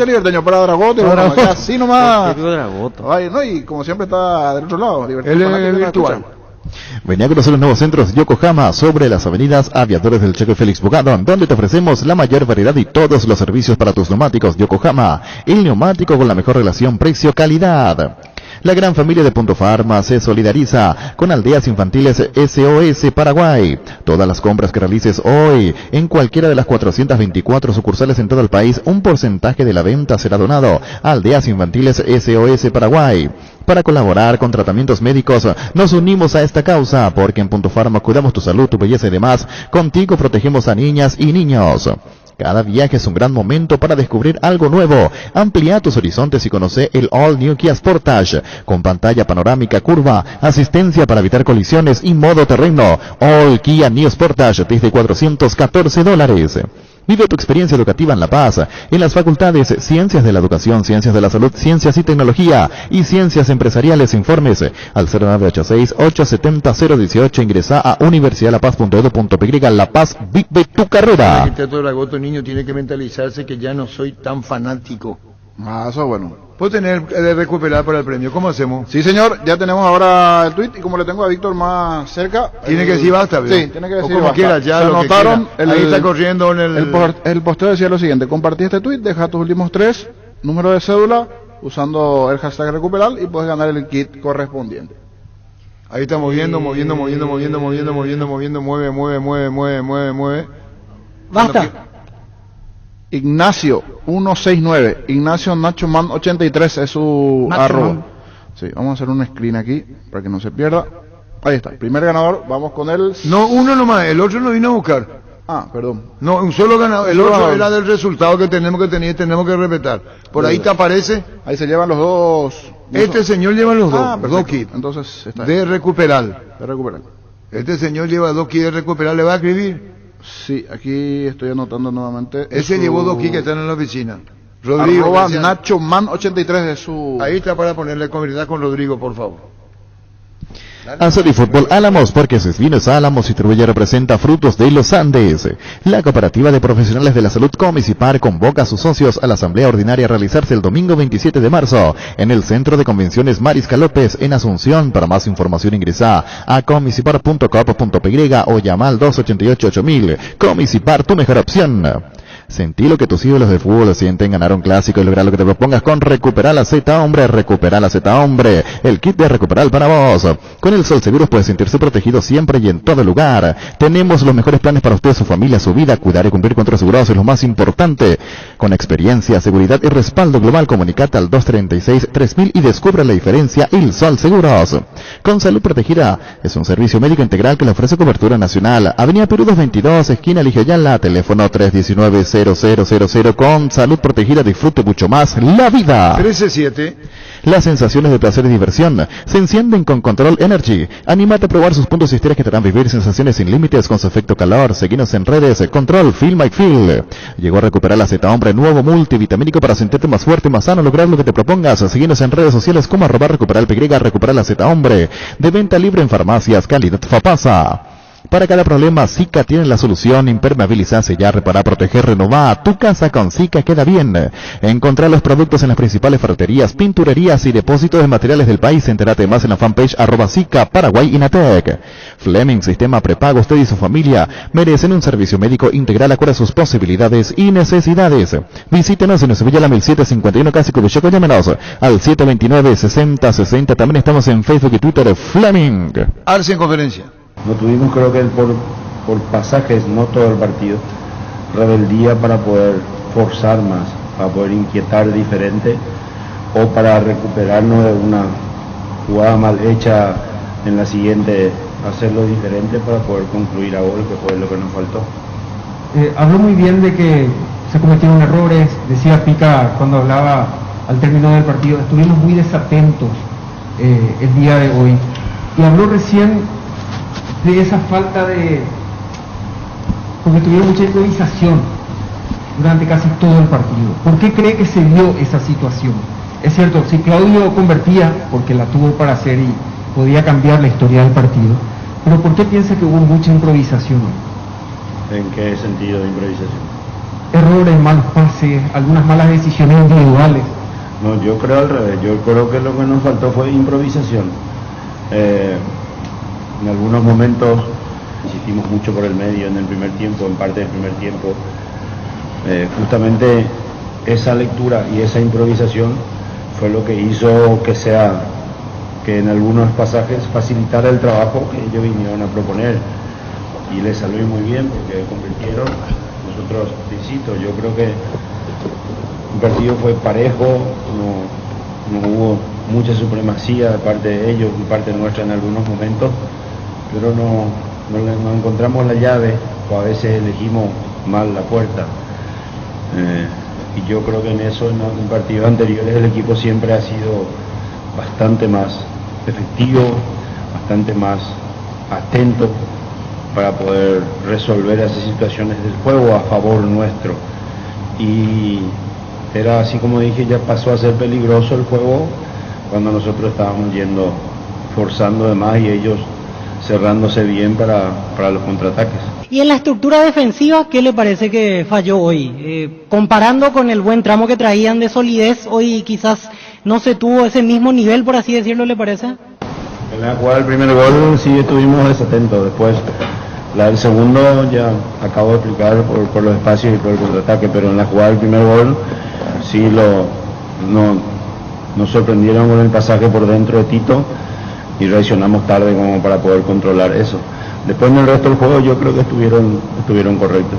liberteño, para Dragote, así nomás. Dragote. Ay, no, y como siempre está del otro lado, Libertad. Él es virtual. Vení a conocer los nuevos centros Yokohama sobre las avenidas Aviadores del Checo y Félix Bogado, donde te ofrecemos la mayor variedad y todos los servicios para tus neumáticos. Yokohama, el neumático con la mejor relación precio-calidad. La gran familia de Punto Farma se solidariza con Aldeas Infantiles SOS Paraguay. Todas las compras que realices hoy en cualquiera de las 424 sucursales en todo el país, un porcentaje de la venta será donado a Aldeas Infantiles SOS Paraguay. Para colaborar con tratamientos médicos, nos unimos a esta causa, porque en Punto Farma cuidamos tu salud, tu belleza y demás. Contigo protegemos a niñas y niños. Cada viaje es un gran momento para descubrir algo nuevo. Amplía tus horizontes y conoce el All New Kia Sportage, con pantalla panorámica curva, asistencia para evitar colisiones y modo terreno. All Kia New Sportage desde $414. Vive tu experiencia educativa en La Paz, en las facultades Ciencias de la Educación, Ciencias de la Salud, Ciencias y Tecnología y Ciencias Empresariales. Informes al 0986-870-018. Ingresa a universidadlapaz.edu.py. La Paz, vive tu carrera. Todo niño tiene que mentalizarse que ya no soy tan fanático. Ah, eso es bueno. Puedo tener de recuperar para el premio. ¿Cómo hacemos? Sí, señor, ya tenemos ahora el tweet y como le tengo a Víctor más cerca... Tiene que decir basta, ¿verdad? Sí, tiene que decir o como basta. Quiera, ya se lo anotaron. Que ahí está corriendo en el posteo decía lo siguiente: compartí este tweet, deja tus últimos 3 números de cédula usando el hashtag recuperar y puedes ganar el kit correspondiente. Ahí está moviendo, mueve. Basta. Ignacio 169, Ignacio Nacho Man 83 es su arroba. Sí, vamos a hacer un screen aquí para que no se pierda. Ahí está, primer ganador, vamos con él. No, uno nomás, el otro no vino a buscar. Ah, perdón. No, un solo ganador, el otro era del resultado que tenemos que tener, tenemos que respetar. Por ahí te aparece. Ahí se llevan los dos. Este señor lleva los dos kits. Entonces está de recuperar. De recuperar. Este señor lleva 2 kits de recuperar, ¿le va a escribir? Sí, aquí estoy anotando nuevamente. Ese llevó 2 kits que están en la oficina. Rodrigo. Nacho Man 83 de su... Ahí está para ponerle conversación con Rodrigo, por favor. Azul y Fútbol Álamos, porque Vinos Álamos distribuye y representa Frutos de los Andes. La Cooperativa de Profesionales de la Salud Comisipar convoca a sus socios a la asamblea ordinaria a realizarse el domingo 27 de marzo en el Centro de Convenciones Mariscal López en Asunción. Para más información ingresa a comisipar.coop.py o llama al 288-8000. Comisipar, tu mejor opción. Sentí lo que tus ídolos de fútbol sienten, ganar un clásico y lograr lo que te propongas con Recuperar la Z Hombre. Recuperar la Z Hombre, el kit de Recuperar para vos. Con el Sol Seguros puedes sentirse protegido siempre y en todo lugar. Tenemos los mejores planes para usted, su familia, su vida. Cuidar y cumplir con tus asegurados es lo más importante. Con experiencia, seguridad y respaldo global, comunicate al 236-3000 y descubre la diferencia. El Sol Seguros. Con Salud Protegida es un servicio médico integral que le ofrece cobertura nacional. Avenida Perú 222, esquina Eligio Yala, teléfono 319-0000. Con Salud Protegida disfrute mucho más la vida. 13-7. Las sensaciones de placer y diversión se encienden con Control Energy. Anímate a probar sus puntos y historias que te harán vivir sensaciones sin límites con su efecto calor. Seguinos en redes. Control Feel My Feel. Llegó a Recuperar la Z Hombre, nuevo multivitamínico para sentirte más fuerte, más sano, lograr lo que te propongas. Seguinos en redes sociales como @recuperarpy, Recuperar la Z Hombre. De venta libre en farmacias, calidad Fapasa. Para cada problema, Zika tiene la solución. Impermeabilizar, sellar, reparar, proteger, renovar. Tu casa con Zika queda bien. Encontrar los productos en las principales ferreterías, pinturerías y depósitos de materiales del país. Entérate más en la fanpage @Zika Paraguay Inatec. Fleming, sistema prepago. Usted y su familia merecen un servicio médico integral acorde a sus posibilidades y necesidades. Visítenos en Sevilla 1751 casi Cubichoco. Llámenos al 729-6060. También estamos en Facebook y Twitter. Fleming. Arce en conferencia. No tuvimos, creo que por pasajes, no todo el partido, rebeldía para poder forzar más, para poder inquietar diferente o para recuperarnos de una jugada mal hecha en la siguiente, hacerlo diferente para poder concluir a gol, que fue lo que nos faltó. Habló muy bien de que se cometieron errores, decía Pica cuando hablaba al término del partido, estuvimos muy desatentos el día de hoy, y habló recién de esa falta de... porque tuvieron mucha improvisación durante casi todo el partido. ¿Por qué cree que se dio esa situación? Es cierto, si Claudio convertía, porque la tuvo para hacer y podía cambiar la historia del partido, pero ¿por qué piensa que hubo mucha improvisación? ¿En qué sentido de improvisación? Errores, malos pases, algunas malas decisiones individuales. No, yo creo al revés. Yo creo que lo que nos faltó fue improvisación. En algunos momentos insistimos mucho por el medio en el primer tiempo, en parte del primer tiempo. Justamente esa lectura y esa improvisación fue lo que hizo que en algunos pasajes facilitara el trabajo que ellos vinieron a proponer, y les salió muy bien porque convirtieron. Nosotros, insisto, yo creo que el partido fue parejo, no hubo mucha supremacía de parte de ellos y parte nuestra en algunos momentos, pero no encontramos la llave, o a veces elegimos mal la puerta. Y yo creo que en eso, en partidos anteriores, el equipo siempre ha sido bastante más efectivo, bastante más atento para poder resolver esas situaciones del juego a favor nuestro. Y era así, como dije, ya pasó a ser peligroso el juego cuando nosotros estábamos forzando de más y ellos cerrándose bien para los contraataques. Y en la estructura defensiva, ¿qué le parece que falló hoy? Comparando con el buen tramo que traían de solidez, hoy quizás no se tuvo ese mismo nivel, por así decirlo, ¿le parece? En la jugada del primer gol sí estuvimos desatentos. Después, la del segundo ya acabo de explicar por los espacios y por el contraataque, pero en la jugada del primer gol sí nos sorprendieron con el pasaje por dentro de Tito y reaccionamos tarde como para poder controlar eso. Después en el resto del juego yo creo que estuvieron correctos.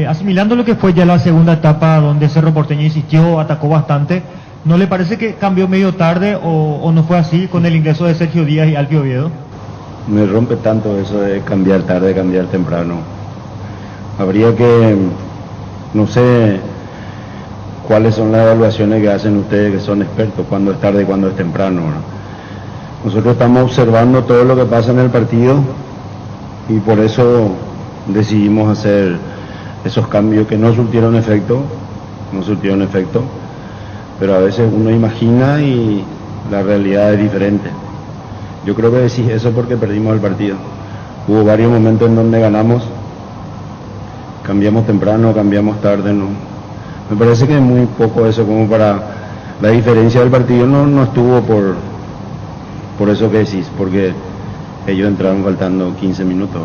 Asimilando lo que fue ya la segunda etapa donde Cerro Porteño insistió, atacó bastante, ¿no le parece que cambió medio tarde o no fue así con el ingreso de Sergio Díaz y Alfio Oviedo? Me rompe tanto eso de cambiar tarde, cambiar temprano. Habría que, no sé cuáles son las evaluaciones que hacen ustedes que son expertos, cuándo es tarde y cuándo es temprano, ¿no? Nosotros estamos observando todo lo que pasa en el partido y por eso decidimos hacer esos cambios que no surtieron efecto, pero a veces uno imagina y la realidad es diferente. Yo creo que decís eso porque perdimos el partido. Hubo varios momentos en donde ganamos, cambiamos temprano, cambiamos tarde, ¿no? Me parece que es muy poco eso como para... La diferencia del partido no estuvo por eso que decís, porque ellos entraron faltando 15 minutos.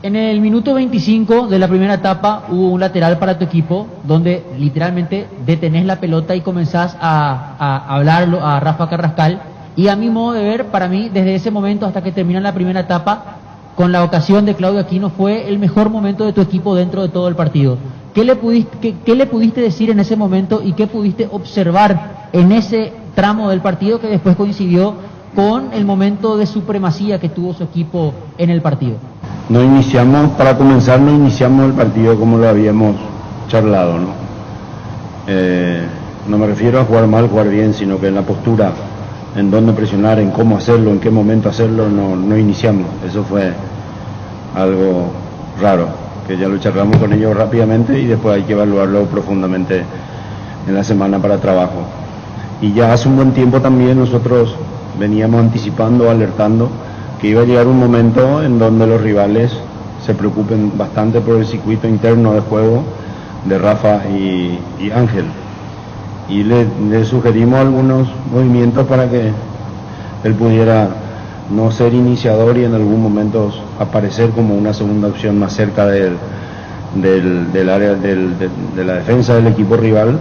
En el minuto 25 de la primera etapa hubo un lateral para tu equipo donde literalmente detenés la pelota y comenzás a hablarlo a Rafa Carrascal, y a mi modo de ver, para mí, desde ese momento hasta que termina la primera etapa, con la ocasión de Claudio Aquino, fue el mejor momento de tu equipo dentro de todo el partido. ¿Qué le pudiste decir en ese momento y qué pudiste observar en ese tramo del partido que después coincidió con el momento de supremacía que tuvo su equipo en el partido? Para comenzar, no iniciamos el partido como lo habíamos charlado, ¿no? No me refiero a jugar mal, jugar bien, sino que en la postura, en dónde presionar, en cómo hacerlo, en qué momento hacerlo, no iniciamos. Eso fue algo raro, que ya lo charlamos con ellos rápidamente y después hay que evaluarlo profundamente en la semana para trabajo. Y ya hace un buen tiempo también nosotros veníamos anticipando, alertando que iba a llegar un momento en donde los rivales se preocupen bastante por el circuito interno de juego de Rafa y Ángel. Y le sugerimos algunos movimientos para que él pudiera no ser iniciador y en algún momento aparecer como una segunda opción más cerca del área de la defensa del equipo rival.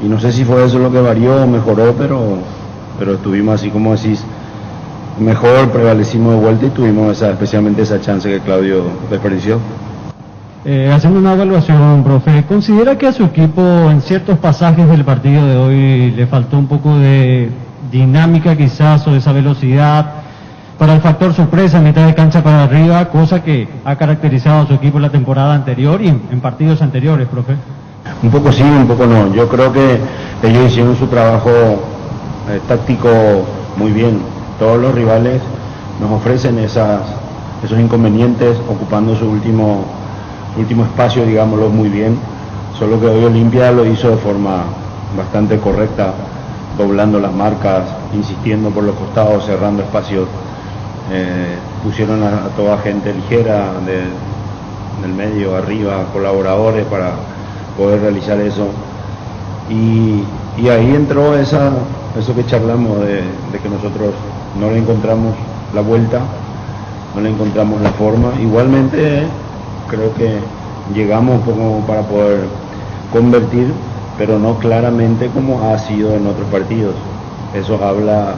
Y no sé si fue eso lo que varió o mejoró, pero estuvimos así como decís, mejor, prevalecimos de vuelta y tuvimos especialmente esa chance que Claudio desperdició. Haciendo una evaluación, profe, ¿considera que a su equipo en ciertos pasajes del partido de hoy le faltó un poco de dinámica quizás o de esa velocidad para el factor sorpresa en mitad de cancha para arriba, cosa que ha caracterizado a su equipo en la temporada anterior y en partidos anteriores, profe? Un poco sí, un poco no. Yo creo que ellos hicieron su trabajo táctico muy bien. Todos los rivales nos ofrecen esos inconvenientes ocupando su último espacio, digámoslo, muy bien. Solo que hoy Olimpia lo hizo de forma bastante correcta, doblando las marcas, insistiendo por los costados, cerrando espacios. Pusieron a toda gente ligera del medio, arriba, colaboradores para poder realizar eso. Y ahí entró eso que charlamos de que nosotros no le encontramos la vuelta no le encontramos la forma. Igualmente creo que llegamos como para poder convertir, pero no claramente como ha sido en otros partidos. Eso habla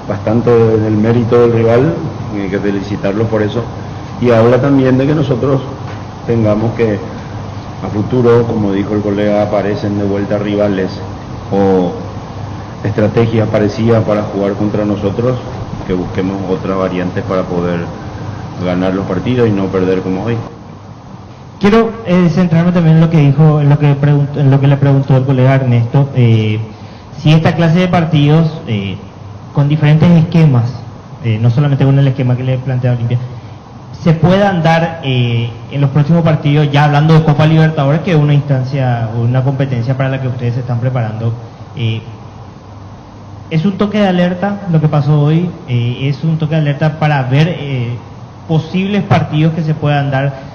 bastante del mérito del rival, hay que felicitarlo por eso, y habla también de que nosotros tengamos que a futuro, como dijo el colega, aparecen de vuelta rivales o estrategias parecidas para jugar contra nosotros, que busquemos otras variantes para poder ganar los partidos y no perder como hoy. Quiero centrarme también en lo que dijo, en lo que le preguntó el colega Ernesto, si esta clase de partidos con diferentes esquemas, no solamente con el esquema que le plantea Olimpia, se puedan dar en los próximos partidos, ya hablando de Copa Libertadores, que es una instancia, una competencia para la que ustedes se están preparando. Es un toque de alerta lo que pasó hoy, es un toque de alerta para ver posibles partidos que se puedan dar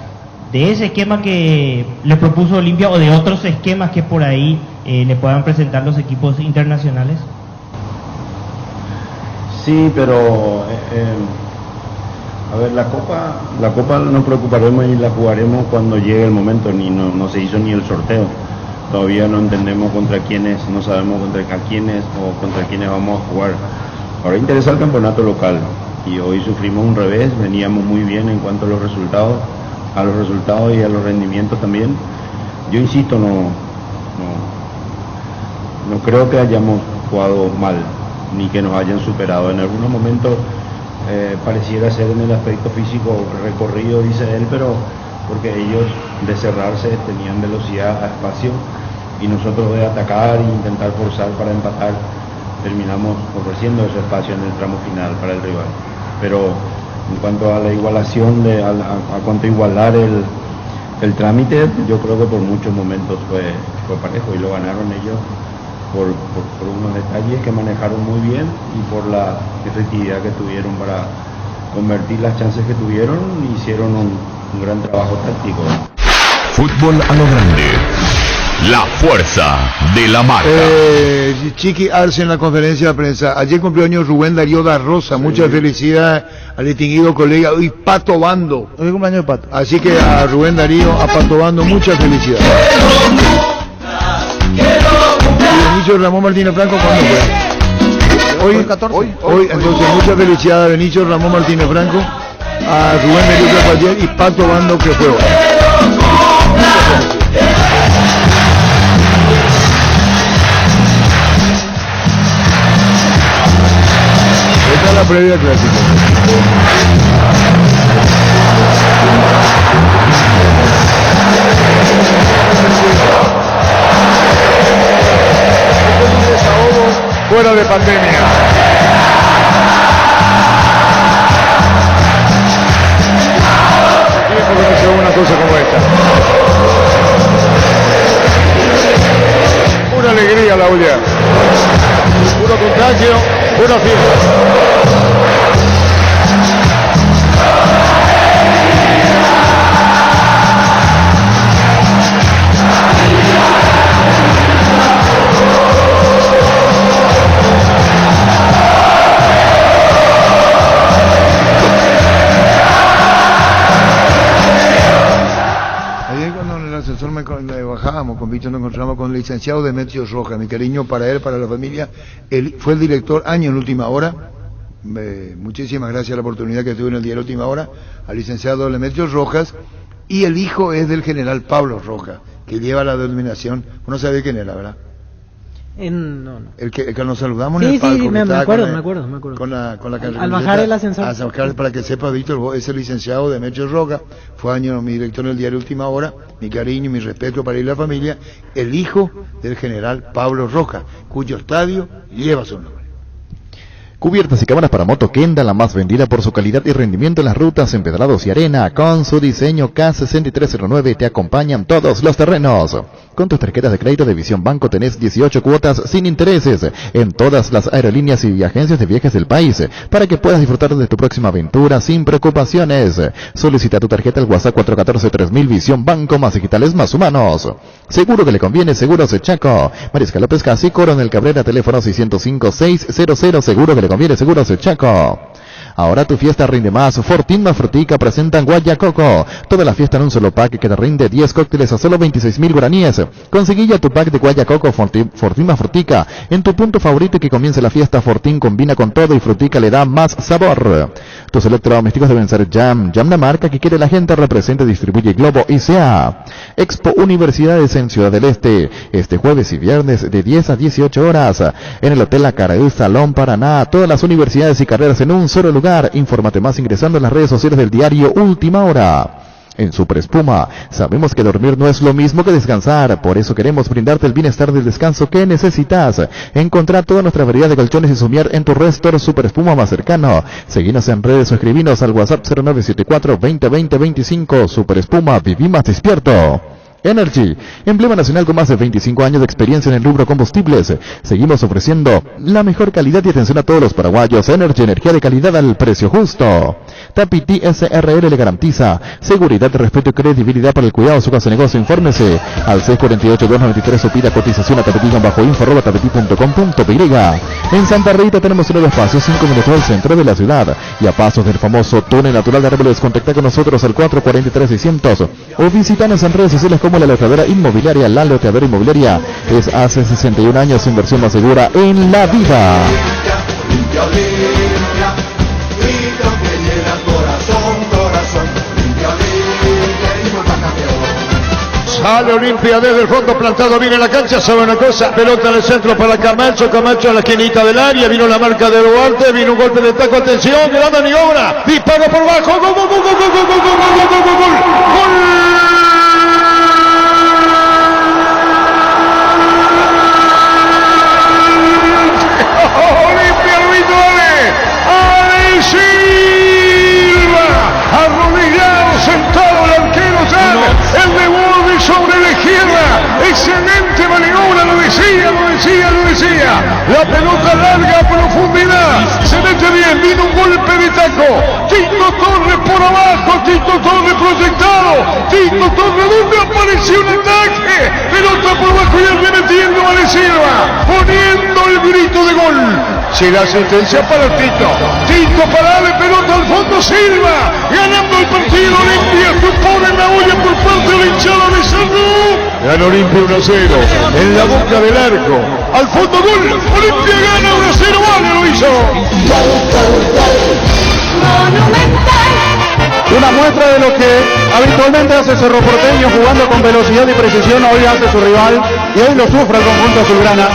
de ese esquema que le propuso Olimpia o de otros esquemas que por ahí le puedan presentar los equipos internacionales. Sí, pero a ver, la Copa nos preocuparemos y la jugaremos cuando llegue el momento, no se hizo ni el sorteo. Todavía no entendemos contra quiénes, no sabemos contra quiénes o contra quiénes vamos a jugar. Ahora interesa el campeonato local y hoy sufrimos un revés, veníamos muy bien en cuanto a los resultados y a los rendimientos también. Yo insisto, no creo que hayamos jugado mal ni que nos hayan superado. En algunos momentos pareciera ser en el aspecto físico recorrido, dice él, pero porque ellos de cerrarse tenían velocidad a espacio y nosotros de atacar e intentar forzar para empatar terminamos ofreciendo ese espacio en el tramo final para el rival. Pero en cuanto a la igualación, a cuanto a igualar el trámite, yo creo que por muchos momentos fue parejo y lo ganaron ellos por unos detalles que manejaron muy bien y por la efectividad que tuvieron para convertir las chances que tuvieron, hicieron un gran trabajo táctico. Fútbol a lo grande. La fuerza de la marca. Chiqui Arce en la conferencia de prensa. Ayer cumplió años Rubén Darío da Rosa. Sí. Muchas felicidades al distinguido colega. Y Pato Bando. Hoy cumpleaños de Pato. Así que a Rubén Darío, a Pato Bando, muchas felicidades. Y Benicio Ramón Martínez Franco, ¿cuándo fue? Hoy, entonces muchas felicidades a Benicio Ramón Martínez Franco, a Rubén Darío que fue ayer y Pato Bando que fue hoy. Esta es la previa clásica. Fuera de pandemia. Tiempo que no se ve una cosa como esta. Una alegría la olla. Puro contagio, pura fiesta. Bajábamos con Víctor, nos encontramos con el licenciado Demetrio Rojas, mi cariño para él, para la familia. Él fue el director año en Última Hora. Muchísimas gracias a la oportunidad que tuve en el día de Última Hora, al licenciado Demetrio Rojas, y el hijo es del general Pablo Rojas, que lleva la denominación, uno sabe quién era, ¿verdad? No. El que nos saludamos sí, en el palco. Sí, me acuerdo. Con la al bajar el ascensor. A bajar, para que sepa, Víctor, es el licenciado Demetrio Rojas, fue año mi director en el diario Última Hora, mi cariño y mi respeto para él y la familia, el hijo del general Pablo Rojas, cuyo estadio lleva su nombre. Cubiertas y cámaras para moto Kenda, la más vendida por su calidad y rendimiento en las rutas empedrados y arena. Con su diseño K6309 te acompañan todos los terrenos. Con tus tarjetas de crédito de Visión Banco tenés 18 cuotas sin intereses en todas las aerolíneas y agencias de viajes del país para que puedas disfrutar de tu próxima aventura sin preocupaciones. Solicita tu tarjeta al WhatsApp 414-3000 Visión Banco, más digitales, más humanos. Seguro que le conviene, Seguros de Chaco. Mariscal López Casi, Coronel Cabrera, teléfono 605-600, seguro que le conviene, Seguros de Chaco. Ahora tu fiesta rinde más. Fortín más Frutica presentan Guayacoco. Toda la fiesta en un solo pack que te rinde 10 cócteles a solo 26.000 guaraníes. Conseguí ya tu pack de Guayacoco Fortín más Frutica en tu punto favorito y que comience la fiesta. Fortín combina con todo y Frutica le da más sabor. Tus electrodomésticos deben ser Jam. Jam, la marca que quiere la gente, representa, distribuye Globo ICA. Expo Universidades en Ciudad del Este. Este jueves y viernes de 10 a 18 horas. En el Hotel La Caraú, Salón Paraná. Todas las universidades y carreras en un solo lugar. Infórmate más ingresando en las redes sociales del diario Última Hora. En Super Espuma, sabemos que dormir no es lo mismo que descansar, por eso queremos brindarte el bienestar del descanso que necesitas. Encontrar toda nuestra variedad de colchones y somier en tu Restor Super Espuma más cercano. Seguinos en redes o escribinos al WhatsApp 0974 2020 25. Super Espuma, viví más despierto. Energy, emblema nacional con más de 25 años de experiencia en el rubro combustibles. Seguimos ofreciendo la mejor calidad y atención a todos los paraguayos. Energy, energía de calidad al precio justo. Tapiti SRL le garantiza seguridad, respeto y credibilidad para el cuidado de su casa de negocio. Infórmese al 648-293 o pida cotización a tapiti-info@tapiti.com.py. En Santa Rita tenemos un nuevo espacio, 5 minutos del centro de la ciudad y a pasos del famoso túnel natural de Árboles. Contacta con nosotros al 443-600 o visitanos en redes sociales como La Loteadora Inmobiliaria. La Loteadora Inmobiliaria es hace 61 años su inversión más segura en la vida. Sale Olimpia desde el fondo, plantado bien en la cancha, sabe una cosa, pelota en el centro para Camacho, Camacho en la esquinita del área, vino la marca de Duarte, vino un golpe de taco, atención, gran maniobra, disparo por bajo, gol, gol, gol, gol, gol, gol, gol, gol, gol, gol, gol, gol. Sentado el arquero ya, el de Bordi sobre la izquierda, excelente maniobra, lo decía, la pelota larga a profundidad, se mete bien, vino un golpe de taco, Tito Torres por abajo, Tito Torres proyectado, Tito Torres, ¿dónde apareció un ataque? Pelota por abajo y arremetiendo a De Silva, poniendo el grito de gol. Si la asistencia para Tito para darle pelota al fondo, Silva, ganando el partido. Olimpia supone la olla por parte de la hinchada de Cerro. Gana Olimpia 1-0, en la boca del arco, al fondo gol, Olimpia gana 1-0, vale, lo hizo. Una muestra de lo que habitualmente hace Cerro Porteño, jugando con velocidad y precisión, hoy hace su rival y hoy lo sufre el conjunto azulgrana.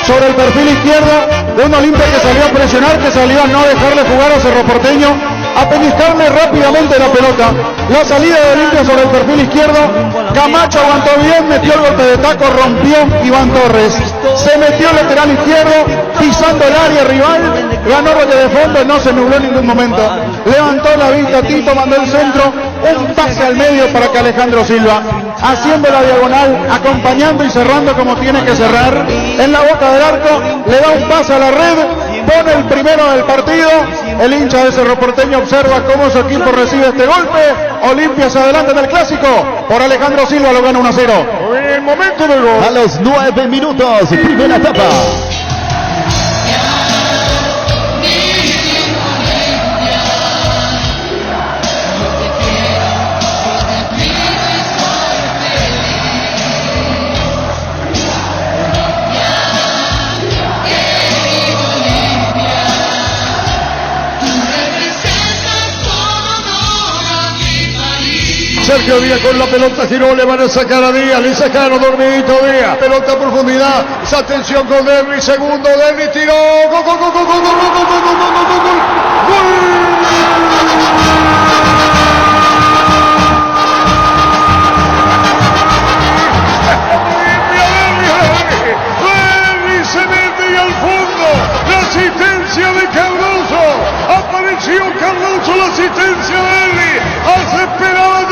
Sobre el perfil izquierdo de un Olimpia que salió a presionar, que salió a no dejarle jugar a Cerro Porteño, a pellizcarle rápidamente la pelota. La salida de Olimpia sobre el perfil izquierdo, Camacho aguantó bien, metió el golpe de taco, rompió Iván Torres. Se metió lateral izquierdo, pisando el área rival, ganó Roque de fondo, no se nubló en ningún momento. Levantó la vista, Tito mandó el centro, un pase al medio para que Alejandro Silva, haciendo la diagonal, acompañando y cerrando como tiene que cerrar. En la boca del arco, le da un pase a la red, pone el primero del partido. El hincha de Cerro Porteño observa cómo su equipo recibe este golpe. Olimpia se adelanta en el clásico. Por Alejandro Silva lo gana 1-0. En el momento del gol. A los 9 minutos, primera etapa. Sergio Díaz con la pelota giró, le van a sacar a Díaz, le sacaron dormidito Díaz, pelota a profundidad, esa atención con Derby, segundo Derby, tiró, gol, gol, gol, gol, gol, gol, gol, gol, gol, gol, gol, gol, Derby se mete y al fondo, la asistencia de Cardoso, apareció Cardoso, la asistencia de Derby, hace esperar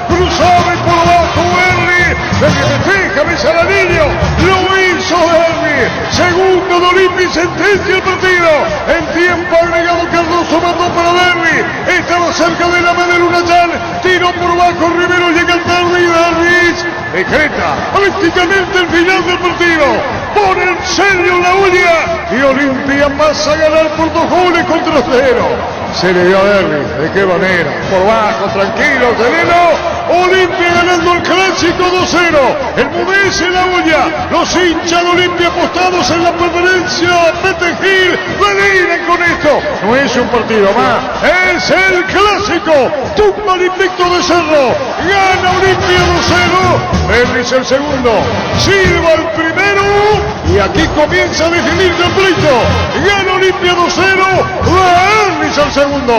cruzado por abajo Derby, festeja, besa al anillo, lo hizo Derby, segundo de Olimpia y sentencia el partido, en tiempo agregado Cardoso mandó para Derby, estaba cerca de la Madera Unayal, tiró por abajo Rivero, llega el tarde y Derby decreta prácticamente el final del partido, pone el sello en la uña y Olimpia pasa a ganar por 2 goles contra 0. Se le dio a Derlis. ¿De qué manera? Por bajo, tranquilo, sereno. Olimpia ganando el clásico 2-0. El Mudés en la olla. Los hinchas de Olimpia apostados en la preferencia. Petengil, deliran con esto. No es un partido más. Es el clásico. Tucumán invicto de Cerro. Gana Olimpia 2-0. Derlis el segundo. Silva el primero. Y aquí comienza a definir el pleito. Gana Olimpia 2-0. Derlis el segundo.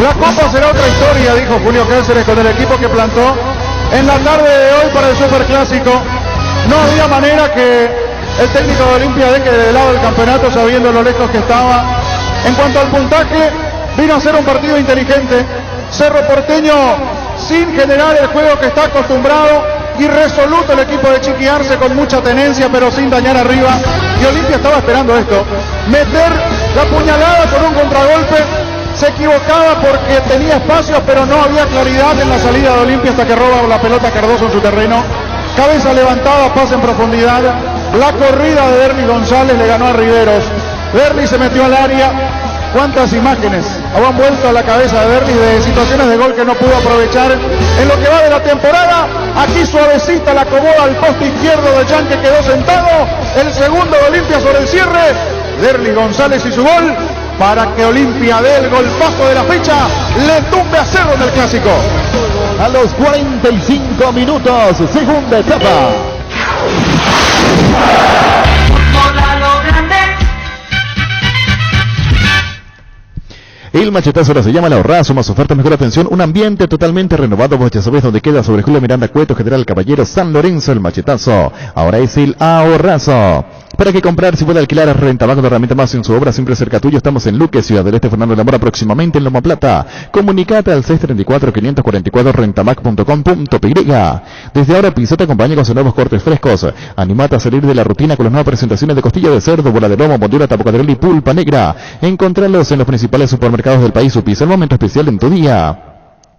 La Copa será otra historia, dijo Julio Cáceres con el equipo que plantó en la tarde de hoy para el Superclásico. No había manera que el técnico de Olimpia deje de lado el campeonato sabiendo lo lejos que estaba. En cuanto al puntaje, vino a ser un partido inteligente. Cerro Porteño sin generar el juego que está acostumbrado y resoluto el equipo de Chiqui Arce con mucha tenencia pero sin dañar arriba. Y Olimpia estaba esperando esto, meter la puñalada con un contragolpe. Se equivocaba porque tenía espacios, pero no había claridad en la salida de Olimpia hasta que roba la pelota Cardoso en su terreno. Cabeza levantada, pase en profundidad. La corrida de Derlis González le ganó a Riveros. Derlis se metió al área. ¿Cuántas imágenes han vuelto a la cabeza de Derlis de situaciones de gol que no pudo aprovechar en lo que va de la temporada? Aquí suavecita la acomoda al poste izquierdo de Jan, que quedó sentado. El segundo de Olimpia sobre el cierre. Derlis González y su gol, para que Olimpia dé el golpazo de la fecha, le tumbe a Cerro en el clásico. A los 45 minutos, segunda etapa. El machetazo ahora se llama El Ahorrazo, más oferta, mejor atención, un ambiente totalmente renovado. Vos ya sabés dónde queda, sobre Julio Miranda Cueto, General Caballero, San Lorenzo. El machetazo ahora es El Ahorrazo. ¿Para qué comprar si puede alquilar? Rentabac, la herramienta más en su obra, siempre cerca tuyo. Estamos en Luque, Ciudad del Este, Fernando de la Mora, próximamente en Loma Plata. Comunicate al 634-544 rentamac.com.py. Desde ahora Pinzón te acompaña con sus nuevos cortes frescos. Animate a salir de la rutina con las nuevas presentaciones de costilla de cerdo, bola de lomo, mondiola, tapocaderol y pulpa negra. Encontralos en los principales supermercados del país. Upisa, el momento especial en tu día.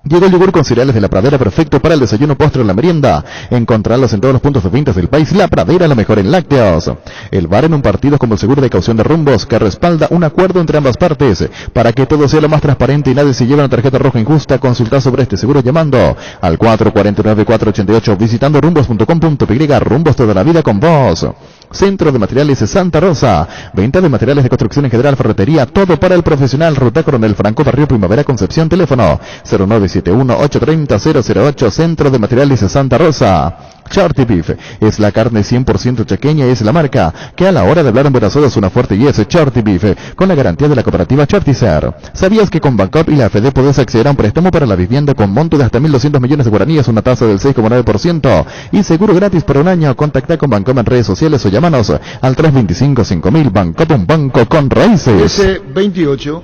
Llegó el yogur con cereales de La Pradera, perfecto para el desayuno, postre o la merienda. Encontrarlos en todos los puntos de ventas del país. La Pradera, lo mejor en lácteos. El VAR en un partido como el seguro de caución de rumbos, que respalda un acuerdo entre ambas partes. Para que todo sea lo más transparente y nadie se lleve una tarjeta roja injusta, consulta sobre este seguro llamando al 449-488, visitando rumbos.com.py. Rumbos, toda la vida con vos. Centro de Materiales Santa Rosa. Venta de materiales de construcción en general, ferretería, todo para el profesional. Ruta Coronel Franco, Barrio Primavera, Concepción. Teléfono 0971-830-008. Centro de Materiales Santa Rosa. Charty Beef es la carne 100% chaqueña y es la marca que a la hora de hablar en buenas horas suena fuerte, y es Charty Beef, con la garantía de la cooperativa Charticer. ¿Sabías que con Bancop y la FD podés acceder a un préstamo para la vivienda con monto de hasta 1.200 millones de guaraníes, una tasa del 6,9% y seguro gratis por un año? Contacta con Bancop en redes sociales o llámanos al 325-5000. Bancop, un banco con raíces. S28.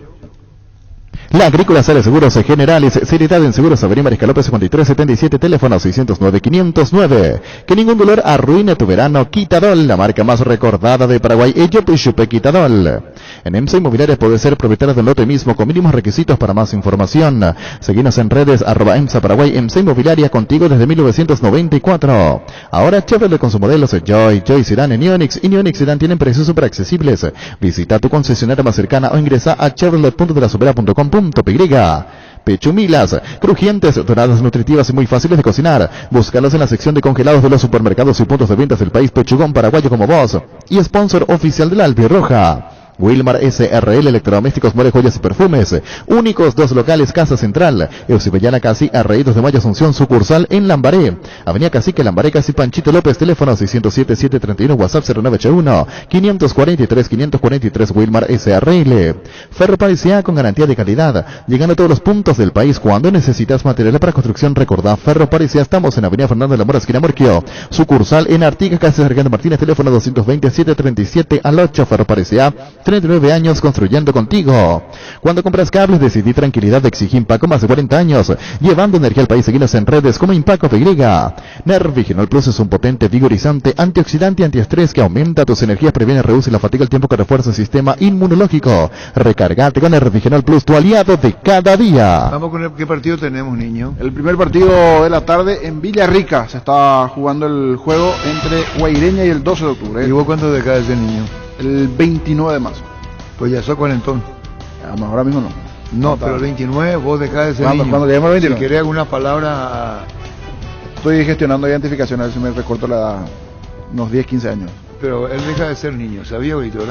La Agrícola Sales Seguros Generales, seriedad en seguros, Avenida Mariscal López 5377, teléfono 609-509. Que ningún dolor arruine tu verano. Quitadol, la marca más recordada de Paraguay. Chupe Quitadol. En EMSA Inmobiliaria puede ser propietario del lote mismo con mínimos requisitos. Para más información, seguinos en redes @EMSA Paraguay. EMSA Inmobiliaria, contigo desde 1994. Ahora Chevrolet con sus modelos Joy Sedan y Onix. Y Onix Sedan tienen precios súper accesibles. Visita tu concesionaria más cercana o ingresa a chevrolet.delasopera.com.py. Pechumilas, crujientes, doradas, nutritivas y muy fáciles de cocinar. Búscalos en la sección de congelados de los supermercados y puntos de ventas del país. Pechugón paraguayo como vos. Y sponsor oficial de la Albirroja. Wilmar SRL, electrodomésticos, muebles, joyas y perfumes. Únicos 2 locales, Casa Central, Eusebellana Casi, Arraídos de Mayo, Asunción, sucursal en Lambaré. Avenida Cacique, Lambaré, Casi Panchito López, teléfono 607-731, WhatsApp 0981-543-543, Wilmar SRL. Ferroparecía con garantía de calidad, llegando a todos los puntos del país. Cuando necesitas material para construcción, recordá Ferroparecía. Estamos en Avenida Fernando de la Mora, esquina Morquio. Sucursal en Artigas, Casa Sargento Martínez, teléfono 220-737-8. Ferroparecía, 39 años construyendo contigo. Cuando compras cables, decidí tranquilidad. Exigí Impaco, más de 40 años llevando energía al país. Seguinos en redes como Impaco PY. Nerviginol Plus es un potente, vigorizante, antioxidante y antiestrés que aumenta tus energías, previene, reduce la fatiga, el tiempo que refuerza el sistema inmunológico. Recargate con Nerviginol Plus, tu aliado de cada día. Vamos con ¿qué partido tenemos, niño? El primer partido de la tarde en Villarrica. Se está jugando el juego entre Guaireña y el 12 de octubre. ¿Y vos cuánto te cae ese niño? El 29 de marzo. Pues ya sos cuarentón. Ahora mismo no. No, pero el 29 vos dejás de ser ¿Cuándo- niño. cuándo lleguemos al 29? Si querés alguna palabra... Estoy gestionando identificación, a ver si me recorto la edad. Unos 10, 15 años. Pero él deja de ser niño, ¿sabía, Víctor?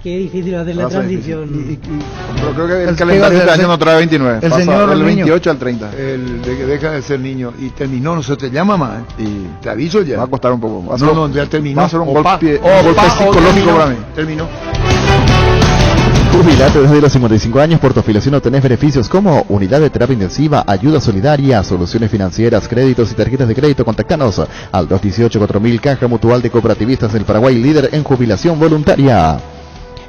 Qué difícil hacer la Va a ser transición. Pero creo que el El calendario que este iba a año ser- no trae 29. el Pasa señor del niño. 28 al 30. Él deja de ser niño y terminó, no se te llama más. Y Te aviso ya. va a costar un poco. Va a ser, No, ya terminó. va a ser un Opa, golpe, opa, golpe psicológico terminó. para mí. Terminó. Jubilate desde los 55 años. Por tu afiliación obtenés beneficios como unidad de terapia intensiva, ayuda solidaria, soluciones financieras, créditos y tarjetas de crédito. Contactanos al 218-4000, Caja Mutual de Cooperativistas del Paraguay, líder en jubilación voluntaria.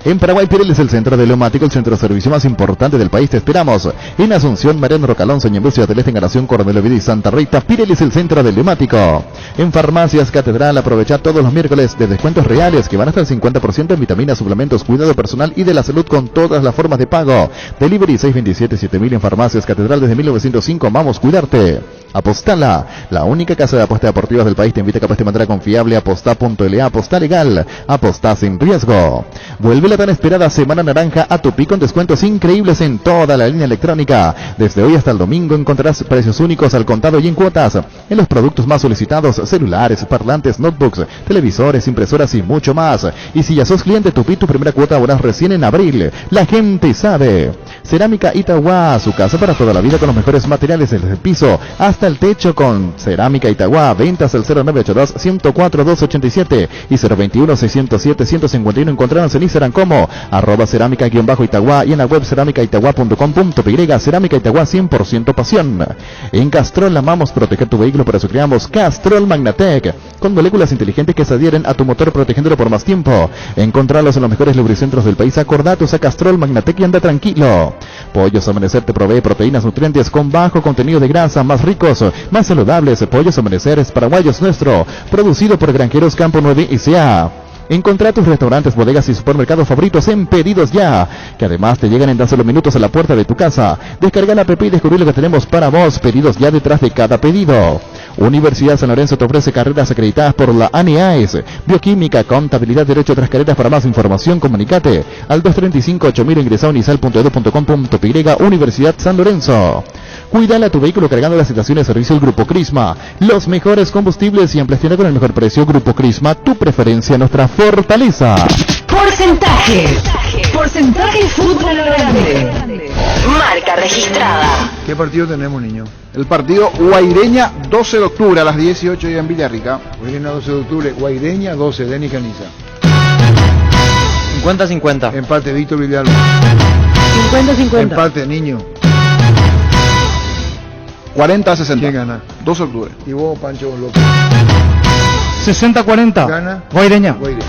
En Paraguay, Pirelli es el centro de neumático, el centro de servicio más importante del país. Te esperamos. En Asunción, Mariano Rocalón, Ñembucio, del Este, Encarnación, Coronel Oviedo y Santa Rita, Pirelli es el centro del neumático. En Farmacias Catedral, aprovecha todos los miércoles de descuentos reales que van hasta el 50% en vitaminas, suplementos, cuidado personal y de la salud con todas las formas de pago. Delivery 627-7000 en Farmacias Catedral desde 1905. Vamos, cuidarte. Apostala, la única casa de apuestas deportivas del país, te invita a que apueste de manera confiable. Apostá.la, apostá legal, apostá sin riesgo. Vuelve la tan esperada Semana Naranja a Tupi con descuentos increíbles en toda la línea electrónica. Desde hoy hasta el domingo encontrarás precios únicos al contado y en cuotas en los productos más solicitados: celulares, parlantes, notebooks, televisores, impresoras y mucho más. Y si ya sos cliente Tupi, tu primera cuota ahora recién en abril. La gente sabe. Cerámica Itagua, su casa para toda la vida con los mejores materiales desde el piso hasta el techo con Cerámica Itagua. Ventas al 0982-104-287 y 021-607-151. Encontrarnos en Instagram como @cerámica_Itagua y en la web cerámicaitagua.com.py. Cerámica Itagua, 100% pasión. En Castrol amamos proteger tu vehículo, por eso creamos Castrol Magnatec, con moléculas inteligentes que se adhieren a tu motor protegiéndolo por más tiempo. Encontrarlos en los mejores lubricentros del país. Acordatos a Castrol Magnatec y anda tranquilo. Pollos Amanecer te provee proteínas nutrientes con bajo contenido de grasa, más ricos, más saludables. Pollos Amanecer es paraguayos nuestro, producido por Granjeros Campo 9 S.A. Encontrá tus restaurantes, bodegas y supermercados favoritos en Pedidos Ya, que además te llegan en tan solo minutos a la puerta de tu casa. Descarga la app y descubrí lo que tenemos para vos. Pedidos Ya detrás de cada pedido. Universidad San Lorenzo te ofrece carreras acreditadas por la ANEAES, Bioquímica, Contabilidad, Derecho, otras carreras. Para más información, comunicate al 235-8000, ingresa a unisal.edu.com.py. Universidad San Lorenzo. Cuídale a tu vehículo cargando las estaciones de servicio del Grupo Crisma. Los mejores combustibles y ampliación con el mejor precio. Grupo Crisma, tu preferencia, nuestra fortaleza. Porcentaje. Porcentaje fútbol grande. Marca registrada. ¿Qué partido tenemos, niño? El partido Guaireña 12 de octubre a las 18 en Villarrica. Guaireña 12 de octubre, Guaireña 12, Denis Caniza. 50-50. Empate, Víctor Villalba. 50-50. Empate, niño. 40-60. ¿Quién gana? 12 de octubre. Y vos, Pancho López. 60-40. Gana. Guaireña. Guaireña.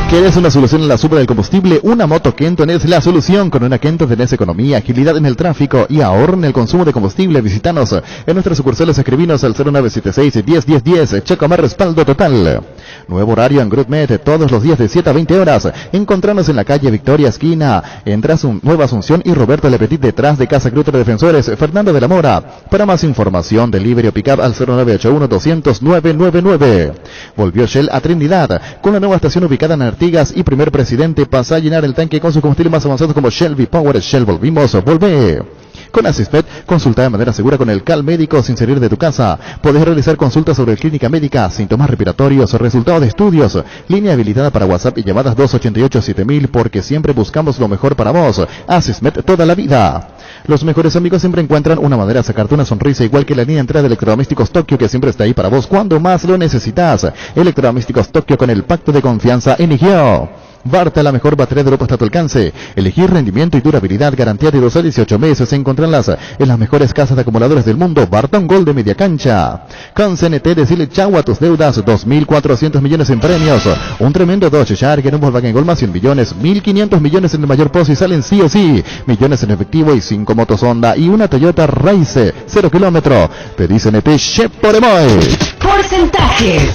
¿Quieres una solución en la supra del combustible? Una moto Kenton es la solución. Con una Kenton tenés economía, agilidad en el tráfico y ahorro en el consumo de combustible. Visítanos en nuestras sucursales. Escribinos al 0976-101010. Chacomar, respaldo total. Nuevo horario en GroupMed todos los días de 7 a 20 horas. Encontranos en la calle Victoria, esquina entre Nueva Asunción y Roberto Lepetit, detrás de Casa Grutter Defensores. Fernando de la Mora. Para más información, delivery o pick-up al 0981-200-999. Volvió Shell a Trinidad con la nueva estación ubicada en Artigas y Primer Presidente. Pasa a llenar el tanque con sus combustibles más avanzados como Shell V-Power. Shell, volvimos, volvé. Con Asismed, consulta de manera segura con el CAL médico sin salir de tu casa. Podés realizar consultas sobre clínica médica, síntomas respiratorios, resultados de estudios, línea habilitada para WhatsApp y llamadas 288-7000, porque siempre buscamos lo mejor para vos. Asismed, toda la vida. Los mejores amigos siempre encuentran una manera de sacarte una sonrisa, igual que la línea entera de Electrodomésticos Tokio, que siempre está ahí para vos cuando más lo necesitas. Electrodomésticos Tokio, con el pacto de confianza eligió. Barta, la mejor batería de Europa hasta tu alcance. Elegir rendimiento y durabilidad, garantía de 2 a 18 meses. Encontrarlas en las mejores casas de acumuladores del mundo. Barton Gold de media cancha. Con CNT, decirle chau a tus deudas. 2.400 millones en premios. Un tremendo Dodge Charger, un Volkswagen Gol más 100 millones. 1.500 millones en el mayor pozo y salen sí o sí. Millones en efectivo y 5 motos Honda y una Toyota Race 0 kilómetro. Pedí CNT Cheporemoy. Porcentaje.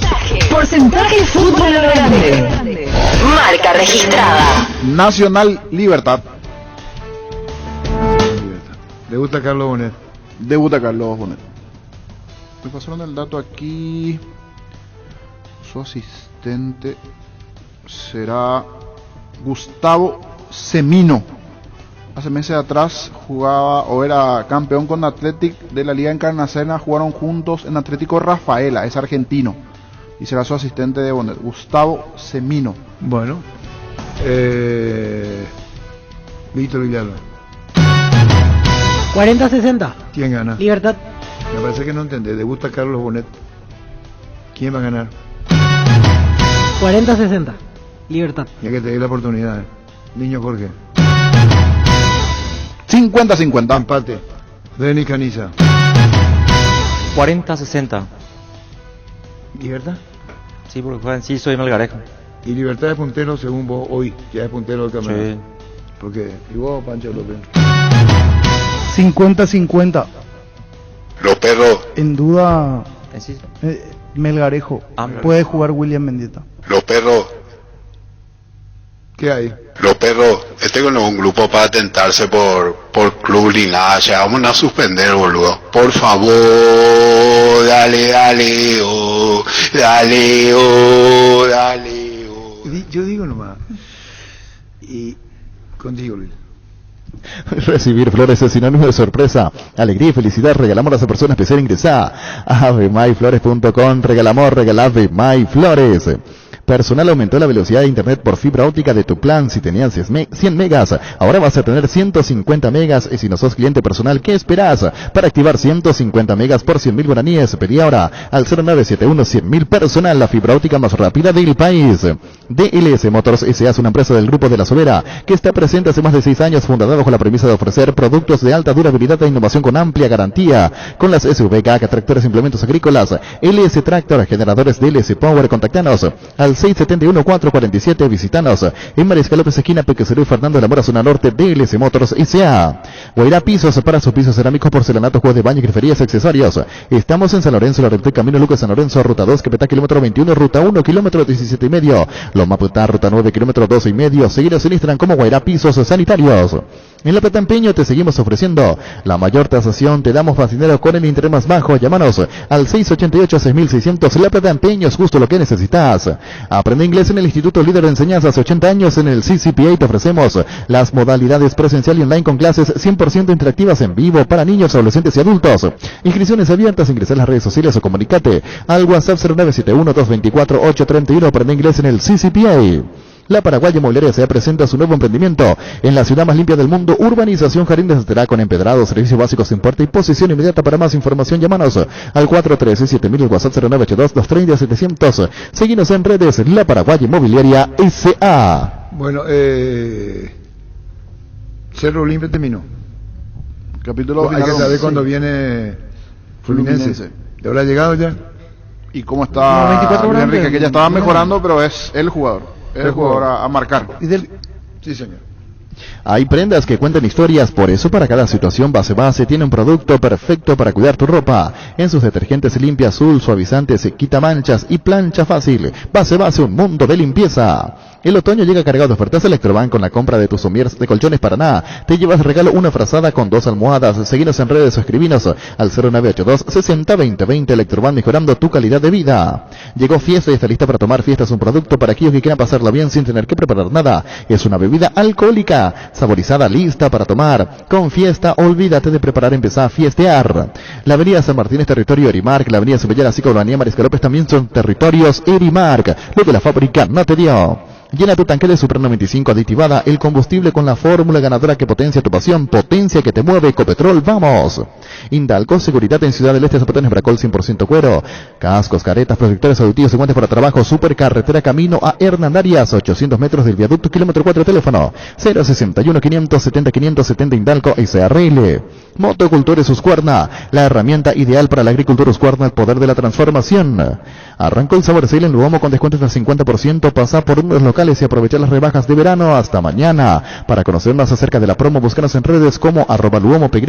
Porcentaje fútbol grande. Marca registrada. Nacional Libertad. Debuta Carlos Bonet. Debuta Carlos Bonet. Me pasaron el dato aquí. Su asistente. será Gustavo Semino. Hace meses atrás jugaba o era campeón con Athletic de la Liga Encarnación. Jugaron juntos en Atlético Rafaela, es argentino. Y será su asistente de Bonet, Gustavo Semino. Bueno, Víctor Villalba. 40-60. ¿Quién gana? Libertad. Me parece que no entendés. Le gusta Carlos Bonet. ¿Quién va a ganar? 40-60. Libertad. Ya que te di la oportunidad. Niño Jorge. 50-50. Empate. Denis Caniza. 40-60. ¿Libertad? Sí, porque juegan, sí, soy Melgarejo. Y Libertad de puntero según vos hoy. Ya es puntero del campeonato. Sí. Porque, ¿y vos, Pancho López? 50-50. Los perros, En duda, Sí. Melgarejo. Melgarejo. Puede jugar William Mendieta. los perros, ¿Qué hay? los perros, este no es un grupo para tentarse por club ni nada, o sea, vamos a suspender, boludo. Por favor, dale, dale, Yo digo nomás. Y contigo, Luis. Recibir flores es sinónimo de sorpresa, alegría y felicidad. Regalamos a esa persona especial. Ingresá a avemyflores.com. Regalamor, regalave MyFlores. Personal aumentó la velocidad de internet por fibra óptica de tu plan. Si tenías 100 megas, ahora vas a tener 150 megas. Y si no sos cliente personal, ¿qué esperás? Para activar 150 megas por 100.000 guaraníes, pedí ahora al 0971-100.000 personal, la fibra óptica más rápida del país. DLS Motors S.A. es una empresa del Grupo de la Sobera que está presente hace más de 6 años, fundada bajo la premisa de ofrecer productos de alta durabilidad e innovación con amplia garantía. Con las SVK, tractores e implementos agrícolas, LS Tractor, generadores DLS Power. Contactanos al 671-447, visitanos en Mariscal López esquina Pequecerú y Fernando de la Mora, zona norte. DLS Motors S.A. Guairá Pisos, para sus pisos cerámicos, porcelanatos, juegos de baño, griferías, accesorios. Estamos en San Lorenzo, Loreto, Camino Lucas, San Lorenzo, ruta 2, Quepetá, kilómetro 21, ruta 1, kilómetro 17,5. Loma Putá, ruta 9, kilómetro 12,5. Seguiros en Instagram como Guairá Pisos Sanitarios. En La Plata Empeño te seguimos ofreciendo la mayor tasación, te damos más dinero con el interés más bajo. Llámanos al 688-6600. La Plata Empeño es justo lo que necesitas. Aprende inglés en el Instituto Líder de Enseñanza. Hace 80 años en el CCPA te ofrecemos las modalidades presencial y online con clases 100% interactivas en vivo para niños, adolescentes y adultos. Inscripciones abiertas, ingresa a las redes sociales o comunicate al WhatsApp 0971-224-831. Aprende inglés en el CCPA. La Paraguaya Inmobiliaria se presenta su nuevo emprendimiento en la ciudad más limpia del mundo, Urbanización Jardín de Saterá, con empedrados, servicios básicos sin puerta y posición inmediata. Para más información, llámanos al 413-7000, el WhatsApp 0982-230-700. Seguinos en redes, La Paraguaya Inmobiliaria S.A. Bueno, Cerro Olimpia terminó. Capítulo Hay que saber cuándo viene Fluminense. ¿Te habrá llegado ya? ¿Y cómo está 24 horas Enrique? Que ya estaba mejorando, pero es el jugador. El jugador a marcar. Sí, señor. Hay prendas que cuentan historias, por eso para cada situación Base tiene un producto perfecto para cuidar tu ropa. En sus detergentes limpia azul, suavizantes, quita manchas y plancha fácil. Base, un mundo de limpieza. El otoño llega cargado de ofertas Electrobank. Con la compra de tus somiers de colchones Paraná, te llevas de regalo una frazada con 2 almohadas. Seguinos en redes o escribinos al 0982-60-2020. Electrobank, mejorando tu calidad de vida. Llegó Fiesta y está lista para tomar. Fiesta es un producto para aquellos que quieran pasarla bien sin tener que preparar nada. Es una bebida alcohólica, saborizada, lista para tomar. Con Fiesta, olvídate de preparar, empezá a fiestear. La avenida San Martín es territorio Erimark. La avenida Subellera, así como la avenida Mariscal López, también son territorios Erimark. Lo que la fábrica no te dio. Llena tu tanque de Super 95 aditivada, el combustible con la fórmula ganadora que potencia tu pasión, potencia que te mueve. Ecopetrol, vamos. Indalco, seguridad en Ciudad del Este, zapatones Bracol 100% cuero, cascos, caretas, protectores auditivos y guantes para trabajo. Supercarretera camino a Hernandarias, 800 metros del viaducto, kilómetro 4, teléfono 061-570-570. Indalco SRL. Motocultores Husqvarna, la herramienta ideal para la agricultura. Husqvarna, el poder de la transformación. Arrancó el Sabor Sale en Luomo con descuentos del 50%. Pasa por uno de los locales y aprovechar las rebajas de verano hasta mañana. Para conocer más acerca de la promo, búscanos en redes como @luomopy,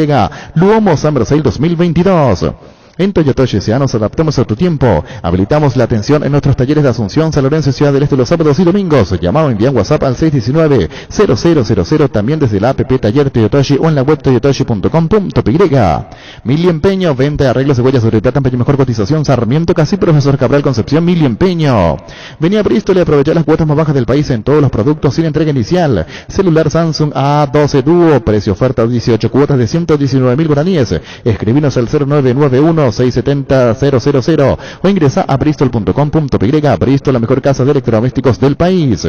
Luomo Summer Sale 2022. En Toyotoshi SA nos adaptamos a tu tiempo. Habilitamos la atención en nuestros talleres de Asunción, San Lorenzo y Ciudad del Este los sábados y domingos. Llamado, envía WhatsApp al 619-0000, también desde la app Taller Toyotoshi o en la web toyotoshi.com.py. Mili Empeño, venta de arreglos de huellas sobre plata, empeño mejor cotización, Sarmiento Casi, Profesor Cabral Concepción, Mili Empeño. Venía a Bristol y aprovechar las cuotas más bajas del país en todos los productos sin entrega inicial. Celular Samsung A12 Duo, precio oferta 18 cuotas de 119.000 guaraníes. Escribinos al 0991-670-000 o ingresa a bristol.com.py. Bristol, la mejor casa de electrodomésticos del país.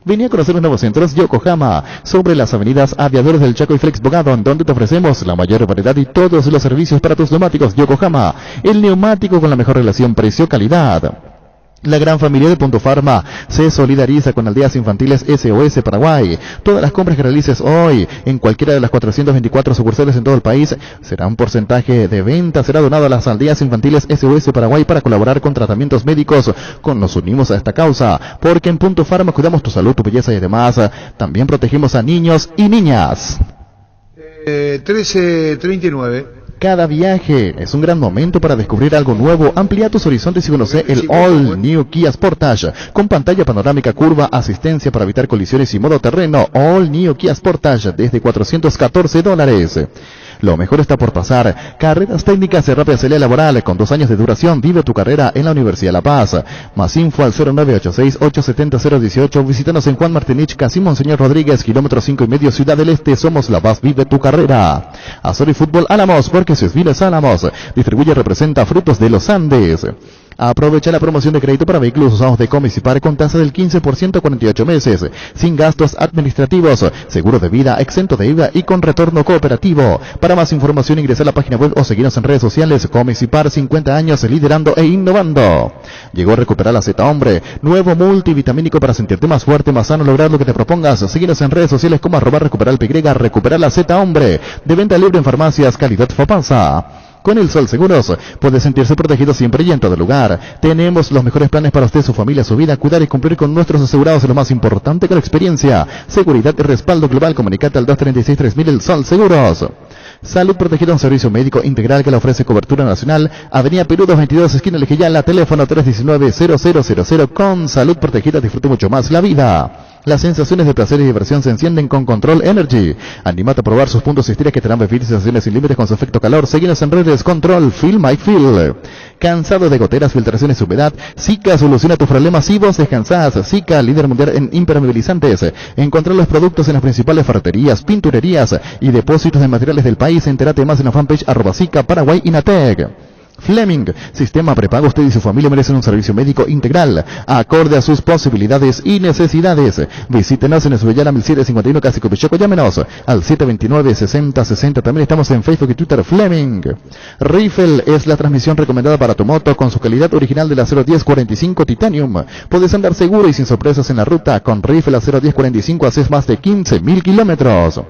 Venía a conocer los nuevos centros Yokohama, sobre las avenidas Aviadores del Chaco y Flex Bogado, donde te ofrecemos la mayor variedad y todos los servicios para tus neumáticos. Yokohama, el neumático con la mejor relación precio-calidad. La gran familia de Punto Farma se solidariza con Aldeas Infantiles SOS Paraguay. Todas las compras que realices hoy en cualquiera de las 424 sucursales en todo el país, será un porcentaje de venta, será donado a las Aldeas Infantiles SOS Paraguay para colaborar con tratamientos médicos. Nos unimos a esta causa, porque en Punto Farma cuidamos tu salud, tu belleza y demás. También protegemos a niños y niñas. 13:39. Cada viaje es un gran momento para descubrir algo nuevo. Amplía tus horizontes y conoce el All New Kia Sportage, con pantalla panorámica curva, asistencia para evitar colisiones y modo terreno. All New Kia Sportage desde $414. Lo mejor está por pasar. Carreras técnicas de rápida salida laboral con 2 años de duración. Vive tu carrera en la Universidad de La Paz. Más info al 0986-870-018. Visítanos en Juan Martinich, casi Monseñor Rodríguez, kilómetro 5,5, Ciudad del Este. Somos La Paz, vive tu carrera. Azor y Fútbol Álamos, porque si es Viles Álamos. Distribuye y representa Frutos de los Andes. Aprovecha la promoción de crédito para vehículos usados de Comisipar con tasa del 15% a 48 meses, sin gastos administrativos, seguro de vida, exento de IVA y con retorno cooperativo. Para más información ingresa a la página web o seguirnos en redes sociales. Comisipar, 50 años liderando e innovando. Llegó a recuperar la Z Hombre, nuevo multivitamínico para sentirte más fuerte, más sano, lograr lo que te propongas. Síguenos en redes sociales como @recuperalpy, recuperar la Z Hombre, de venta libre en farmacias, calidad Fapasa. Con el Sol Seguros puede sentirse protegido siempre y en todo lugar. Tenemos los mejores planes para usted, su familia, su vida. Cuidar y cumplir con nuestros asegurados es lo más importante que la experiencia. Seguridad y respaldo global. Comunicate al 236-3000. El Sol Seguros. Salud Protegida, un servicio médico integral que le ofrece cobertura nacional. Avenida Perú 222, esquina Lejayala, teléfono 319-0000. Con Salud Protegida disfrute mucho más la vida. Las sensaciones de placer y diversión se encienden con Control Energy. Anímate a probar sus puntos y estiras que te darán beneficios y sensaciones sin límites con su efecto calor. Seguinos en redes. Control Feel My Feel. ¿Cansado de goteras, filtraciones y humedad? Zika soluciona tus problemas y vos descansás. Zika, líder mundial en impermeabilizantes. Encontrar los productos en las principales ferreterías, pinturerías y depósitos de materiales del país. Entérate más en la fanpage @Zika Paraguay Inatec. Fleming, sistema prepago. Usted y su familia merecen un servicio médico integral, acorde a sus posibilidades y necesidades. Visítenos en Esbellana 1751, casi Copichoco. Llámenos al 729-6060. También estamos en Facebook y Twitter. Fleming. Riffle es la transmisión recomendada para tu moto con su calidad original de la 01045 Titanium. Puedes andar seguro y sin sorpresas en la ruta. Con Riffle la 01045 haces más de 15.000 kilómetros.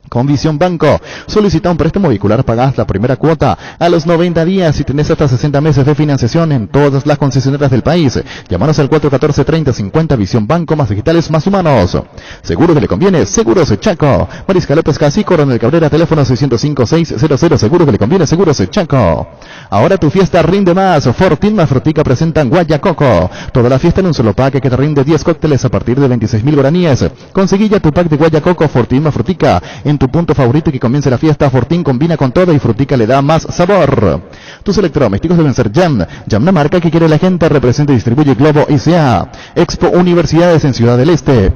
Con Visión Banco, solicita un préstamo vehicular, pagás la primera cuota a los 90 días y tenés hasta 60 meses de financiación en todas las concesionarias del país. Llámanos al 414-3050. Visión Banco, más digitales, más humanos. Seguro que le conviene, Seguros Chaco. Mariscal López Casi, Coronel Cabrera, teléfono 605-600. Seguro que le conviene, Seguros Chaco. Ahora tu fiesta rinde más. Fortín más Frutica presentan Guayacoco. Toda la fiesta en un solo pack que te rinde 10 cócteles a partir de 26.000 guaraníes. Conseguí ya tu pack de Guayacoco Fortín más Frutica en tu punto favorito y que comience la fiesta. Fortín combina con todo y Frutica le da más sabor. Tus electrodomésticos deben ser Jam. Jam, la marca que quiere la gente. Representa y distribuye Globo ICA. Expo Universidades en Ciudad del Este.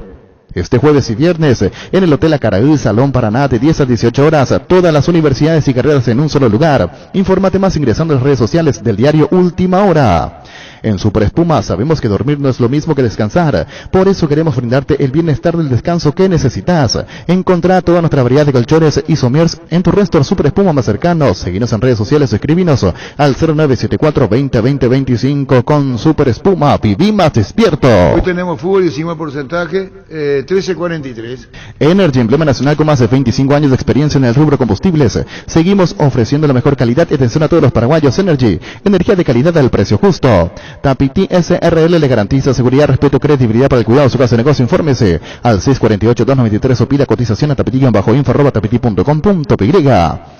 Este jueves y viernes en el Hotel Acaraú, Salón Paraná, de 10 a 18 horas. Todas las universidades y carreras en un solo lugar. Infórmate más ingresando en las redes sociales del diario Última Hora. En Super Espuma sabemos que dormir no es lo mismo que descansar. Por eso queremos brindarte el bienestar del descanso que necesitas. Encontrá toda nuestra variedad de colchones y somiers en tu restaurant Super Espuma más cercano. Seguinos en redes sociales, escribinos al 0974-2020-25. Con Super Espuma, viví más despierto. Hoy tenemos fútbol y hicimos el porcentaje 13:43. Energy, emblema nacional con más de 25 años de experiencia en el rubro combustibles. Seguimos ofreciendo la mejor calidad y atención a todos los paraguayos. Energy, energía de calidad al precio justo. Tapiti SRL le garantiza seguridad, respeto, credibilidad para el cuidado de su casa de negocio. Infórmese al 648-293 o pida cotización a tapitillo-info@tapiti.com.py.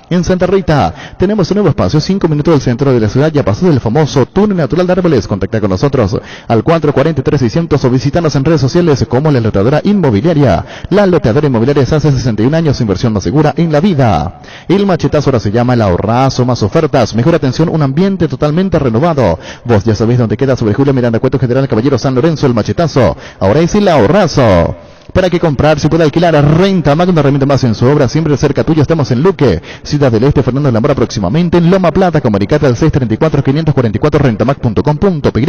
En Santa Rita tenemos un nuevo espacio, 5 minutos del centro de la ciudad, ya pasó del famoso túnel natural de Árboles. Contacta con nosotros al 440-3600 o visítanos en redes sociales como La Loteadora Inmobiliaria. La Loteadora Inmobiliaria es hace 61 años, inversión más segura en la vida. El machetazo ahora se llama El Ahorrazo, más ofertas, mejor atención, un ambiente totalmente renovado. Vos ya sabés dónde queda, sobre Julio Miranda, Cueto General Caballero San Lorenzo. El machetazo ahora es El Ahorrazo. ¿Para qué comprar? Se puede alquilar a Renta Mag, una herramienta más en su obra, siempre cerca tuya. Estamos en Luque, Ciudad del Este, Fernando Lambora, próximamente en Loma Plata. Comunicate al 634-544 rentamag.com.py.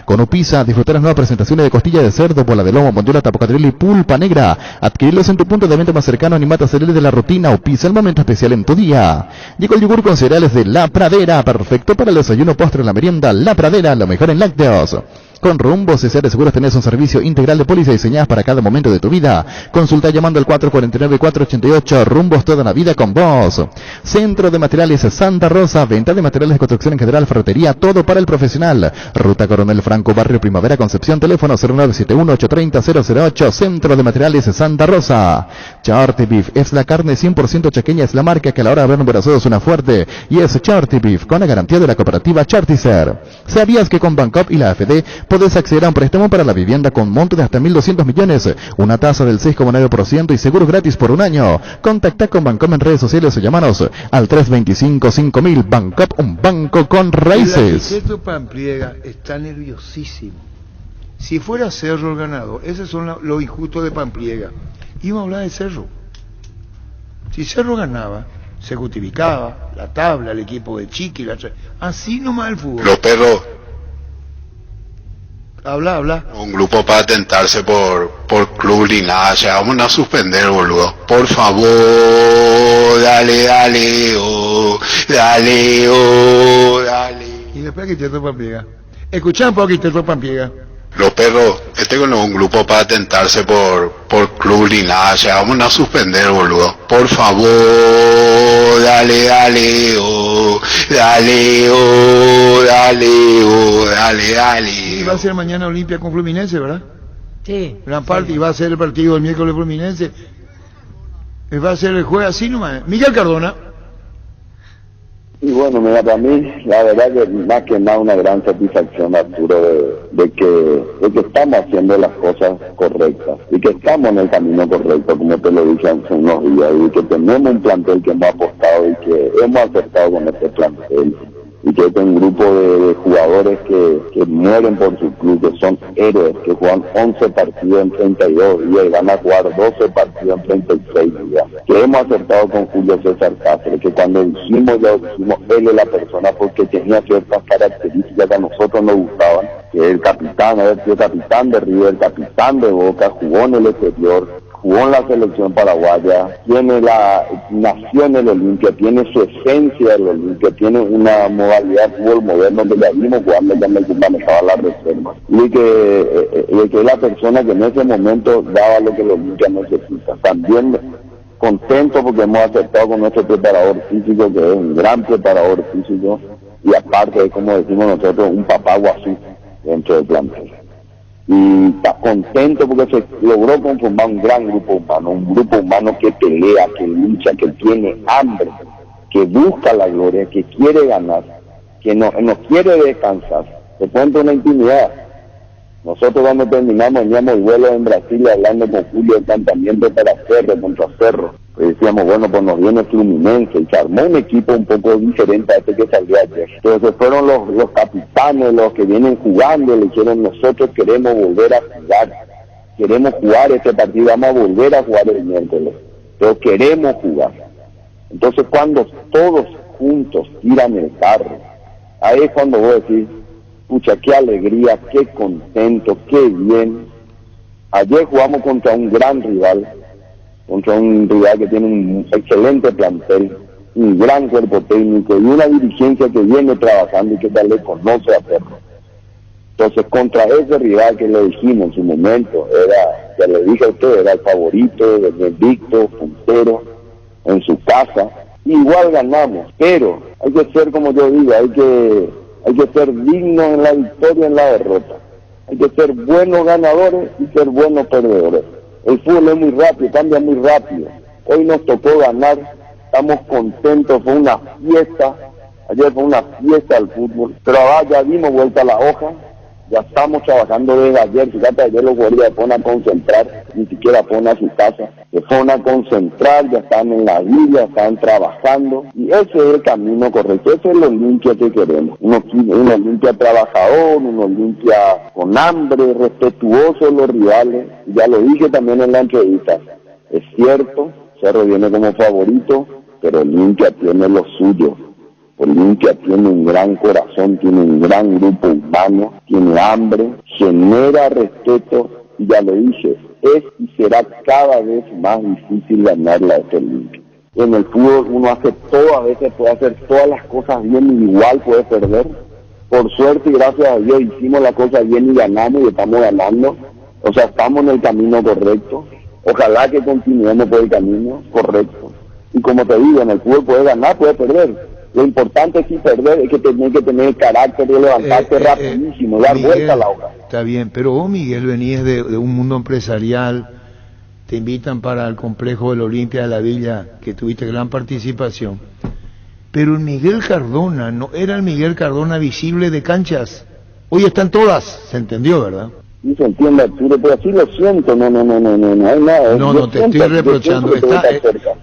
Con Upisa, disfrutar las nuevas presentaciones de costilla de cerdo, bola de lomo, mondiola, tapocatril y pulpa negra. Adquirirlos en tu punto de venta más cercano. Animate a salir de la rutina. Upisa, el momento especial en tu día. Llegó el yogur con cereales de La Pradera, perfecto para el desayuno, postre, la merienda. La Pradera, lo mejor en lácteos. Con Rumbo CCR Seguros tenés un servicio integral de póliza diseñadas para cada momento de tu vida. Consulta llamando al 449-488. Rumbos, toda la vida con vos. Centro de Materiales Santa Rosa. Venta de materiales de construcción en general, ferretería, todo para el profesional. Ruta Coronel Franco, Barrio Primavera, Concepción. Teléfono 0971-830-008. Centro de Materiales Santa Rosa. Charty Beef es la carne 100% chaqueña. Es la marca que a la hora de ver embarazados suena fuerte. Y es Charty Beef con la garantía de la cooperativa Charticer. ¿Sabías que con Bancop y la AFD podés acceder a un préstamo para la vivienda con monto de hasta 1.200 millones, una tasa del 6,9% y seguros gratis por un año? Contacta con Bancom en redes sociales o llamanos al 325-5000. Bancop, un banco con raíces. El arquitecto Pampliega está nerviosísimo. Si fuera Cerro el ganador, esos son los injustos de Pampliega. Íbamos a hablar de Cerro. Si Cerro ganaba, se justificaba la tabla, el equipo de Chiqui, así nomás el fútbol. Los perros. Habla. Un grupo para atentarse por Club Linaje. Vamos a suspender, boludo. Por favor, dale, Y después arquitecto Pampliega. Escuchá un poco arquitecto Pampliega. Los perros, no es un grupo para atentarse por Club Linaje. Vamos a suspender, boludo. Por favor, dale. Y va a ser mañana Olimpia con Fluminense, ¿verdad? Sí. Gran parte, y va a ser el partido el miércoles Fluminense. Y va a ser el jueves así nomás. Miguel Cardona. Y bueno, mira, para mí, la verdad que nada una gran satisfacción, Arturo, de que estamos haciendo las cosas correctas y que estamos en el camino correcto, como te lo dije hace unos días, y que tenemos un plantel que hemos apostado y que hemos acertado con este plantel, y que es un grupo de jugadores que mueren por su club, que son héroes, que juegan 11 partidos en 32 días y van a jugar 12 partidos en 36 días, que hemos acertado con Julio César Cáceres, que cuando dijimos él es la persona porque tenía ciertas características que a nosotros nos gustaban, que el capitán, haber sido capitán de River, capitán de Boca, jugó en el exterior, jugó en la selección paraguaya, nació en el Olimpia, tiene su esencia del Olimpia, tiene una modalidad de fútbol moderno que ya vimos jugando, ya manejaba la reserva, y que es la persona que en ese momento daba lo que el Olimpia necesita. También contento porque hemos aceptado con nuestro preparador físico, que es un gran preparador físico, y aparte es, como decimos nosotros, un papá guazú dentro del plantel. Y está contento porque se logró conformar un gran grupo humano que pelea, que lucha, que tiene hambre, que busca la gloria, que quiere ganar, que no quiere descansar. Te cuento una intimidad. Nosotros cuando terminamos veníamos el vuelo en Brasil hablando con Julio de planteamiento para Cerro, contra Cerro. Pues decíamos, bueno, pues nos viene Fluminense, y se armó un equipo un poco diferente a este que salió ayer. Entonces fueron los capitanes, los que vienen jugando, le dijeron, nosotros queremos volver a jugar, queremos jugar este partido, vamos a volver a jugar el miércoles, pero queremos jugar. Entonces cuando todos juntos tiran el carro, ahí es cuando vos decís, pucha, qué alegría, qué contento, qué bien. Ayer jugamos contra un gran rival, que tiene un excelente plantel, un gran cuerpo técnico y una dirigencia que viene trabajando y que ya le conoce a Cerro. Entonces, contra ese rival que le dijimos en su momento, ya le dije a usted, era el favorito, el invicto, puntero, en su casa, igual ganamos, pero hay que ser, como yo digo, hay que ser dignos en la victoria y en la derrota. Hay que ser buenos ganadores y ser buenos perdedores. El fútbol es muy rápido, cambia muy rápido. Hoy nos tocó ganar estamos contentos, fue una fiesta, ayer fue una fiesta del fútbol, pero ahora ya dimos vuelta a la hoja, ya estamos trabajando desde ayer. Fíjate, ayer los jugadores ya fueron a concentrar, ni siquiera fueron a su casa, se fueron a concentrar, ya están en la villa, están trabajando, y ese es el camino correcto, ese es el Olimpia que queremos, un Olimpia trabajador, un Olimpia con hambre, respetuoso de los rivales. Ya lo dije también en la entrevista, es cierto, Cerro viene como favorito, pero Olimpia tiene lo suyo. Olimpia tiene un gran corazón, tiene un gran grupo humano, tiene hambre, genera respeto, y ya lo dije, es y será cada vez más difícil ganarla a este Olimpia. En el fútbol uno hace todo, a veces puede hacer todas las cosas bien y igual puede perder. Por suerte y gracias a Dios hicimos las cosas bien y ganamos, y estamos ganando, o sea, estamos en el camino correcto. Ojalá que continuemos por el camino correcto. Y como te digo, en el fútbol puedes ganar, puedes perder. Lo importante es que perder, es que tener el carácter de levantarte rapidísimo, dar Miguel, vuelta a la hoja. Está bien, pero vos, Miguel, venís de un mundo empresarial, te invitan para el complejo del Olimpia de la Villa, que tuviste gran participación, pero el Miguel Cardona no era el Miguel Cardona visible de canchas. Hoy están todas, se entendió, ¿verdad? Sí, se entiende, Arturo, pero así lo siento, no hay nada. No, te estoy reprochando. Está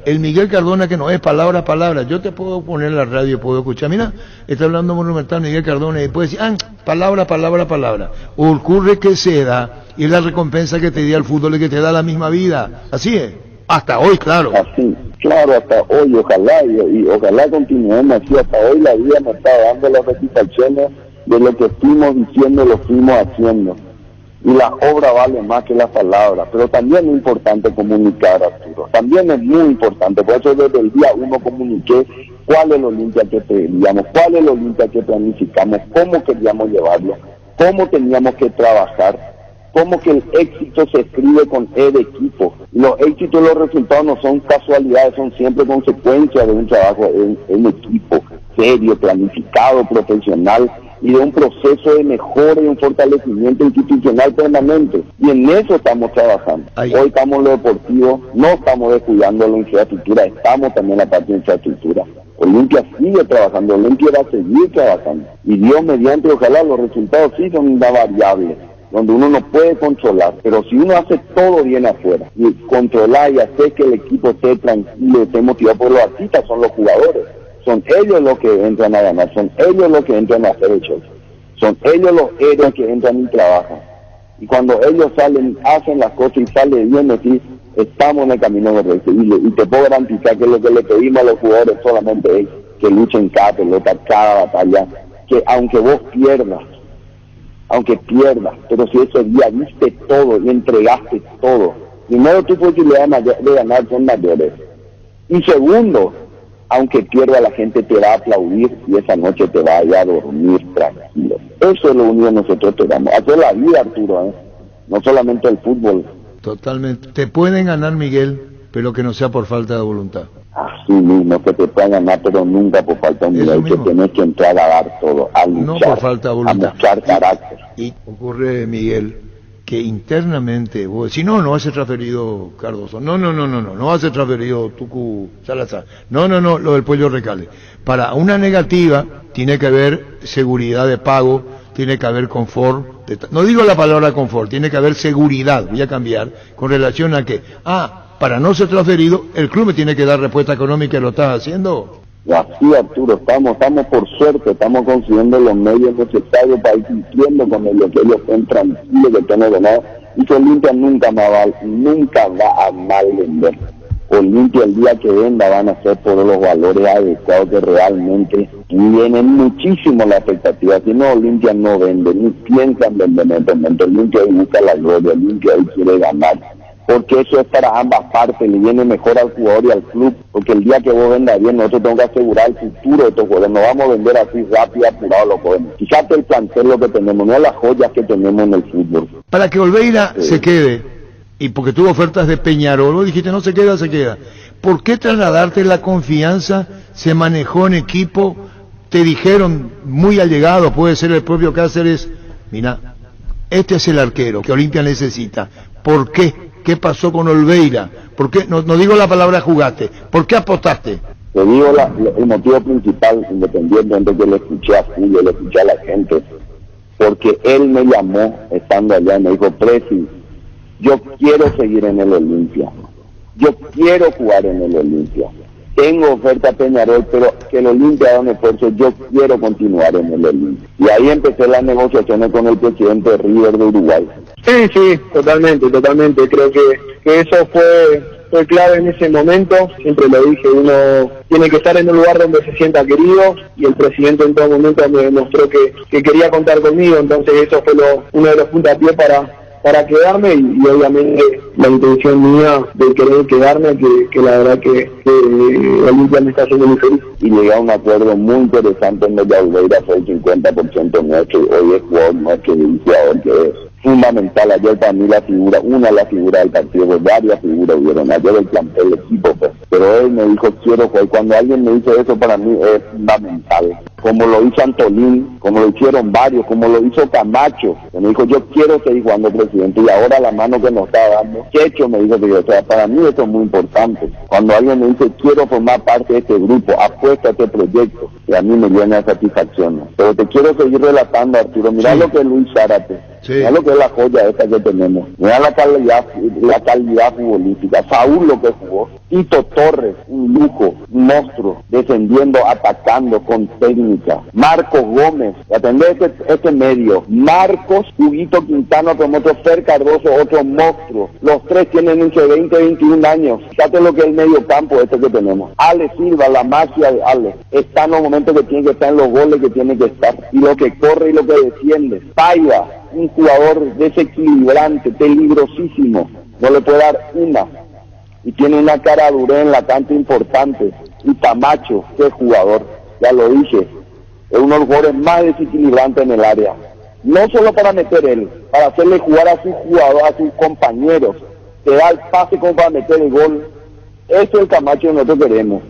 el Miguel Cardona que no es palabra a palabra. Yo te puedo poner la radio, puedo escuchar. Mira, está hablando Monumental Miguel Cardona y puede decir, palabra. Ocurre que se da, y es la recompensa que te da el fútbol y que te da la misma vida. Así es. Hasta hoy, claro. Así, claro, hasta hoy, ojalá, y ojalá continuemos así. Hasta hoy la vida me está dando las satisfacciones de lo que fuimos diciendo, lo fuimos haciendo. Y la obra vale más que la palabra, pero también es importante comunicar, Arturo, también es muy importante. Por eso desde el día 1 comuniqué cuál es el Olimpia que pedíamos, cuál es el Olimpia que planificamos, cómo queríamos llevarlo, cómo teníamos que trabajar, cómo que el éxito se escribe con E de equipo. Los éxitos y los resultados no son casualidades, son siempre consecuencias de un trabajo en equipo, serio, planificado, profesional, y de un proceso de mejora y un fortalecimiento institucional permanente. Y en eso estamos trabajando. Hoy estamos en lo deportivo, no estamos descuidando la infraestructura, estamos también en la parte de infraestructura. Olimpia sigue trabajando, Olimpia va a seguir trabajando. Y Dios mediante, ojalá los resultados sí son una variable, donde uno no puede controlar, pero si uno hace todo bien afuera, y controlar y hacer que el equipo esté tranquilo, esté motivado, por los artistas son los jugadores. Son ellos los que entran a ganar, son ellos los que entran a hacer el show, son ellos los héroes que entran y trabajan. Y cuando ellos salen, hacen las cosas y sale bien, decir, estamos en el camino correcto. Y te puedo garantizar que lo que le pedimos a los jugadores solamente es que luchen cada pelota, cada batalla, que aunque vos pierdas, pero si ese día diste todo y entregaste todo, primero tu posibilidad de ganar son mayores. Y segundo, aunque pierda, la gente te va a aplaudir y esa noche te va a ir a dormir tranquilo. Eso es lo único que nosotros esperamos. Hacer la vida, Arturo, no solamente el fútbol. Totalmente. Te pueden ganar, Miguel, pero que no sea por falta de voluntad. Así mismo, que te puedan ganar, pero nunca por falta de humildad, que tenés que entrar a dar todo, a luchar, no por falta de voluntad, a mostrar carácter. Y ocurre, Miguel, que internamente vos decís, no va a ser transferido Cardoso, no va a ser transferido Tucu Salazar, no, lo del Pollo Recale. Para una negativa tiene que haber seguridad de pago, tiene que haber confort, no digo la palabra confort, tiene que haber seguridad, voy a cambiar, con relación a que, para no ser transferido, el club me tiene que dar respuesta económica y lo está haciendo. Y así, Arturo, estamos por suerte, estamos consiguiendo los medios necesarios para ir cumpliendo con ellos, que ellos estén tranquilos, que estén ordenados, y que Olimpia nunca va a mal vender. Olimpia el día que venda van a ser por los valores adecuados que realmente tienen muchísimo la expectativa. Si no, Olimpia no vende, ni piensa en vender en este momento. Olimpia ahí busca la gloria, Olimpia ahí quiere ganar. Porque eso es para ambas partes, le viene mejor al jugador y al club, porque el día que vos vendas bien, nosotros tenemos que asegurar el futuro de estos jugadores, no vamos a vender así rápido, apurado los jóvenes. Fíjate el plantel lo que tenemos, no las joyas que tenemos en el fútbol. Para que Olveira se quede, y porque tuvo ofertas de Peñarol, vos dijiste no se queda, ¿por qué trasladarte la confianza? Se manejó en equipo, te dijeron muy allegado, puede ser el propio Cáceres, mira, este es el arquero que Olimpia necesita. ¿Por qué? ¿Qué pasó con Olveira? ¿Por qué? No digo la palabra jugaste. ¿Por qué apostaste? Te digo el motivo principal, independientemente de que le escuché a Julio, le escuché a la gente, porque él me llamó estando allá y me dijo, Presi, yo quiero seguir en el Olimpia, yo quiero jugar en el Olimpia, tengo oferta a Peñarol, pero que el Olimpia haga un esfuerzo, yo quiero continuar en el Olimpia. Y ahí empecé las negociaciones con el presidente de River de Uruguay. Sí, totalmente. Creo que eso fue clave en ese momento. Siempre lo dije, uno tiene que estar en un lugar donde se sienta querido, y el presidente en todo momento me demostró que quería contar conmigo. Entonces eso fue uno de los puntapiés para quedarme, y obviamente la intención mía de querer quedarme, que la verdad que Olimpia me está haciendo muy feliz. Y llegué a un acuerdo muy interesante en el Albeira, fue el 50% nuestro, hoy es jugador nuestro, y jugador que es fundamental. Ayer para mí la figura del partido, pues varias figuras hubieron, ayer el plantel, el equipo, pues. Pero él me dijo, quiero jugar. Cuando alguien me dice eso, para mí es fundamental. Como lo hizo Antolín, como lo hicieron varios, como lo hizo Camacho, que me dijo, yo quiero seguir jugando, presidente, y ahora la mano que nos está dando, Checho me dijo que yo, o sea, para mí eso es muy importante. Cuando alguien me dice, quiero formar parte de este grupo, apuesta a este proyecto, y a mí me llena de satisfacción. Pero te quiero seguir relatando, Arturo, mirá lo que es Luis Zárate, mirá lo que es la joya esta que tenemos, mirá la calidad futbolística, Saúl lo que jugó, Tito Torres, un lujo, un monstruo, defendiendo, atacando con técnica, Marcos Gómez, atender este medio, Marcos, Huguito Quintana, otro Fer Cardoso, otro monstruo, los tres tienen entre 20 y 21 años, fíjate lo que es el medio campo este que tenemos, Ale Silva, la magia de Ale, está en los momentos que tiene que estar, en los goles que tiene que estar, y lo que corre y lo que defiende, Paiva, un jugador desequilibrante, peligrosísimo, no le puede dar una, y tiene una cara dura en la cancha importante. Y Camacho, qué jugador, ya lo dije, es uno de los jugadores más desequilibrantes en el área, no solo para meter él, para hacerle jugar a sus jugadores, a sus compañeros, te da el pase como para meter el gol. Ese es el Camacho que nosotros queremos,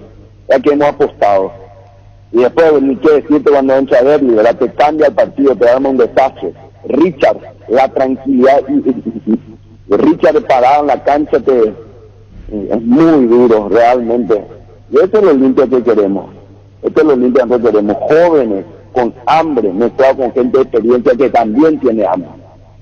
ya que hemos apostado. Y después, ni qué decirte cuando entra Derby, ¿verdad? Te cambia el partido, te da un desastre. Richard, la tranquilidad, y Richard parado en la cancha es muy duro, realmente. Y este es el Olimpia que queremos. Este es el Olimpia que queremos. Jóvenes, con hambre, mezclado con gente de experiencia que también tiene hambre.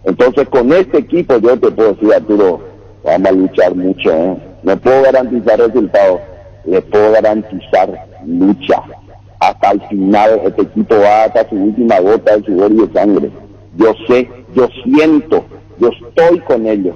Entonces, con este equipo, yo te puedo decir, Arturo, vamos a luchar mucho, ¿eh? No puedo garantizar resultados, les puedo garantizar lucha. Hasta el final, este equipo va hasta su última gota de sudor y de sangre. Yo sé, yo siento, yo estoy con ellos.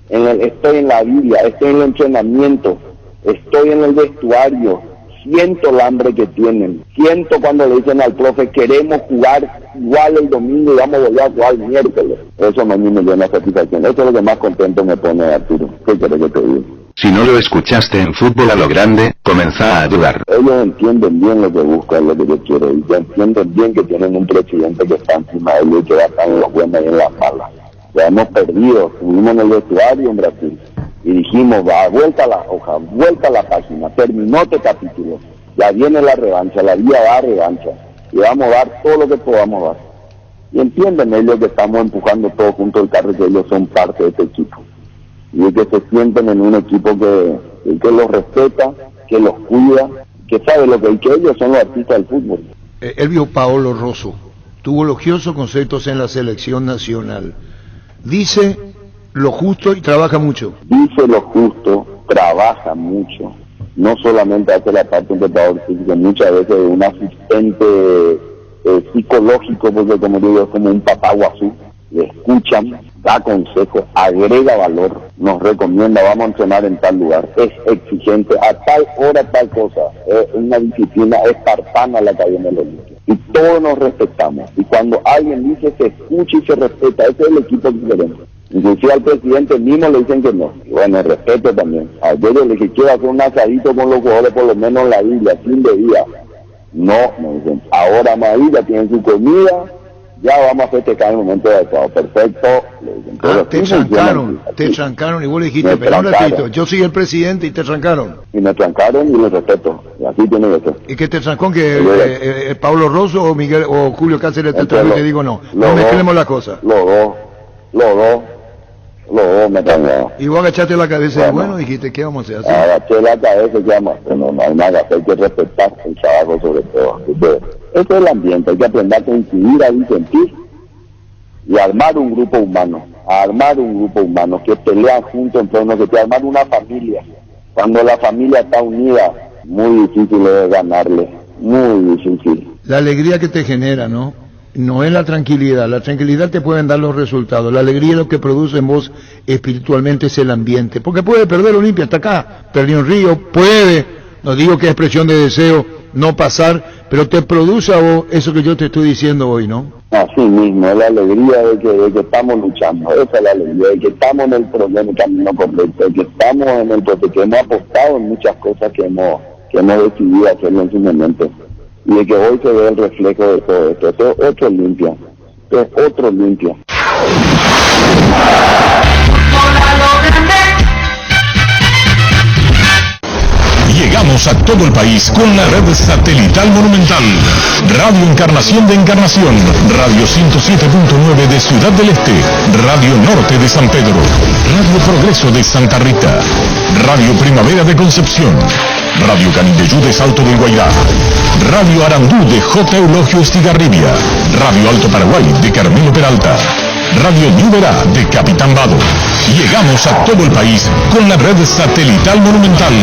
Estoy en la Biblia, estoy en el entrenamiento, estoy en el vestuario, siento el hambre que tienen, siento cuando le dicen al profe, queremos jugar igual el domingo y vamos a volver a jugar el miércoles. Eso a mí me llena satisfacción, eso es lo que más contento me pone, Arturo. ¿Qué querés que te diga? Si no lo escuchaste en Fútbol a lo Grande, comenzá a dudar. Ellos entienden bien lo que buscan, lo que yo quiero, y entienden bien que tienen un presidente que está encima de ellos y que va a estar en los buenos y en las malas. Ya hemos perdido, estuvimos en el vestuario en Brasil y dijimos, va, vuelta a la hoja, vuelta a la página, terminó este capítulo, ya viene la revancha, la vida va a revancha, y vamos a dar todo lo que podamos dar. Y entienden ellos que estamos empujando todos juntos el carro, que ellos son parte de este equipo, y que se sienten en un equipo que los respeta, que los cuida, que sabe lo que ellos son los artistas del fútbol. Él vio Paolo Rosso, tuvo elogiosos conceptos en la selección nacional. Dice lo justo y trabaja mucho. Dice lo justo, trabaja mucho. No solamente hace la parte de un preparador físico, muchas veces un asistente psicológico, porque como digo, es como un papá guazú. Le escuchan, da consejos, agrega valor, nos recomienda, vamos a entrenar en tal lugar, es exigente, a tal hora tal cosa, es una disciplina espartana la que hay en el Olimpia. Y todos nos respetamos, y cuando alguien dice se escucha y se respeta, ese es el equipo que queremos. Inclusive al presidente mismo le dicen que no, y bueno, respeto también. Ayer le dije, quiero hacer un asadito con los jugadores, por lo menos en la isla, fin de día. No, me dicen, ahora más ya tienen su comida, ya vamos a festejar el momento adecuado. Perfecto. Te trancaron y vos le dijiste, espera un ratito, yo soy el presidente y te trancaron. Y me trancaron y les respeto, y así tiene que ser. ¿Y que te trancó que Pablo Rosso o Miguel o Julio Cáceres te trancó y te digo no mezclemos la cosa? Los dos. Los dos me cambiaron. Y vos agachaste la cabeza y bueno, dijiste, ¿qué vamos a hacer? Agaché la cabeza, ¿qué vamos a hacer? No hay nada que hacer, hay que respetar el trabajo sobre todo. Entonces, eso es el ambiente, hay que aprender a coincidir, a disentir y armar un grupo humano, que pelea juntos en torno, que te armar una familia. Cuando la familia está unida, muy difícil es ganarle, muy difícil. La alegría que te genera, ¿no? No es la tranquilidad te pueden dar los resultados, la alegría es lo que produce en vos espiritualmente, es el ambiente, porque puede perder Olimpia, hasta acá, perdió en Río, puede, no digo que es expresión de deseo, no pasar, pero te produce a vos eso que yo te estoy diciendo hoy, ¿no? Así mismo, es la alegría de que estamos luchando, esa es la alegría, de que estamos en el camino correcto, de que estamos en el proceso, que hemos apostado en muchas cosas que hemos decidido hacerlo en su momento. Y de que hoy se ve el reflejo de todo esto. Esto es otro Olimpia. Llegamos a todo el país con la red satelital Monumental. Radio Encarnación de Encarnación, Radio 107.9 de Ciudad del Este, Radio Norte de San Pedro, Radio Progreso de Santa Rita, Radio Primavera de Concepción, Radio Canindeyú de Salto del Guairá, Radio Arandú de J. Eulogio Estigarribia, Radio Alto Paraguay de Carmelo Peralta, Radio Ñuberá de Capitán Vado. Llegamos a todo el país con la red satelital Monumental.